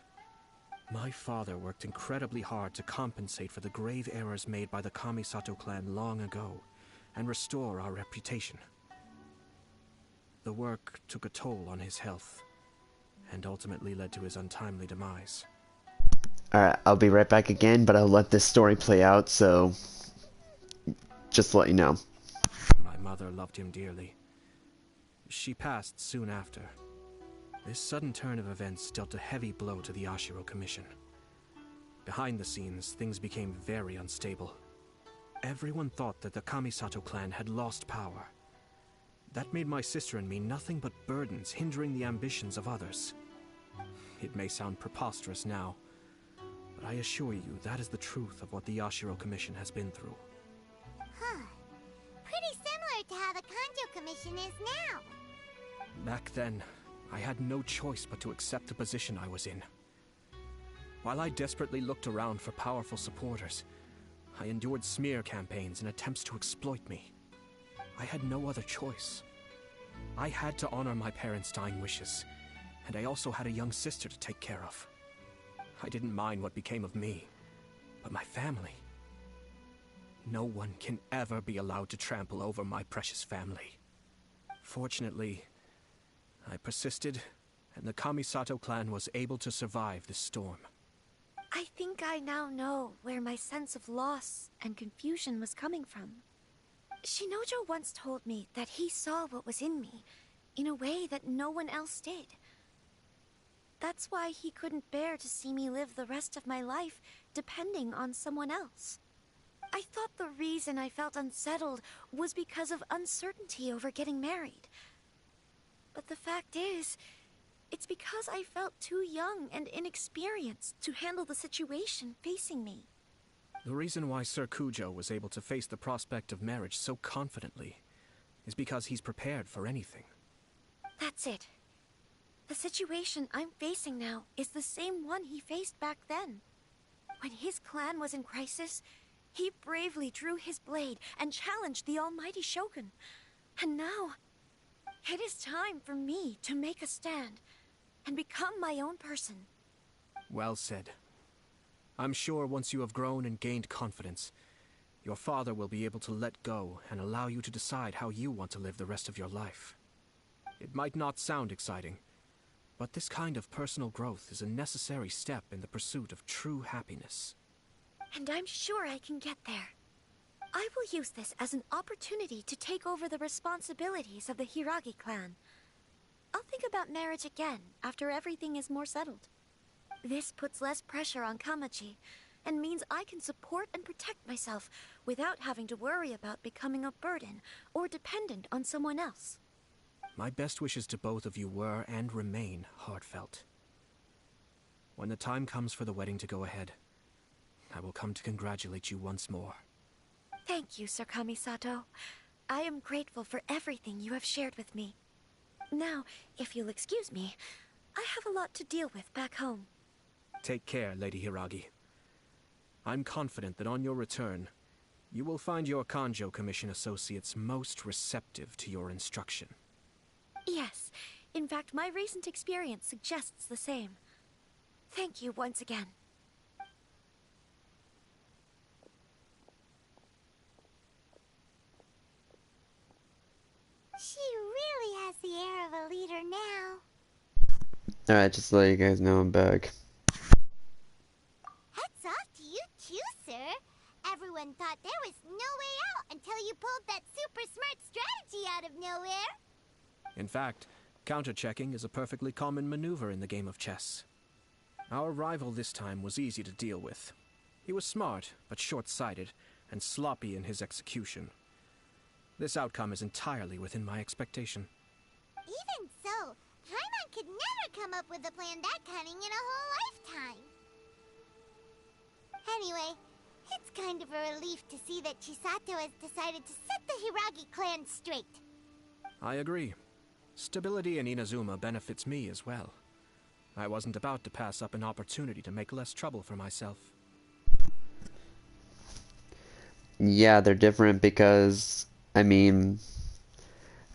My father worked incredibly hard to compensate for the grave errors made by the Kamisato clan long ago and restore our reputation. The work took a toll on his health and ultimately led to his untimely demise. Alright, I'll be right back again, but I'll let this story play out, so just to let you know. My mother loved him dearly. She passed soon after. This sudden turn of events dealt a heavy blow to the Yashiro Commission. Behind the scenes, things became very unstable. Everyone thought that the Kamisato clan had lost power. That made my sister and me nothing but burdens hindering the ambitions of others. It may sound preposterous now, but I assure you that is the truth of what the Yashiro Commission has been through. Huh. Pretty similar to how the Kanjo Commission is now. Back then, I had no choice but to accept the position I was in. While I desperately looked around for powerful supporters, I endured smear campaigns and attempts to exploit me. I had no other choice. I had to honor my parents' dying wishes, and I also had a young sister to take care of. I didn't mind what became of me, but my family. No one can ever be allowed to trample over my precious family. Fortunately, I persisted, and the Kamisato clan was able to survive this storm. I think I now know where my sense of loss and confusion was coming from. Shinojo once told me that he saw what was in me in a way that no one else did. That's why he couldn't bear to see me live the rest of my life depending on someone else. I thought the reason I felt unsettled was because of uncertainty over getting married. But the fact is, it's because I felt too young and inexperienced to handle the situation facing me. The reason why Sir Kujo was able to face the prospect of marriage so confidently is because he's prepared for anything. That's it. The situation I'm facing now is the same one he faced back then. When his clan was in crisis, he bravely drew his blade and challenged the almighty Shogun. And now, it is time for me to make a stand and become my own person. Well said. I'm sure once you have grown and gained confidence, your father will be able to let go and allow you to decide how you want to live the rest of your life. It might not sound exciting, but this kind of personal growth is a necessary step in the pursuit of true happiness. And I'm sure I can get there. I will use this as an opportunity to take over the responsibilities of the Hiragi clan. I'll think about marriage again after everything is more settled. This puts less pressure on Kamaji, and means I can support and protect myself without having to worry about becoming a burden or dependent on someone else. My best wishes to both of you were and remain heartfelt. When the time comes for the wedding to go ahead, I will come to congratulate you once more. Thank you, Sir Kamisato. I am grateful for everything you have shared with me. Now, if you'll excuse me, I have a lot to deal with back home. Take care, Lady Hiragi. I'm confident that on your return, you will find your Kanjo Commission associates most receptive to your instruction. Yes, in fact, my recent experience suggests the same. Thank you once again. She really has the air of a leader now. Alright, just to let you guys know I'm back. Hats off to you too, sir. Everyone thought there was no way out until you pulled that super smart strategy out of nowhere. In fact, counter-checking is a perfectly common maneuver in the game of chess. Our rival this time was easy to deal with. He was smart, but short-sighted, and sloppy in his execution. This outcome is entirely within my expectation. Even so, Paimon could never come up with a plan that cunning in a whole lifetime. Anyway, it's kind of a relief to see that Chisato has decided to set the Hiragi clan straight. I agree. Stability in Inazuma benefits me as well. I wasn't about to pass up an opportunity to make less trouble for myself. Yeah, they're different because, I mean,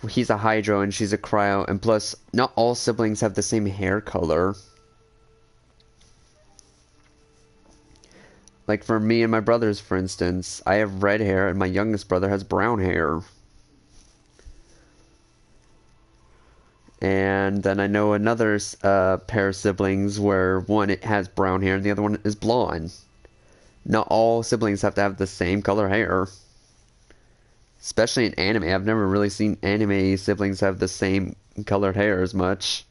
he's a Hydro and she's a Cryo, and plus, not all siblings have the same hair color. Like for me and my brothers, for instance, I have red hair and my youngest brother has brown hair. And then I know another pair of siblings where one has brown hair and the other one is blonde. Not all siblings have to have the same color hair. Especially in anime. I've never really seen anime siblings have the same colored hair as much.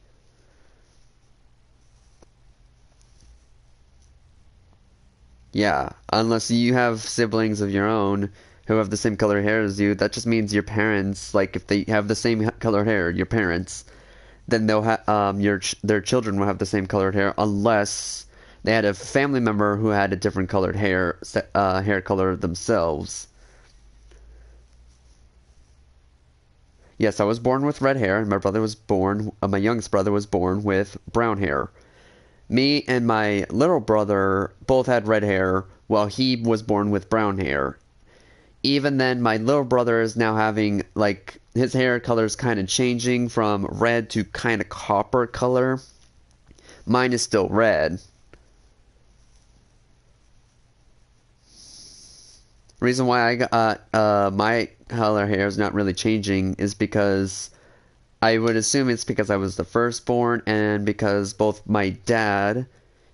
Yeah, unless you have siblings of your own who have the same color hair as you, that just means your parents, like if they have the same colored hair, your parents, then they'll have their children will have the same colored hair unless they had a family member who had a different colored hair color themselves. Yes, I was born with red hair, and my brother was born. My youngest brother was born with brown hair. Me and my little brother both had red hair, while he was born with brown hair. Even then, my little brother is now having, like, his hair color is kind of changing from red to kind of copper color. Mine is still red. Reason why I got my color hair is not really changing is because I would assume it's because I was the firstborn, and because both my dad,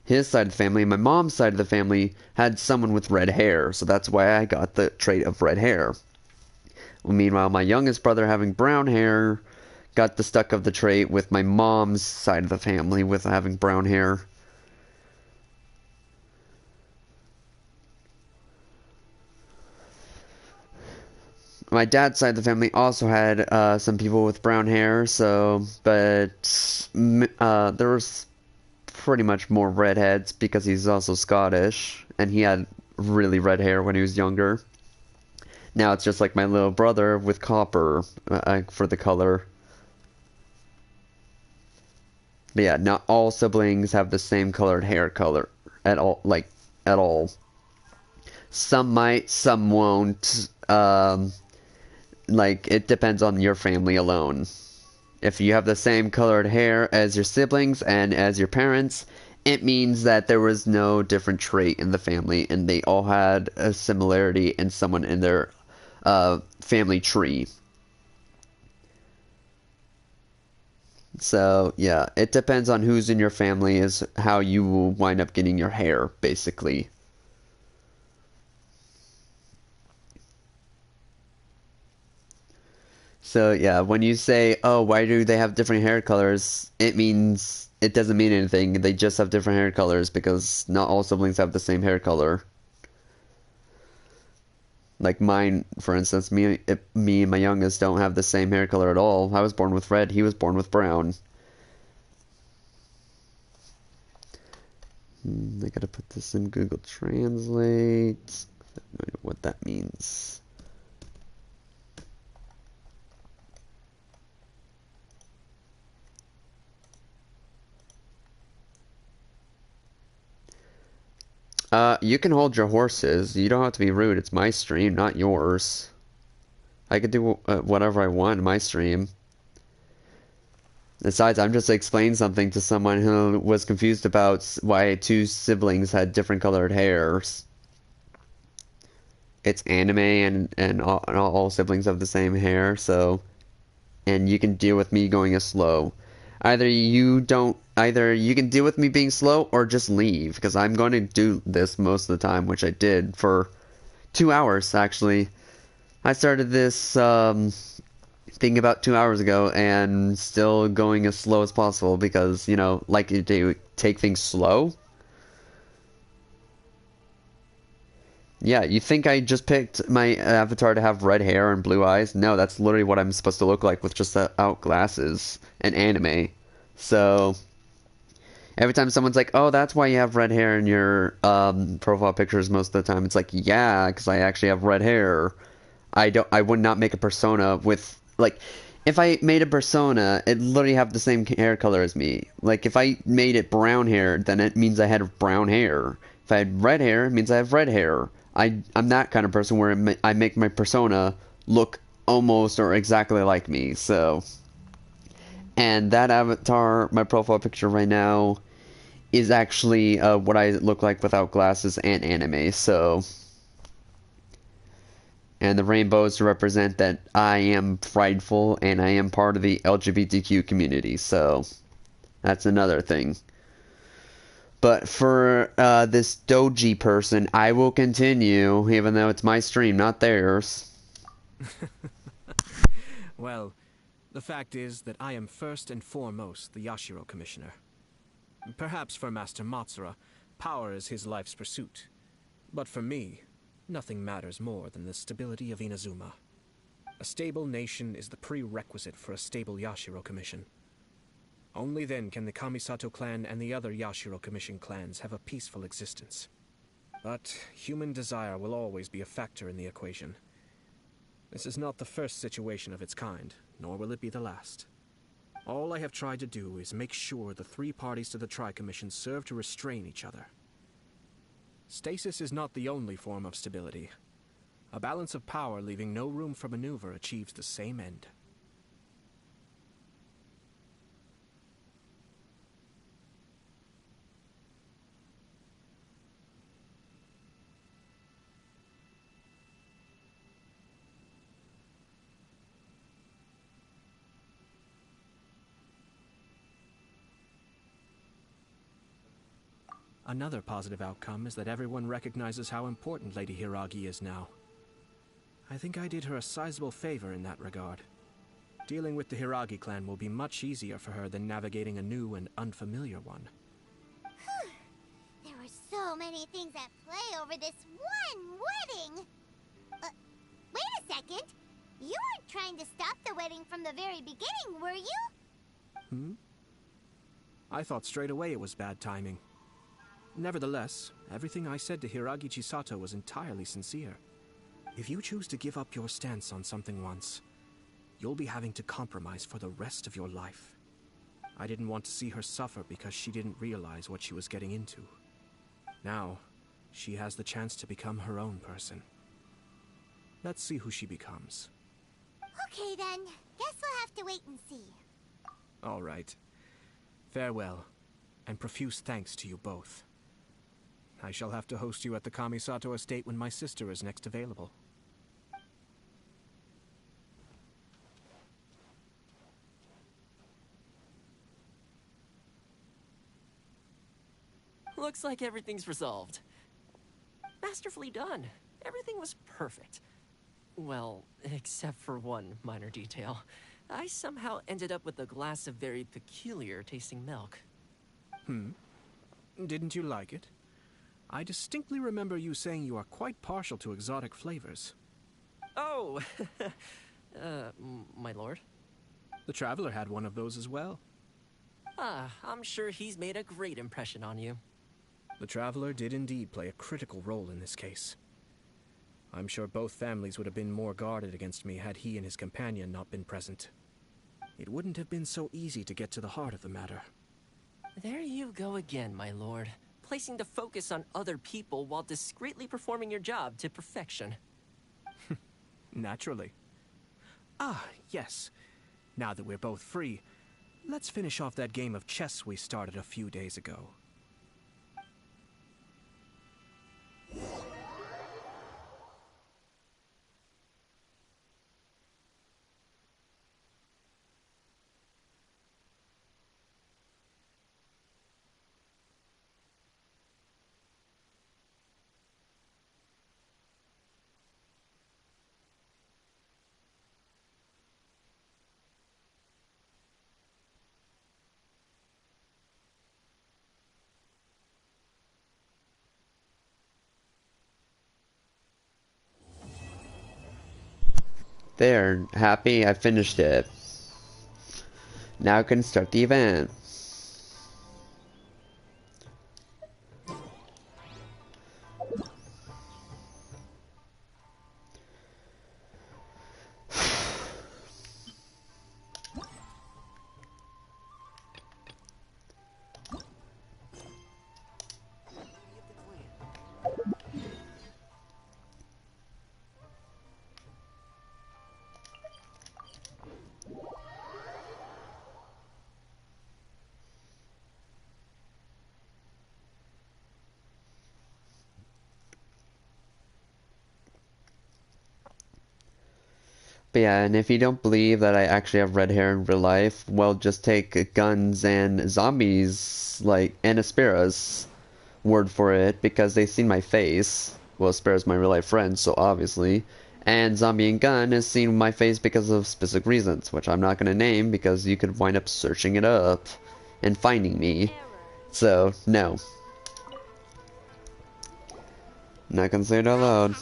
his side of the family, and my mom's side of the family had someone with red hair, so that's why I got the trait of red hair. Well, meanwhile, my youngest brother, having brown hair, got the stuck of the trait with my mom's side of the family with having brown hair. my dad's side of the family also had some people with brown hair, so, but there was pretty much more redheads because he's also Scottish, and he had really red hair when he was younger. Now it's just like my little brother with copper for the color. But yeah, not all siblings have the same colored hair color at all, like, at all. Some might, some won't. Like, it depends on your family alone. If you have the same colored hair as your siblings and as your parents, it means that there was no different trait in the family, and they all had a similarity in someone in their family tree. So, yeah, it depends on who's in your family is how you will wind up getting your hair, basically. So, yeah, when you say, oh, why do they have different hair colors, it means, it doesn't mean anything. They just have different hair colors because not all siblings have the same hair color. Like mine, for instance, me and my youngest don't have the same hair color at all. I was born with red, he was born with brown. I gotta put this in Google Translate. I don't know what that means. You can hold your horses. You don't have to be rude. It's my stream, not yours. I can do whatever I want in my stream. Besides, I'm just explaining something to someone who was confused about why two siblings had different colored hairs. It's anime and all siblings have the same hair, so... And you can deal with me going as slow. Either you can deal with me being slow or just leave, because I'm going to do this most of the time, which I did for 2 hours, actually. I started this thing about 2 hours ago and still going as slow as possible because, you know, like you do, take things slow. Yeah, you think I just picked my avatar to have red hair and blue eyes? No, that's literally what I'm supposed to look like with just out glasses and anime. So, every time someone's like, oh, that's why you have red hair in your profile pictures most of the time, it's like, yeah, because I actually have red hair. I would not make a persona with, like, if I made a persona, it'd literally have the same hair color as me. Like, if I made it brown hair, then it means I had brown hair. If I had red hair, it means I have red hair. I'm that kind of person where I make my persona look almost or exactly like me, so... And that avatar, my profile picture right now, is actually what I look like without glasses and anime, so... And the rainbows represent that I am prideful and I am part of the LGBTQ community, so... That's another thing. But for this doji person, I will continue, even though it's my stream, not theirs. Well, the fact is that I am first and foremost the Yashiro Commissioner. Perhaps for Master Matsura, power is his life's pursuit. But for me, nothing matters more than the stability of Inazuma. A stable nation is the prerequisite for a stable Yashiro Commission. Only then can the Kamisato clan and the other Yashiro Commission clans have a peaceful existence. But human desire will always be a factor in the equation. This is not the first situation of its kind, nor will it be the last. All I have tried to do is make sure the three parties to the Tri-Commission serve to restrain each other. Stasis is not the only form of stability. A balance of power leaving no room for maneuver achieves the same end. Another positive outcome is that everyone recognizes how important Lady Hiragi is now. I think I did her a sizable favor in that regard. Dealing with the Hiragi clan will be much easier for her than navigating a new and unfamiliar one. There were so many things at play over this one wedding! Wait a second! You weren't trying to stop the wedding from the very beginning, were you? I thought straight away it was bad timing. Nevertheless, everything I said to Hiragi Chisato was entirely sincere. If you choose to give up your stance on something once, you'll be having to compromise for the rest of your life. I didn't want to see her suffer because she didn't realize what she was getting into. Now, she has the chance to become her own person. Let's see who she becomes. Okay then, guess we'll have to wait and see. All right. Farewell, and profuse thanks to you both. I shall have to host you at the Kamisato estate when my sister is next available. Looks like everything's resolved. Masterfully done. Everything was perfect. Well, except for one minor detail. I somehow ended up with a glass of very peculiar tasting milk. Didn't you like it? I distinctly remember you saying you are quite partial to exotic flavors. Oh, my lord? The Traveler had one of those as well. I'm sure he's made a great impression on you. The Traveler did indeed play a critical role in this case. I'm sure both families would have been more guarded against me had he and his companion not been present. It wouldn't have been so easy to get to the heart of the matter. There you go again, my lord. Placing the focus on other people while discreetly performing your job to perfection. Naturally. Yes. Now that we're both free, let's finish off that game of chess we started a few days ago. There, happy, I finished it. Now I can start the event. But yeah, and if you don't believe that I actually have red hair in real life, well, just take Guns and Zombies, like, and Aspera's word for it, because they've seen my face. Well, Aspera's my real life friend, so obviously. And Zombie and Gun has seen my face because of specific reasons, which I'm not going to name because you could wind up searching it up and finding me. So, no. Not gonna say it out loud.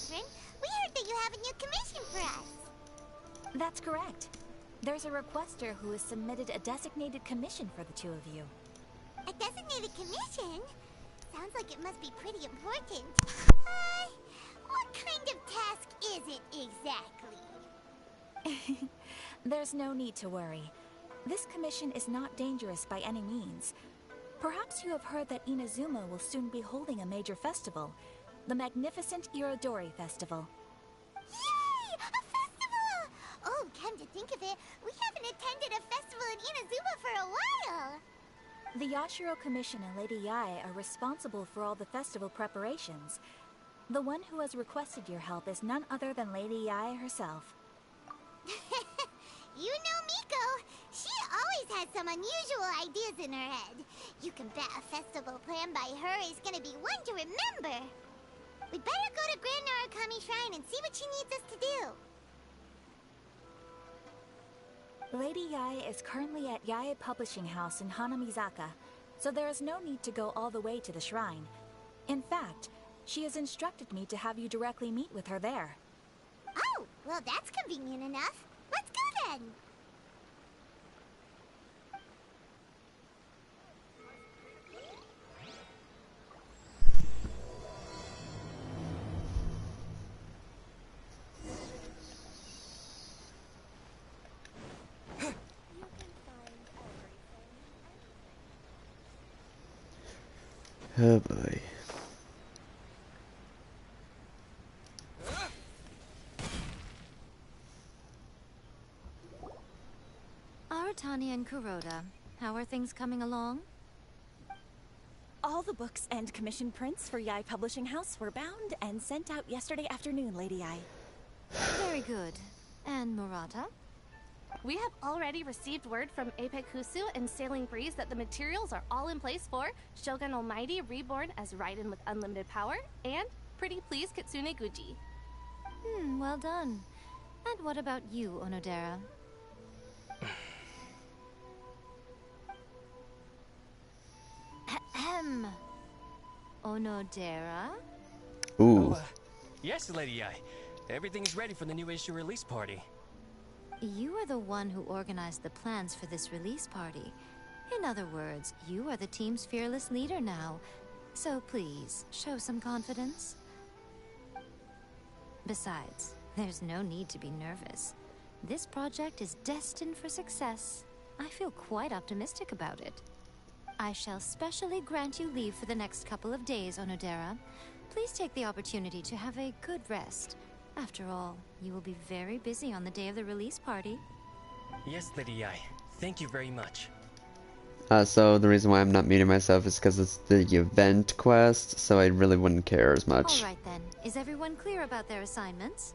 That's correct. There's a requester who has submitted a designated commission for the two of you. A designated commission? Sounds like it must be pretty important. What kind of task is it exactly? There's no need to worry. This commission is not dangerous by any means. Perhaps you have heard that Inazuma will soon be holding a major festival, the magnificent Irodori Festival. Yay! A festival! Oh, come to think of it, we haven't attended a festival in Inazuma for a while! The Yashiro Commission and Lady Yae are responsible for all the festival preparations. The one who has requested your help is none other than Lady Yae herself. You know Miko. She always has some unusual ideas in her head. You can bet a festival planned by her is gonna be one to remember. We better go to Grand Narukami Shrine and see what she needs us to do. Lady Yae is currently at Yae Publishing House in Hanamizaka, so there is no need to go all the way to the shrine. In fact, she has instructed me to have you directly meet with her there. Oh, Well, that's convenient enough. Let's go then. Oh boy. Aratani and Kuroda, how are things coming along? All the books and commission prints for Yai Publishing House were bound and sent out yesterday afternoon, Lady Yai. Very good. And Murata? We have already received word from Apekusu and Sailing Breeze that the materials are all in place for Shogun Almighty reborn as Raiden with unlimited power and Pretty Please Kitsune Guji. Well done. And what about you, Onodera? Ahem. Onodera? Ooh. Yes, Lady Yai. Everything's ready for the new issue release party. You are the one who organized the plans for this release party. In other words, you are the team's fearless leader now. So please, show some confidence. Besides, there's no need to be nervous. This project is destined for success. I feel quite optimistic about it. I shall specially grant you leave for the next couple of days, Onodera. Please take the opportunity to have a good rest. After all, you will be very busy on the day of the release party. Yes, Lady Yai. Thank you very much. So the reason why I'm not meeting myself is because it's the event quest, so I really wouldn't care as much. Alright then, is everyone clear about their assignments?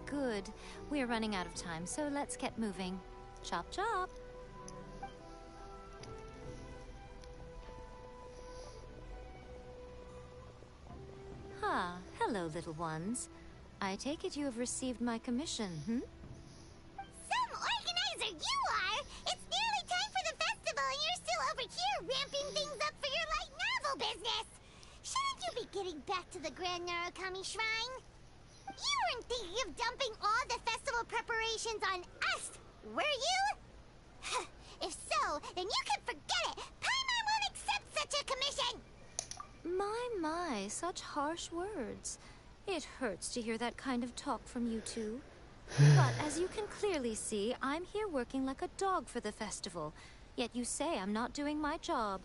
Good. We're running out of time, so let's get moving. Chop chop! Ah, hello little ones. I take it you have received my commission, Some organizer you are! It's nearly time for the festival and you're still over here ramping things up for your light novel business! Shouldn't you be getting back to the Grand Narukami Shrine? You weren't thinking of dumping all the festival preparations on us, were you? If so, then you can forget it! Paimon won't accept such a commission! My, such harsh words. It hurts to hear that kind of talk from you two. But as you can clearly see, I'm here working like a dog for the festival. Yet you say I'm not doing my job.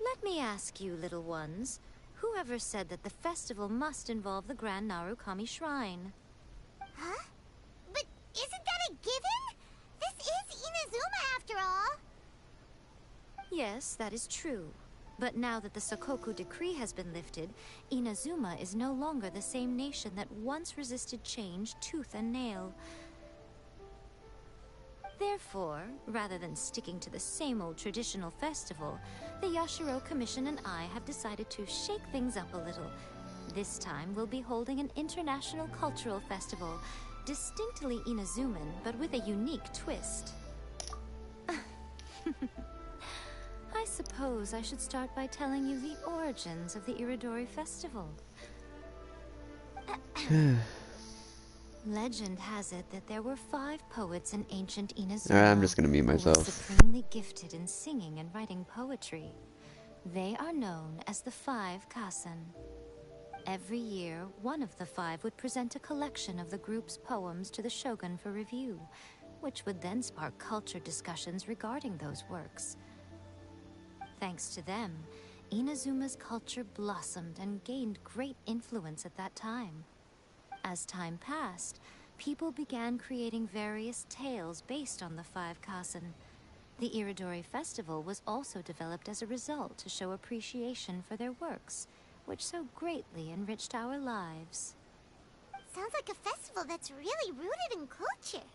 Let me ask you, little ones. Whoever said that the festival must involve the Grand Narukami Shrine? Huh? But isn't that a given? This is Inazuma after all. Yes, that is true. But now that the Sokoku decree has been lifted, Inazuma is no longer the same nation that once resisted change tooth and nail. Therefore, rather than sticking to the same old traditional festival, the Yashiro Commission and I have decided to shake things up a little. This time, we'll be holding an international cultural festival, distinctly Inazuman, but with a unique twist. I suppose I should start by telling you the origins of the Iridori Festival. Legend has it that there were 5 poets in ancient Inazuma Alright, I'm just gonna mute who were myself. supremely gifted in singing and writing poetry. They are known as the 5 Kasen. Every year, one of the 5 would present a collection of the group's poems to the shogun for review, which would then spark culture discussions regarding those works. Thanks to them, Inazuma's culture blossomed and gained great influence at that time. As time passed, people began creating various tales based on the 5 Kasen. The Iridori Festival was also developed as a result to show appreciation for their works, which so greatly enriched our lives. Sounds like a festival that's really rooted in culture.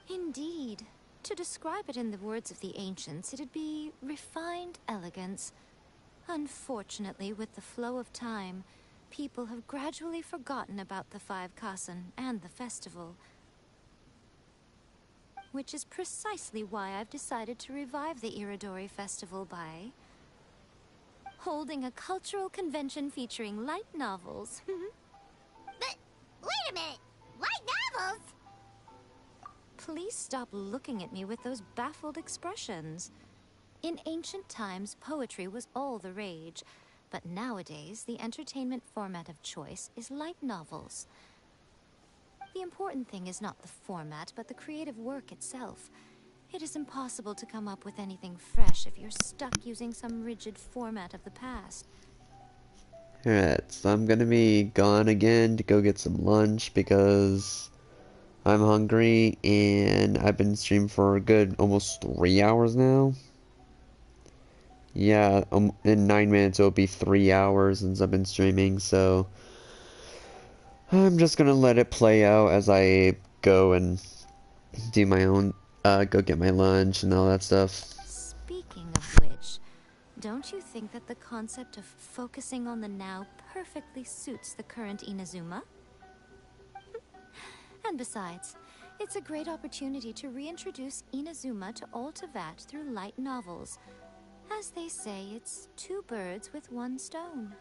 Indeed. To describe it in the words of the ancients, it'd be refined elegance. Unfortunately, with the flow of time, people have gradually forgotten about the 5 Kasen and the festival. Which is precisely why I've decided to revive the Iridori Festival by holding a cultural convention featuring light novels. But Please stop looking at me with those baffled expressions. In ancient times, poetry was all the rage, but nowadays, the entertainment format of choice is light novels. The important thing is not the format, but the creative work itself. It is impossible to come up with anything fresh if you're stuck using some rigid format of the past. Alright, so I'm gonna be gone again to go get some lunch because I'm hungry and I've been streaming for a good almost 3 hours now. Yeah, in 9 minutes it'll be 3 hours since I've been streaming, so I'm just gonna let it play out as I go and do my own, go get my lunch and all that stuff. Speaking of which, don't you think that the concept of focusing on the now perfectly suits the current Inazuma? And besides, it's a great opportunity to reintroduce Inazuma to Ultivat through light novels. As they say, it's 2 birds with 1 stone.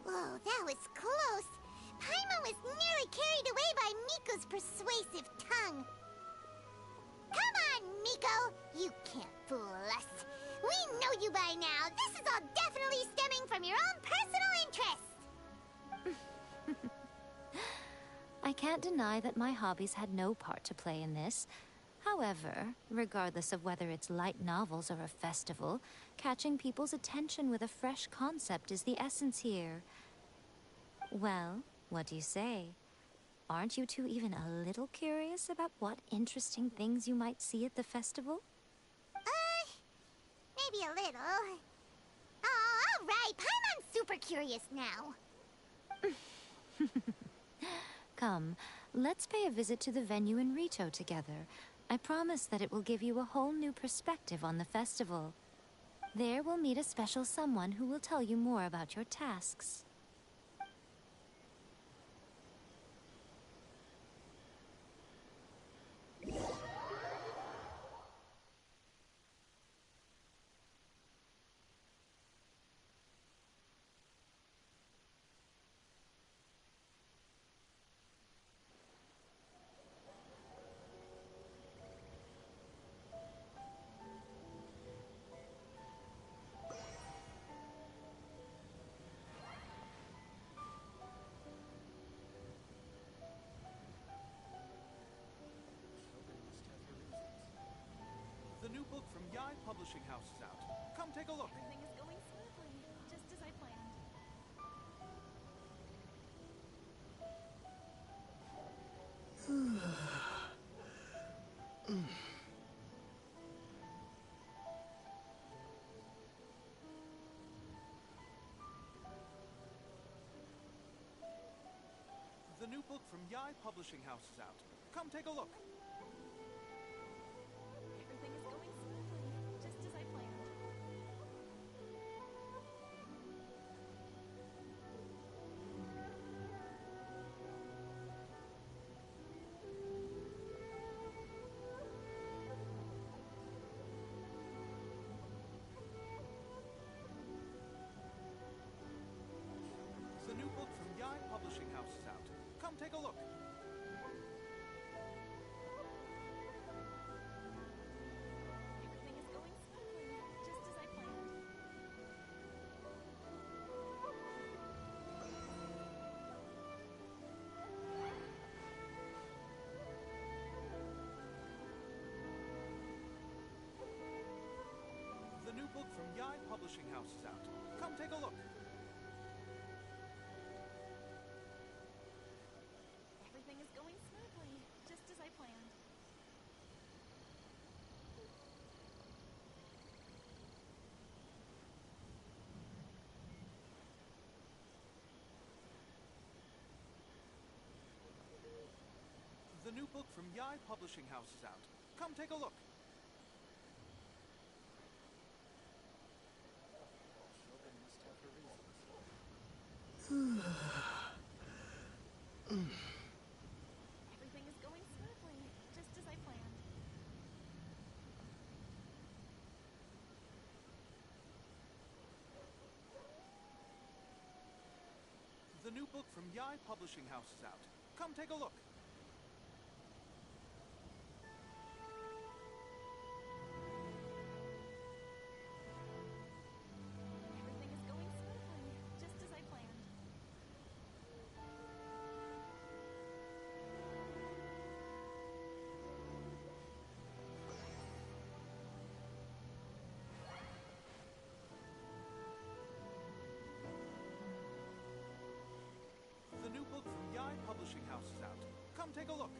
Whoa, that was close. Paimon was nearly carried away by Miko's persuasive tongue. Come on, Miko! You can't fool us. We know know you by now. This is all definitely stemming from your own personal interest. I can't deny that my hobbies had no part to play in this. However, regardless of whether it's light novels or a festival, catching people's attention with a fresh concept is the essence here. Well, what do you say? Aren't you two even a little curious about what interesting things you might see at the festival? Maybe a little. Oh, all right. Paimon's super curious now. Come, let's pay a visit to the venue in Rito together. I promise that it will give you a whole new perspective on the festival. There we'll meet a special someone who will tell you more about your tasks. The new book from Yai Publishing House is out. Come take a look. Everything is going smoothly, just as I planned. The new book from Yai Publishing House is out. Come take a look. Everything is going smoothly, just as I planned. The new book from Yai Publishing House is out. Come take a look. Everything is going smoothly, just as I planned. The new book from Yai Publishing House is out. Come take a look. Everything is going smoothly, just as I planned. The new book from Yai Publishing House is out. Come take a look. Everything is going smoothly, just as I planned. The new book from Yai Publishing House is out. Come take a look. Everything is going smoothly, just as I planned. The new book from Yai Publishing House is out. Come take a look.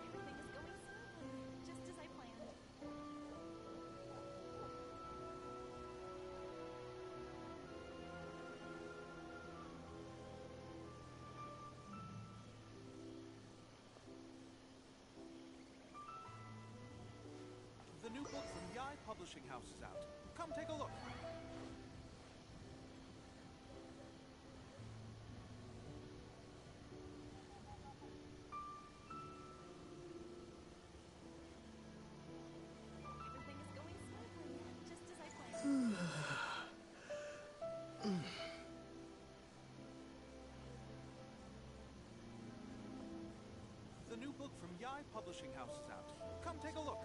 Everything is going smoothly, just as I planned. The new book from Yai Publishing House is out. Come take a look. Everything is going smoothly, just as I planned. The new book from Yai Publishing House is out. Come take a look.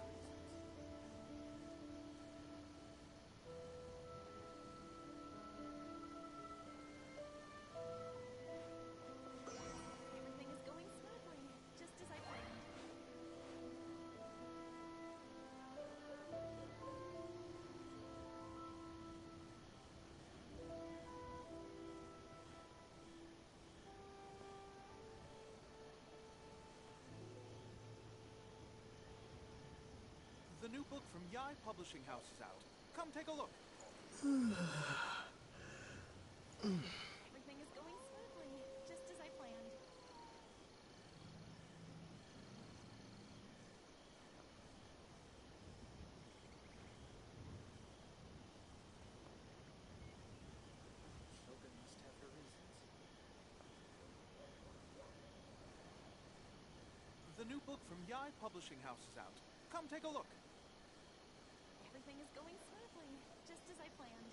Everything is going smoothly, just as I planned. The new book from Yai Publishing House is out. Come take a look. Everything is going smoothly, just as I planned. Shogun must have her reasons. The new book from Yai Publishing House is out. Come take a look. Everything is going smoothly, just as I planned.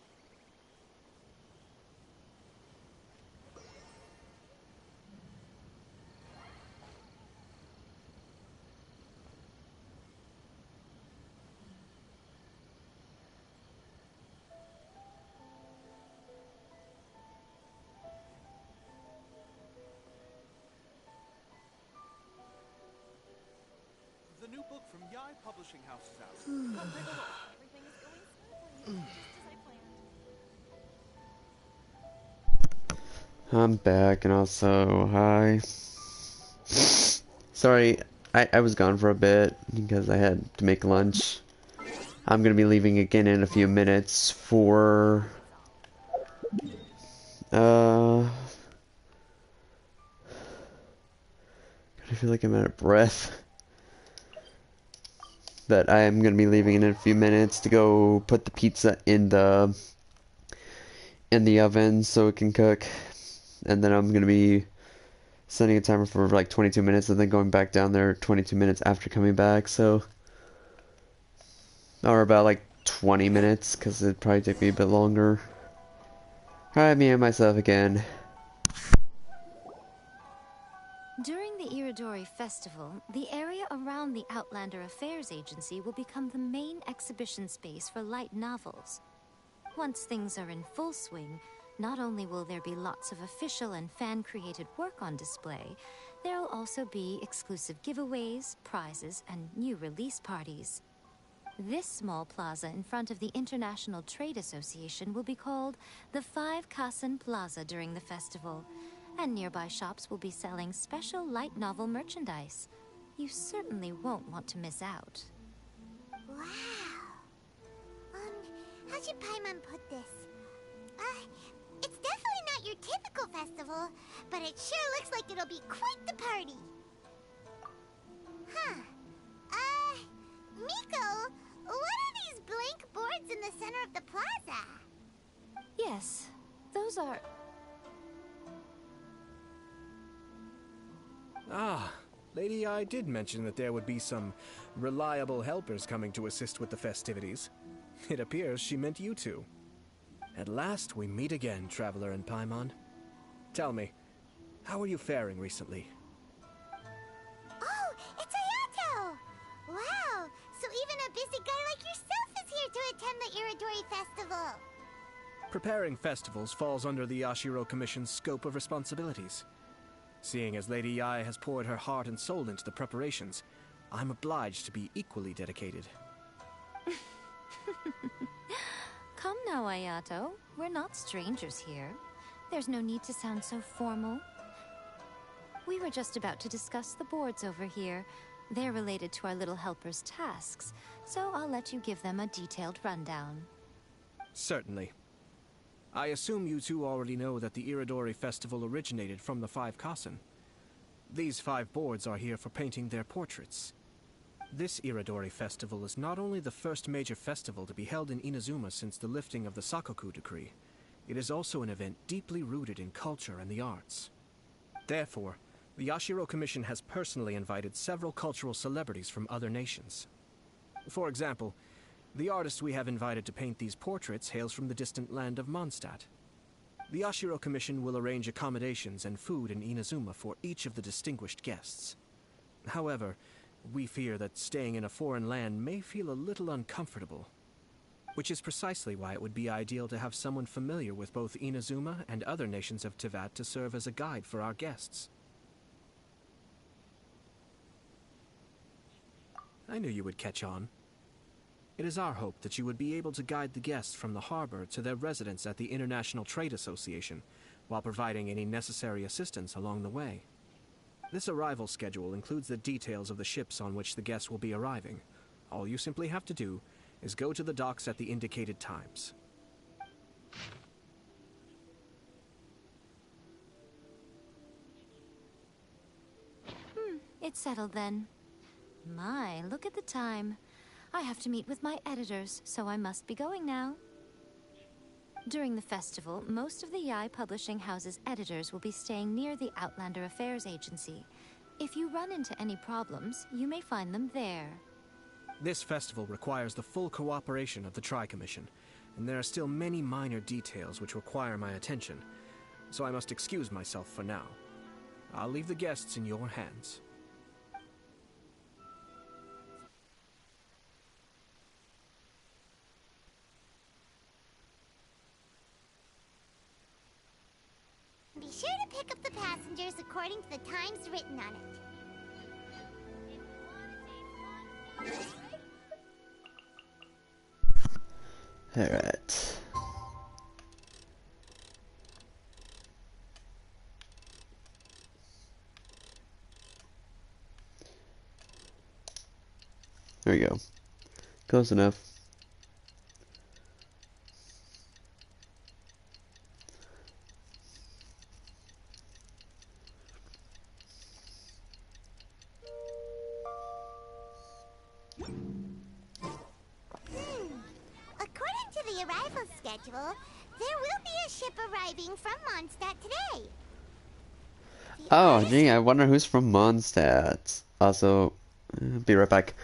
The new book from Yai Publishing House is out. Come take a look. Everything is going smoothly, just as I planned. I'm back, and also, hi. Sorry, I was gone for a bit because I had to make lunch. I'm gonna be leaving again in a few minutes for, I feel like I'm out of breath. But I am gonna be leaving in a few minutes to go put the pizza in the oven so it can cook. And then I'm gonna be setting a timer for like 22 minutes and then going back down there 22 minutes after coming back, so, or about like 20 minutes because it'd probably take me a bit longer. Alright, me and myself again. During the Iridori Festival, the area around the Outlander Affairs Agency will become the main exhibition space for light novels. Once things are in full swing, not only will there be lots of official and fan-created work on display, there will also be exclusive giveaways, prizes, and new release parties. This small plaza in front of the International Trade Association will be called the Five Kasen Plaza during the festival, and nearby shops will be selling special light novel merchandise. You certainly won't want to miss out. Wow. How should Paimon put this? It's definitely not your typical festival, but it sure looks like it'll be quite the party. Huh. Miko, what are these blank boards in the center of the plaza? Yes, those are... Ah, Lady I did mention that there would be some reliable helpers coming to assist with the festivities. It appears she meant you two. At last we meet again, Traveler and Paimon. Tell me, how are you faring recently? Oh, it's Ayato! Wow, so even a busy guy like yourself is here to attend the Iridori Festival. Preparing festivals falls under the Yashiro Commission's scope of responsibilities. Seeing as Lady Yai has poured her heart and soul into the preparations, I'm obliged to be equally dedicated. Come now, Ayato. We're not strangers here. There's no need to sound so formal. We were just about to discuss the boards over here. They're related to our little helper's tasks, so I'll let you give them a detailed rundown. Certainly. I assume you two already know that the Iridori Festival originated from the Five Kasen. These 5 boards are here for painting their portraits. This Iridori Festival is not only the first major festival to be held in Inazuma since the lifting of the Sakoku decree, it is also an event deeply rooted in culture and the arts. Therefore, the Yashiro Commission has personally invited several cultural celebrities from other nations. For example, the artist we have invited to paint these portraits hails from the distant land of Mondstadt. The Yashiro Commission will arrange accommodations and food in Inazuma for each of the distinguished guests. However, We fear that staying in a foreign land may feel a little uncomfortable, which is precisely why it would be ideal to have someone familiar with both Inazuma and other nations of Teyvat to serve as a guide for our guests. I knew you would catch on. It is our hope that you would be able to guide the guests from the harbor to their residence at the International Trade Association, while providing any necessary assistance along the way. This arrival schedule includes the details of the ships on which the guests will be arriving. All you simply have to do is go to the docks at the indicated times. It's settled then. My, look at the time. I have to meet with my editors, so I must be going now. During the festival, most of the Yai Publishing House's editors will be staying near the Outlander Affairs Agency. If you run into any problems, you may find them there. This festival requires the full cooperation of the Tri-Commission, and there are still many minor details which require my attention, so I must excuse myself for now. I'll leave the guests in your hands. Be sure to pick up the passengers according to the times written on it. Alright. There we go. Close enough. According to the arrival schedule, there will be a ship arriving from Mondstadt today. Oh, gee, I wonder who's from Mondstadt. Also, be right back.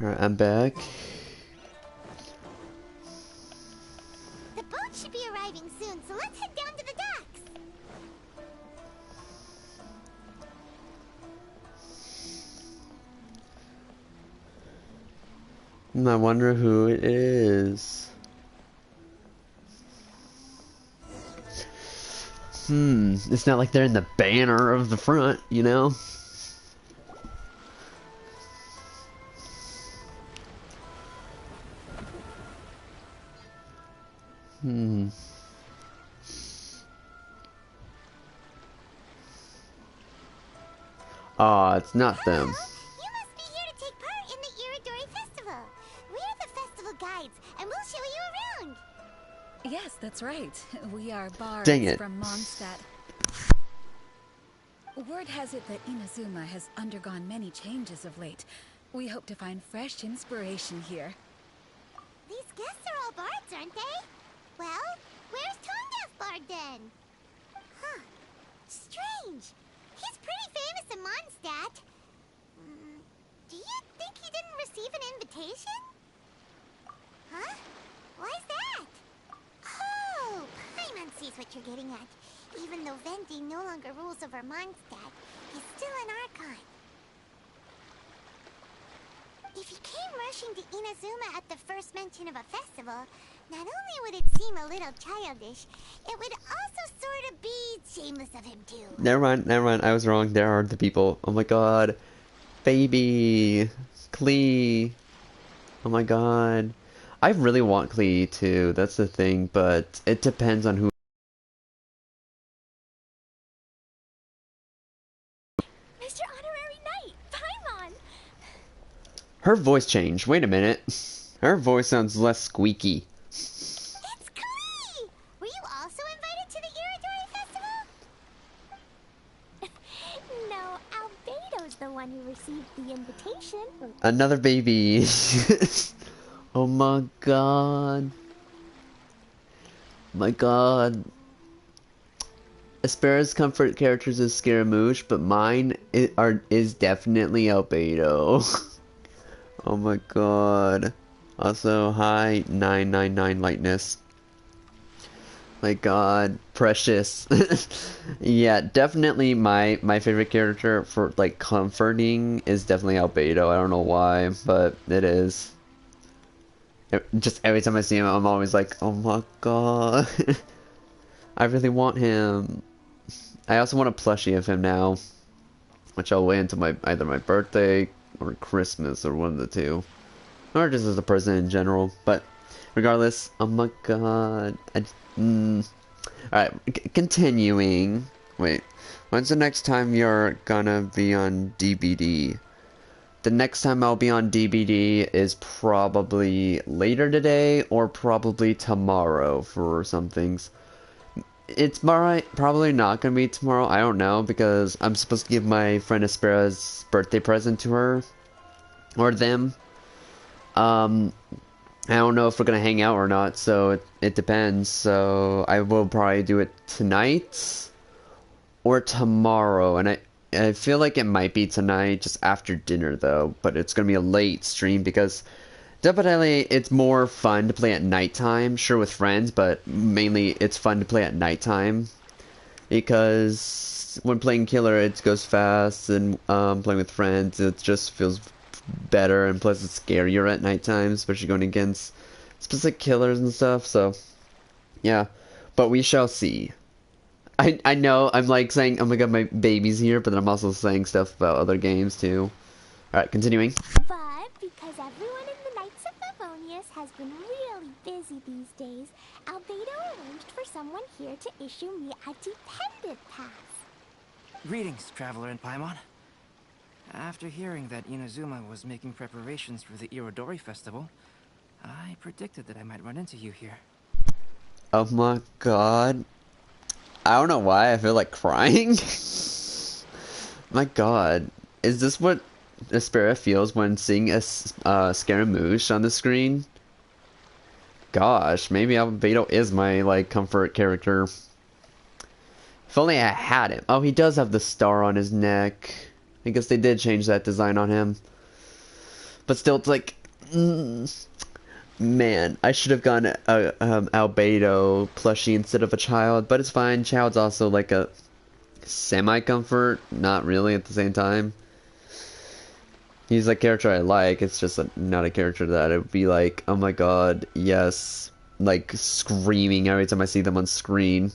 Alright, I'm back. The boat should be arriving soon, so let's head down to the docks. I wonder who it is. It's not like they're in the banner of the front, you know? Aw, it's not them. You must be here to take part in the Iridori Festival. We're the festival guides, and we'll show you around. Yes, that's right. We are bards Dang it. from Mondstadt. Word has it that Inazuma has undergone many changes of late. We hope to find fresh inspiration here. These guests are all bards, aren't they? Well, where's Tonga's bard then? Huh. Strange. He's pretty famous in Mondstadt. Do you think he didn't receive an invitation? Huh? Why's that? Oh, Paimon sees what you're getting at. Even though Venti no longer rules over Mondstadt, he's still an Archon. If he came rushing to Inazuma at the first mention of a festival, not only would it seem a little childish, it would also sort of be shameless of him too. Never mind, I was wrong. There are the people. Oh my god. Baby. Klee. Oh my god. I really want Klee too, that's the thing, but it depends on who. Mr. Honorary Knight, Paimon! Her voice changed. Wait a minute. Her voice sounds less squeaky. It's Klee! Were you also invited to the Iridori Festival? No, Albedo's the one who received the invitation. Another baby. Oh my god. My god. Aspera's comfort characters is Scaramouche, but mine is definitely Albedo. Oh my god. Also, hi 999 Lightness. My god, precious. Yeah, definitely my favorite character for like comforting is definitely Albedo. I don't know why, but it is. Just every time I see him, I'm always like, oh my god. I really want him. I also want a plushie of him now, which I'll wait until either my birthday or Christmas or one of the two, or just as a present in general. But regardless, oh my god. Alright, continuing. Wait, when's the next time you're gonna be on DBD? The next time I'll be on DBD is probably later today or probably tomorrow for some things. It's probably not gonna be tomorrow, I don't know, because I'm supposed to give my friend Aspera's birthday present to her. Or them. I don't know if we're gonna hang out or not, so it depends. So I will probably do it tonight or tomorrow, and I feel like it might be tonight, just after dinner though, but it's gonna be a late stream because definitely it's more fun to play at nighttime, sure with friends, but mainly it's fun to play at nighttime because when playing killer it goes fast, and playing with friends it just feels better, and plus it's scarier at nighttime, especially going against specific killers and stuff, so yeah, but we shall see. I know, I'm like saying, oh my god, my baby's here, but then I'm also saying stuff about other games too. Alright, continuing. But because everyone in the Knights of Favonius has been really busy these days, Albedo arranged for someone here to issue me a dependent pass. Greetings, Traveler in Paimon. After hearing that Inazuma was making preparations for the Irodori Festival, I predicted that I might run into you here. Oh my god. I don't know why I feel like crying. My god. Is this what Aspera feels when seeing a Scaramouche on the screen? Gosh, maybe Albedo is my, like, comfort character. If only I had him. Oh, he does have the star on his neck. I guess they did change that design on him. But still, it's like, man, I should have gone a Albedo plushie instead of a child, but it's fine. Child's also like a semi-comfort, not really at the same time. He's a character I like, it's just not a character that I would be like, oh my god, yes, like screaming every time I see them on screen.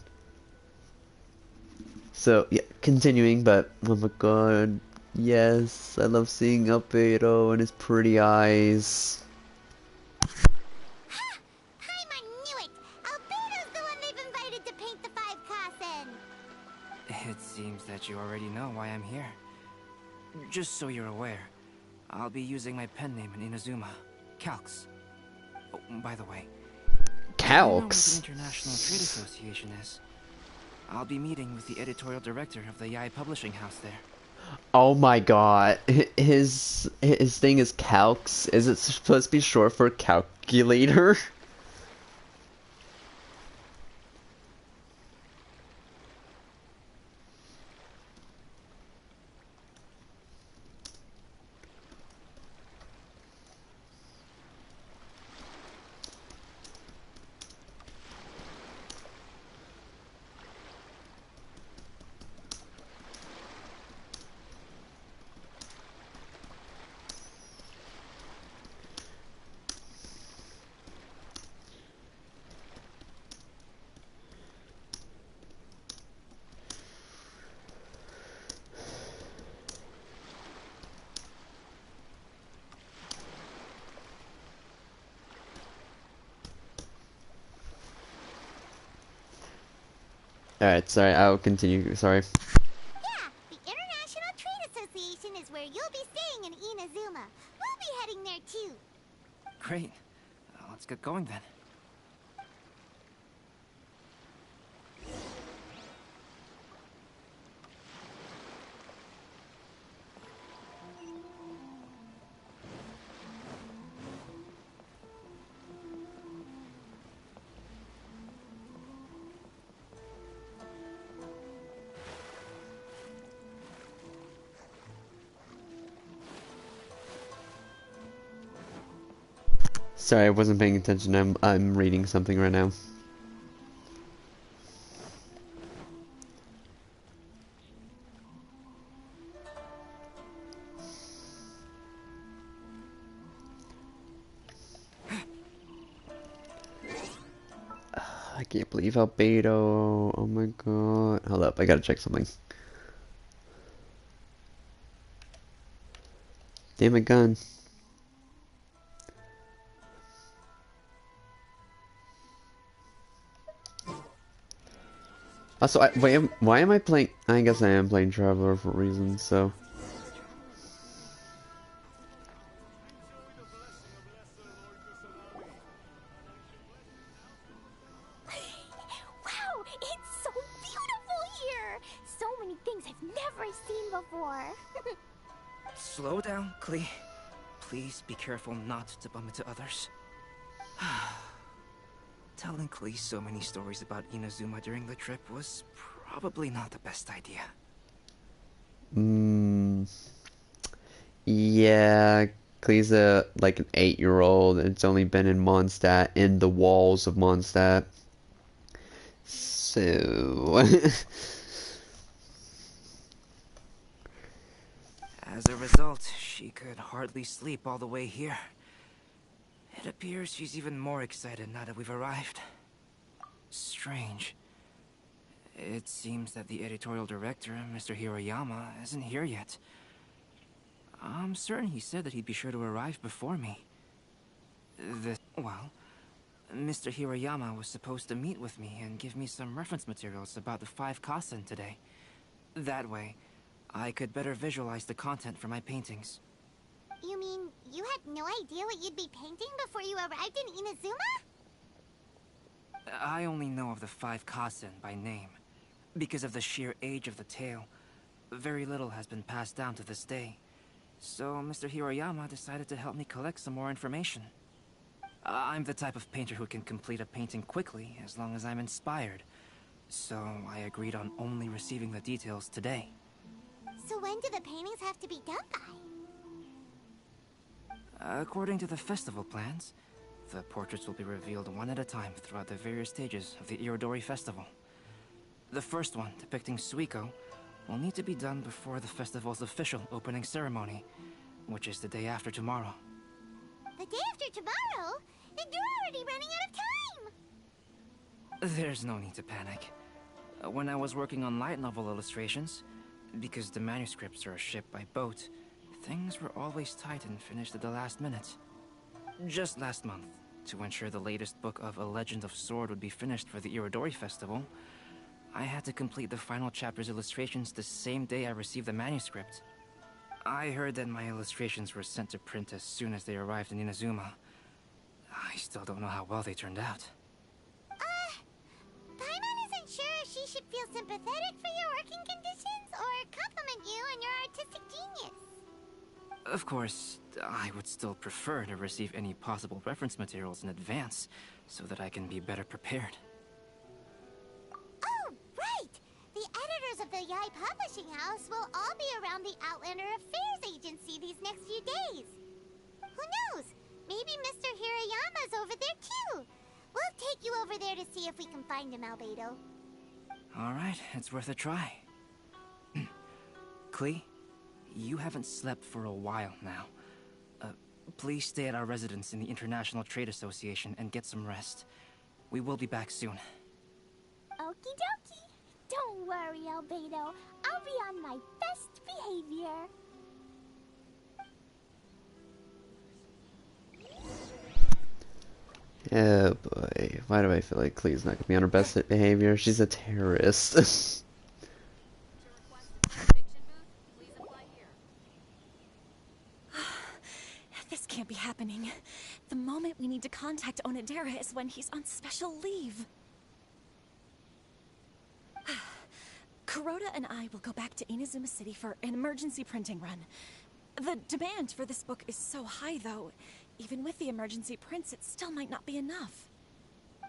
So, yeah, continuing, but oh my god, yes, I love seeing Albedo and his pretty eyes. Paimon knew it! Albedo's the one they've invited to paint the 5 Kasen! It seems that you already know why I'm here. Just so you're aware, I'll be using my pen name in Inazuma, Calx. Oh, by the way, Calx? do you know what the International Trade Association is? I'll be meeting with the editorial director of the Yae Publishing House there. Oh my god, his thing is Calx. Is it supposed to be short for calculator? Alright, sorry, I'll continue, sorry. Yeah, the International Trade Association is where you'll be staying in Inazuma. We'll be heading there too. Great. Let's get going then. Sorry, I wasn't paying attention. I'm reading something right now. I can't believe Albedo. Oh my god. Hold up, I gotta check something. Damn it, gun. Also, why am I playing? I guess I am playing Traveler for reasons, so. Wow, it's so beautiful here! So many things I've never seen before. Slow down, Klee. Please be careful not to bump into others. Telling Klee so many stories about Inazuma during the trip was probably not the best idea. Yeah, Klee's like an 8-year-old. It's only been in Mondstadt, in the walls of Mondstadt. So... As a result, she could hardly sleep all the way here. It appears she's even more excited now that we've arrived. Strange. It seems that the editorial director, Mr. Hiroyama, isn't here yet. I'm certain he said that he'd be sure to arrive before me. Well, Mr. Hiroyama was supposed to meet with me and give me some reference materials about the 5 Kasen today. That way, I could better visualize the content for my paintings. You mean you had no idea what you'd be painting before you arrived in Inazuma? I only know of the 5 Kasen by name. Because of the sheer age of the tale, very little has been passed down to this day. So Mr. Hiroyama decided to help me collect some more information. I'm the type of painter who can complete a painting quickly as long as I'm inspired. So I agreed on only receiving the details today. So when do the paintings have to be done by? According to the festival plans, the portraits will be revealed one at a time throughout the various stages of the Irodori Festival. The first one, depicting Suiko, will need to be done before the festival's official opening ceremony, which is the day after tomorrow. The day after tomorrow? Then you're already running out of time! There's no need to panic. When I was working on light novel illustrations, because the manuscripts are shipped by boat, things were always tight and finished at the last minute. Just last month, to ensure the latest book of A Legend of Sword would be finished for the Irodori Festival, I had to complete the final chapter's illustrations the same day I received the manuscript. I heard that my illustrations were sent to print as soon as they arrived in Inazuma. I still don't know how well they turned out. Paimon isn't sure if she should feel sympathetic for your working conditions or compliment you on your artistic genius. Of course, I would still prefer to receive any possible reference materials in advance, so that I can be better prepared. Oh, right! The editors of the Yai Publishing House will all be around the Outlander Affairs Agency these next few days. Who knows? Maybe Mr. Hirayama's over there too. We'll take you over there to see if we can find him, Albedo. Alright, it's worth a try. Klee, you haven't slept for a while now. Please stay at our residence in the International Trade Association and get some rest. We will be back soon. Okie dokie. Don't worry, Albedo. I'll be on my best behavior. Oh boy, why do I feel like Klee's not gonna be on her best behavior? She's a terrorist. This can't be happening. The moment we need to contact Onodera is when he's on special leave. Kuroda and I will go back to Inazuma City for an emergency printing run. The demand for this book is so high, though. Even with the emergency prints, it still might not be enough.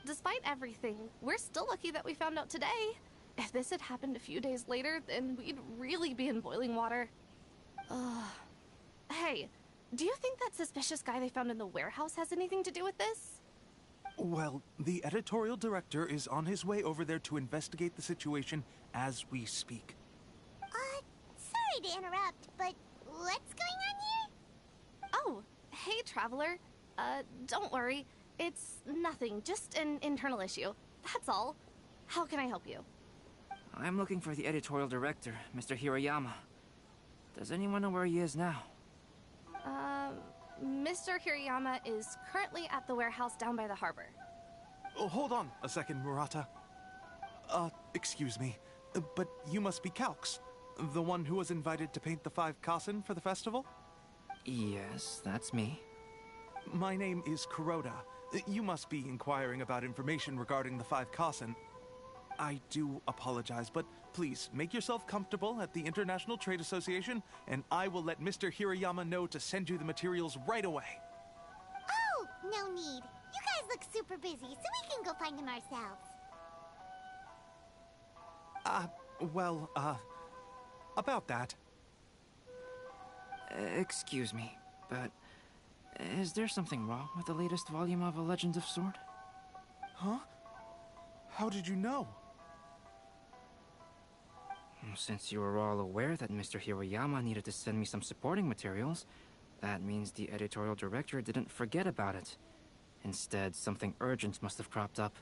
Despite everything, we're still lucky that we found out today. If this had happened a few days later, then we'd really be in boiling water. Hey, do you think that suspicious guy they found in the warehouse has anything to do with this? Well, the editorial director is on his way over there to investigate the situation as we speak. Sorry to interrupt, but what's going on here? Oh, hey, Traveler. Don't worry. It's nothing, just an internal issue. That's all. How can I help you? I'm looking for the editorial director, Mr. Hirayama. Does anyone know where he is now? Mr. Hirayama is currently at the warehouse down by the harbor. Oh, hold on a second, Murata. Excuse me, but you must be Calx, the one who was invited to paint the 5 Kasen for the festival? Yes, that's me. My name is Kuroda. You must be inquiring about information regarding the 5 Kasen. I do apologize, but please make yourself comfortable at the International Trade Association, and I will let Mr. Hirayama know to send you the materials right away. Oh, no need. You guys look super busy, so we can go find him ourselves. About that. Excuse me, but is there something wrong with the latest volume of A Legend of Sword? Huh? How did you know? Since you were all aware that Mr. Hirayama needed to send me some supporting materials, that means the editorial director didn't forget about it. Instead, something urgent must have cropped up.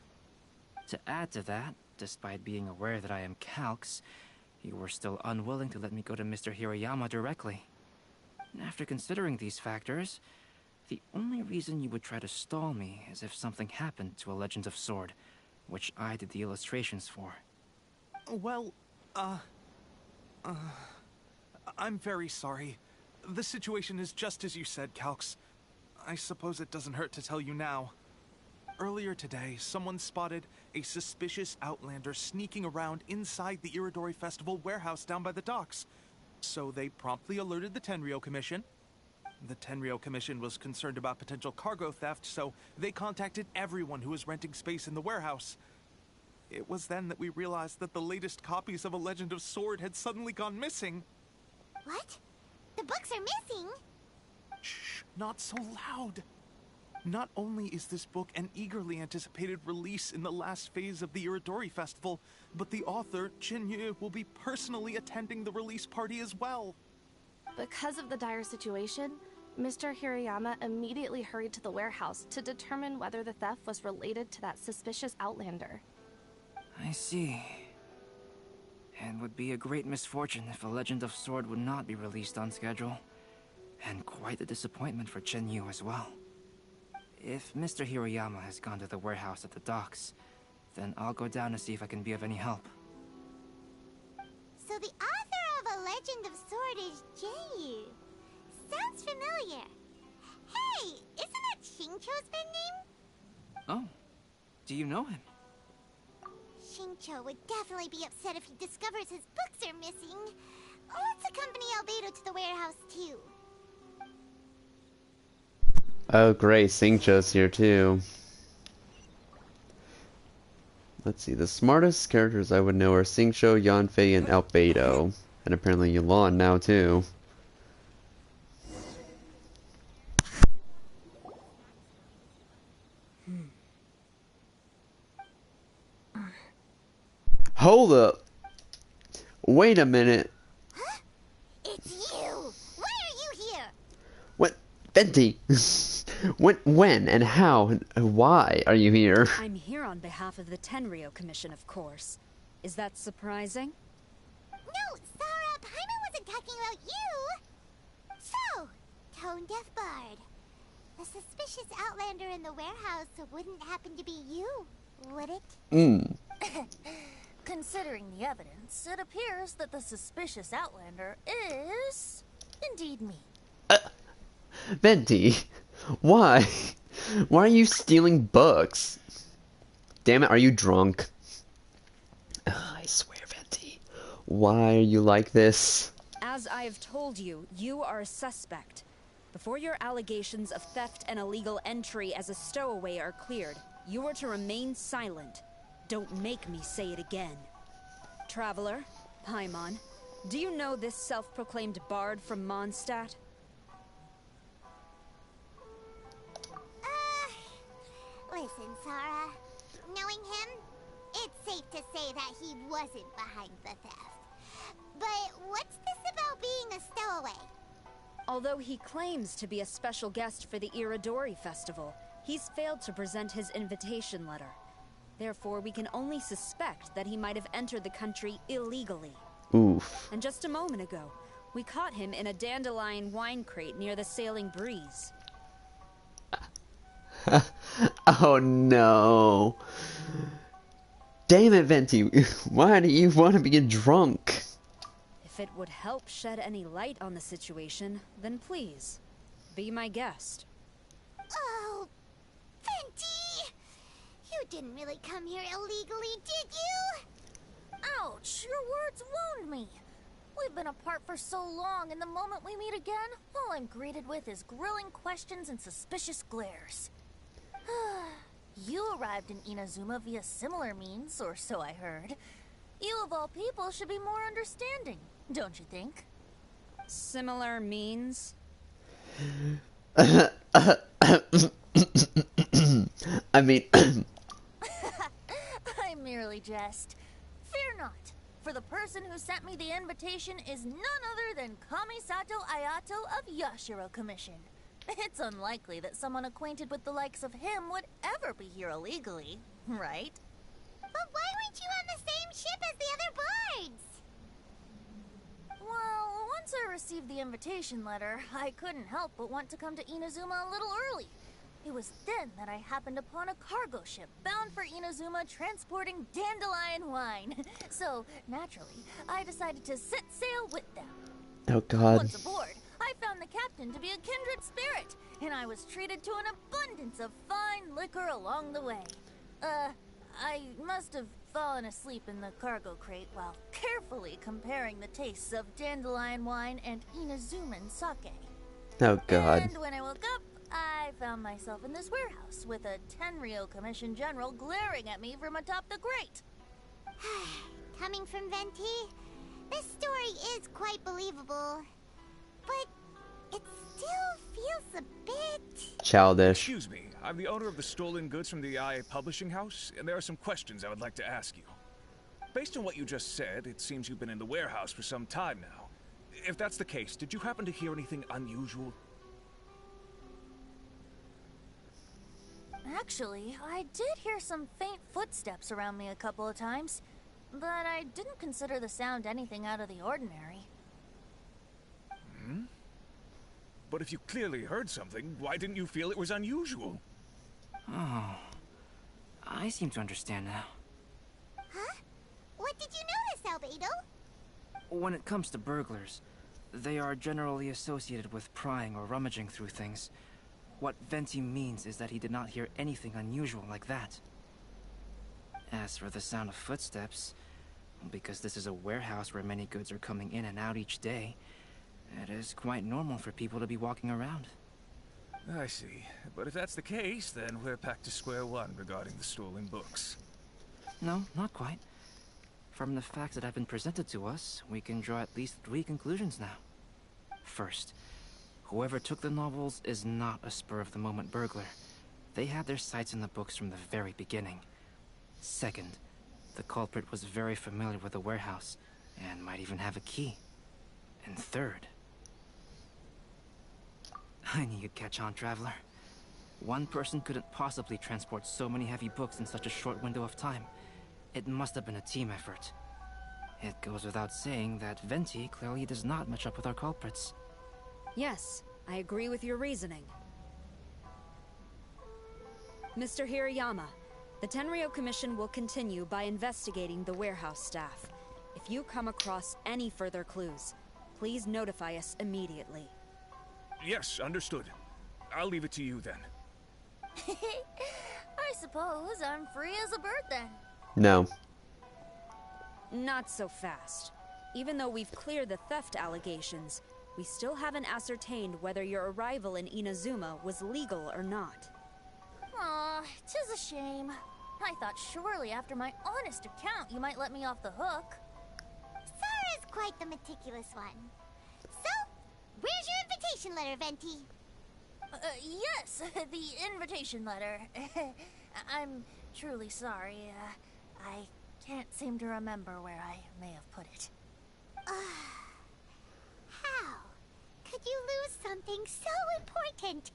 To add to that, despite being aware that I am Calx, you were still unwilling to let me go to Mr. Hirayama directly. After considering these factors, the only reason you would try to stall me is if something happened to A Legend of Sword, which I did the illustrations for. Well, I'm very sorry. The situation is just as you said, Calx. I suppose it doesn't hurt to tell you now. Earlier today, someone spotted a suspicious outlander sneaking around inside the Irodori Festival warehouse down by the docks. So they promptly alerted the Tenryou Commission. The Tenryou Commission was concerned about potential cargo theft, so they contacted everyone who was renting space in the warehouse. It was then that we realized that the latest copies of A Legend of Sword had suddenly gone missing. What? The books are missing? Shh, not so loud. Not only is this book an eagerly anticipated release in the last phase of the Iridori Festival, but the author, Jinyu, will be personally attending the release party as well. Because of the dire situation, Mr. Hirayama immediately hurried to the warehouse to determine whether the theft was related to that suspicious outlander. I see. It would be a great misfortune if A Legend of Sword would not be released on schedule. And quite a disappointment for Jinyu as well. If Mr. Hirayama has gone to the warehouse at the docks, then I'll go down to see if I can be of any help. So the author of A Legend of Sword is Jinyu. Sounds familiar. Hey, isn't that Xingqiu's pen name? Oh, do you know him? Xingqiu would definitely be upset if he discovers his books are missing. Let's accompany Albedo to the warehouse too. Oh great, Xingqiu's here too. Let's see, the smartest characters I would know are Xingqiu, Yanfei, and Albedo. And apparently Yulan now too. Hold up! Wait a minute! Huh? It's you! Why are you here? What? Venti! when and how and why are you here? I'm here on behalf of the Tenryou Commission, of course. Is that surprising? No, Sarah, Paimon wasn't talking about you! So, Tone-Deaf Bard. The suspicious outlander in the warehouse wouldn't happen to be you, would it? Considering the evidence, it appears that the suspicious outlander is indeed me. Venti, why? Why are you stealing books? Damn it, are you drunk? I swear, Venti. Why are you like this? As I have told you, you are a suspect. Before your allegations of theft and illegal entry as a stowaway are cleared, you are to remain silent. Don't make me say it again. Traveler, Paimon, do you know this self-proclaimed bard from Mondstadt? Listen, Sarah. Knowing him, it's safe to say that he wasn't behind the theft. But what's this about being a stowaway? Although he claims to be a special guest for the Iridori Festival, he's failed to present his invitation letter. Therefore, we can only suspect that he might have entered the country illegally. Oof. And just a moment ago, we caught him in a dandelion wine crate near the Sailing Breeze. Oh no. Damn it, Venti. Why do you want to be drunk? If it would help shed any light on the situation, then please, be my guest. Oh, Venti! You didn't really come here illegally, did you? Ouch, your words wound me. We've been apart for so long, and the moment we meet again, all I'm greeted with is grilling questions and suspicious glares. You arrived in Inazuma via similar means, or so I heard. You of all people should be more understanding, don't you think? Similar means? I mean... I merely jest. Fear not, for the person who sent me the invitation is none other than Kamisato Ayato of Yashiro Commission. It's unlikely that someone acquainted with the likes of him would ever be here illegally, right? But why weren't you on the same ship as the other bards? Well, once I received the invitation letter, I couldn't help but want to come to Inazuma a little early. It was then that I happened upon a cargo ship bound for Inazuma transporting dandelion wine. So, naturally, I decided to set sail with them. Oh god. Once aboard, I found the captain to be a kindred spirit, and I was treated to an abundance of fine liquor along the way. I must have fallen asleep in the cargo crate while carefully comparing the tastes of dandelion wine and Inazuman sake. Oh god. And when I woke up, I found myself in this warehouse with a Tenryou Commission general glaring at me from atop the grate. Coming from Venti, this story is quite believable. But it's still feels a bit... childish. Excuse me, I'm the owner of the stolen goods from the IA publishing house, and there are some questions I would like to ask you. Based on what you just said, it seems you've been in the warehouse for some time now. If that's the case, did you happen to hear anything unusual? Actually, I did hear some faint footsteps around me a couple of times, but I didn't consider the sound anything out of the ordinary. Hmm? But if you clearly heard something, why didn't you feel it was unusual? Oh, I seem to understand now. Huh? What did you notice, Albedo? When it comes to burglars, they are generally associated with prying or rummaging through things. What Venti means is that he did not hear anything unusual like that. As for the sound of footsteps, because this is a warehouse where many goods are coming in and out each day, it is quite normal for people to be walking around. I see. But if that's the case, then we're back to square one regarding the stolen books. No, not quite. From the facts that have been presented to us, we can draw at least 3 conclusions now. First, whoever took the novels is not a spur-of-the-moment burglar. They had their sights in the books from the very beginning. Second, the culprit was very familiar with the warehouse, and might even have a key. And third... I knew you'd catch on, Traveler. One person couldn't possibly transport so many heavy books in such a short window of time. It must have been a team effort. It goes without saying that Venti clearly does not match up with our culprits. Yes, I agree with your reasoning. Mr. Hirayama, the Tenryo Commission will continue by investigating the warehouse staff. If you come across any further clues, please notify us immediately. Yes, understood. I'll leave it to you then. I suppose I'm free as a bird then. No. Not so fast. Even though we've cleared the theft allegations, we still haven't ascertained whether your arrival in Inazuma was legal or not. Aw, 'tis a shame. I thought surely after my honest account you might let me off the hook. Sara's quite the meticulous one. So, where's your invitation letter, Venti? Yes, the invitation letter. I'm truly sorry. I can't seem to remember where I may have put it. How could you lose something so important?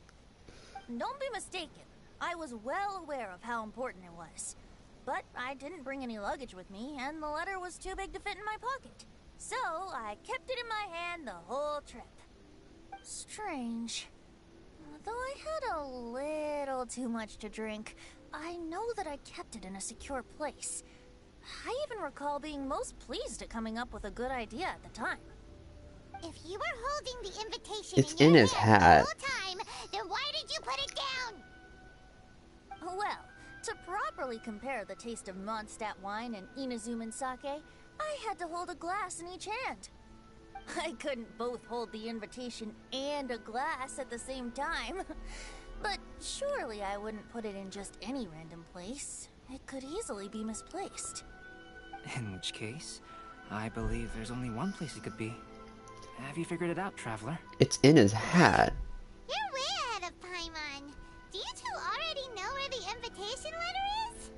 Don't be mistaken. I was well aware of how important it was. But I didn't bring any luggage with me, and the letter was too big to fit in my pocket. So I kept it in my hand the whole trip. Strange. Though I had a little too much to drink, I know that I kept it in a secure place. I even recall being most pleased at coming up with a good idea at the time. If you were holding the invitation It's in his hat. the whole time, then why did you put it down? Well, to properly compare the taste of Mondstadt wine and Inazuman sake, I had to hold a glass in each hand. I couldn't both hold the invitation and a glass at the same time. But surely I wouldn't put it in just any random place. It could easily be misplaced. In which case, I believe there's only one place it could be. Have you figured it out, Traveler? It's in his hat. You're way ahead of Paimon. Do you two already know where the invitation letter is?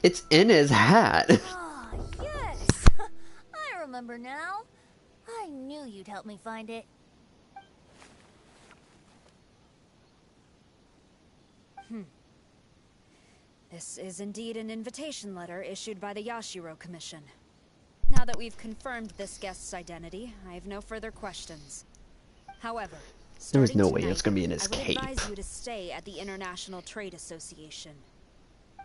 It's in his hat. Ah, yes! I remember now. I knew you'd help me find it. This is indeed an invitation letter issued by the Yashiro Commission. Now that we've confirmed this guest's identity, I have no further questions. However, There was starting no way tonight, it's gonna be in his I would cape. advise you to stay at the International Trade Association.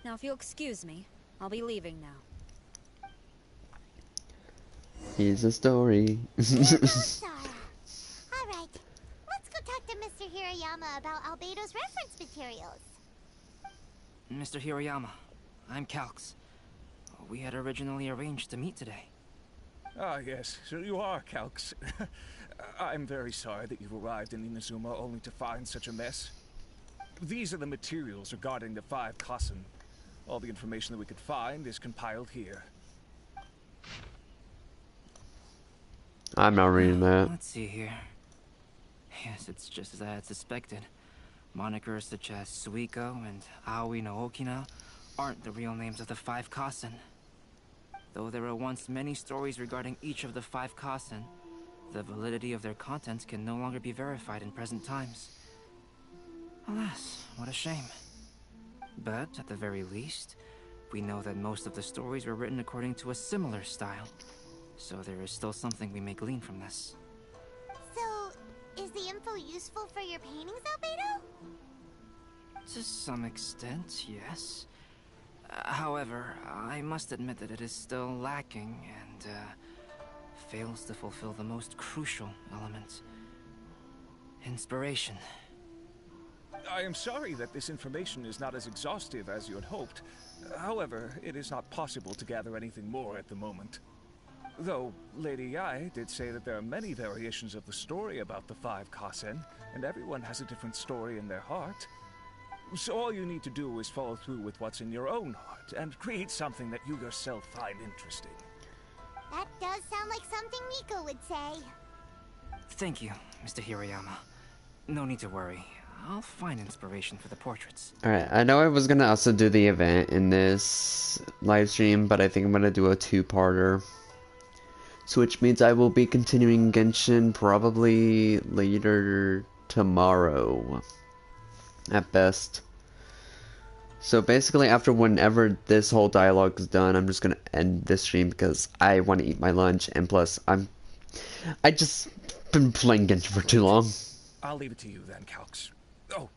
Now, if you'll excuse me, I'll be leaving now. Here's a story. Alright, let's go talk to Mr. Hirayama about Albedo's reference materials. Mr. Hirayama, I'm Calx. We had originally arranged to meet today. Ah, yes, so you are Calx. I'm very sorry that you've arrived in Inazuma only to find such a mess. These are the materials regarding the 5 Kassen. All the information that we could find is compiled here. I'm not reading that. Let's see here. Yes, it's just as I had suspected. Monikers such as Suiko and Aoi no Okina aren't the real names of the 5 Kasen. Though there were once many stories regarding each of the 5 Kasen, the validity of their contents can no longer be verified in present times. Alas, what a shame. But, at the very least, we know that most of the stories were written according to a similar style. So there is still something we may glean from this. So, is the info useful for your paintings, Albedo? To some extent, yes. However, I must admit that it is still lacking and fails to fulfill the most crucial element. Inspiration. I am sorry that this information is not as exhaustive as you had hoped. However, it is not possible to gather anything more at the moment. Though, Lady Yae did say that there are many variations of the story about the 5 Kasen, and everyone has a different story in their heart. So all you need to do is follow through with what's in your own heart, and create something that you yourself find interesting. That does sound like something Miko would say. Thank you, Mr. Hiroyama. No need to worry. I'll find inspiration for the portraits. Alright, I know I was gonna also do the event in this live stream, but I think I'm gonna do a 2-parter. So which means I will be continuing Genshin probably later tomorrow. At best. So basically after whenever this whole dialogue is done, I'm just gonna end this stream because I want to eat my lunch, and plus I just been playing Genshin for too long. I'll leave it to you then, Calx. Oh,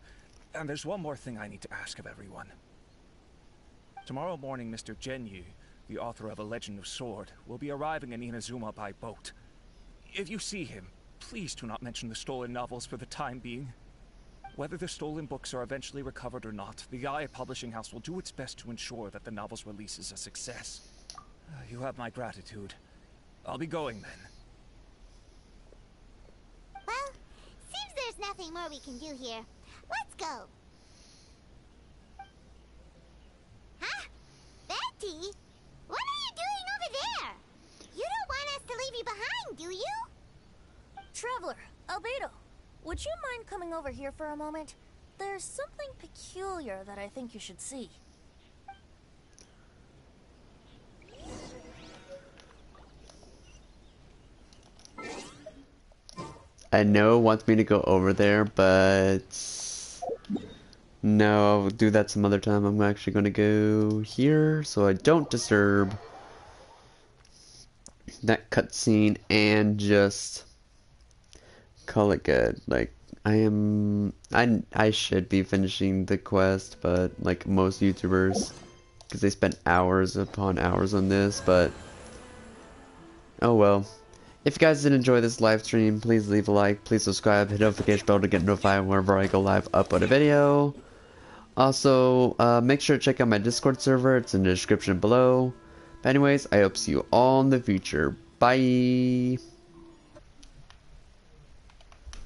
and there's one more thing I need to ask of everyone. Tomorrow morning, Mr. Genyu, the author of A Legend of Sword, will be arriving in Inazuma by boat. If you see him, please do not mention the stolen novels for the time being. Whether the stolen books are eventually recovered or not, the IA Publishing House will do its best to ensure that the novel's release is a success. You have my gratitude. I'll be going then. Well, seems there's nothing more we can do here. Let's go. Huh? Betty? What are you doing over there? You don't want us to leave you behind, do you? Traveler, Albedo, would you mind coming over here for a moment? There's something peculiar that I think you should see. I know it wants me to go over there, but no, I'll do that some other time. I'm actually going to go here so I don't disturb that cutscene and just call it good. Like, I should be finishing the quest, but like most YouTubers, because they spend hours upon hours on this, but oh well. If you guys did enjoy this live stream, please leave a like, please subscribe, hit the notification bell to get notified whenever I go live, upload a video. Also, make sure to check out my Discord server, it's in the description below. But anyways, I hope to see you all in the future. Bye!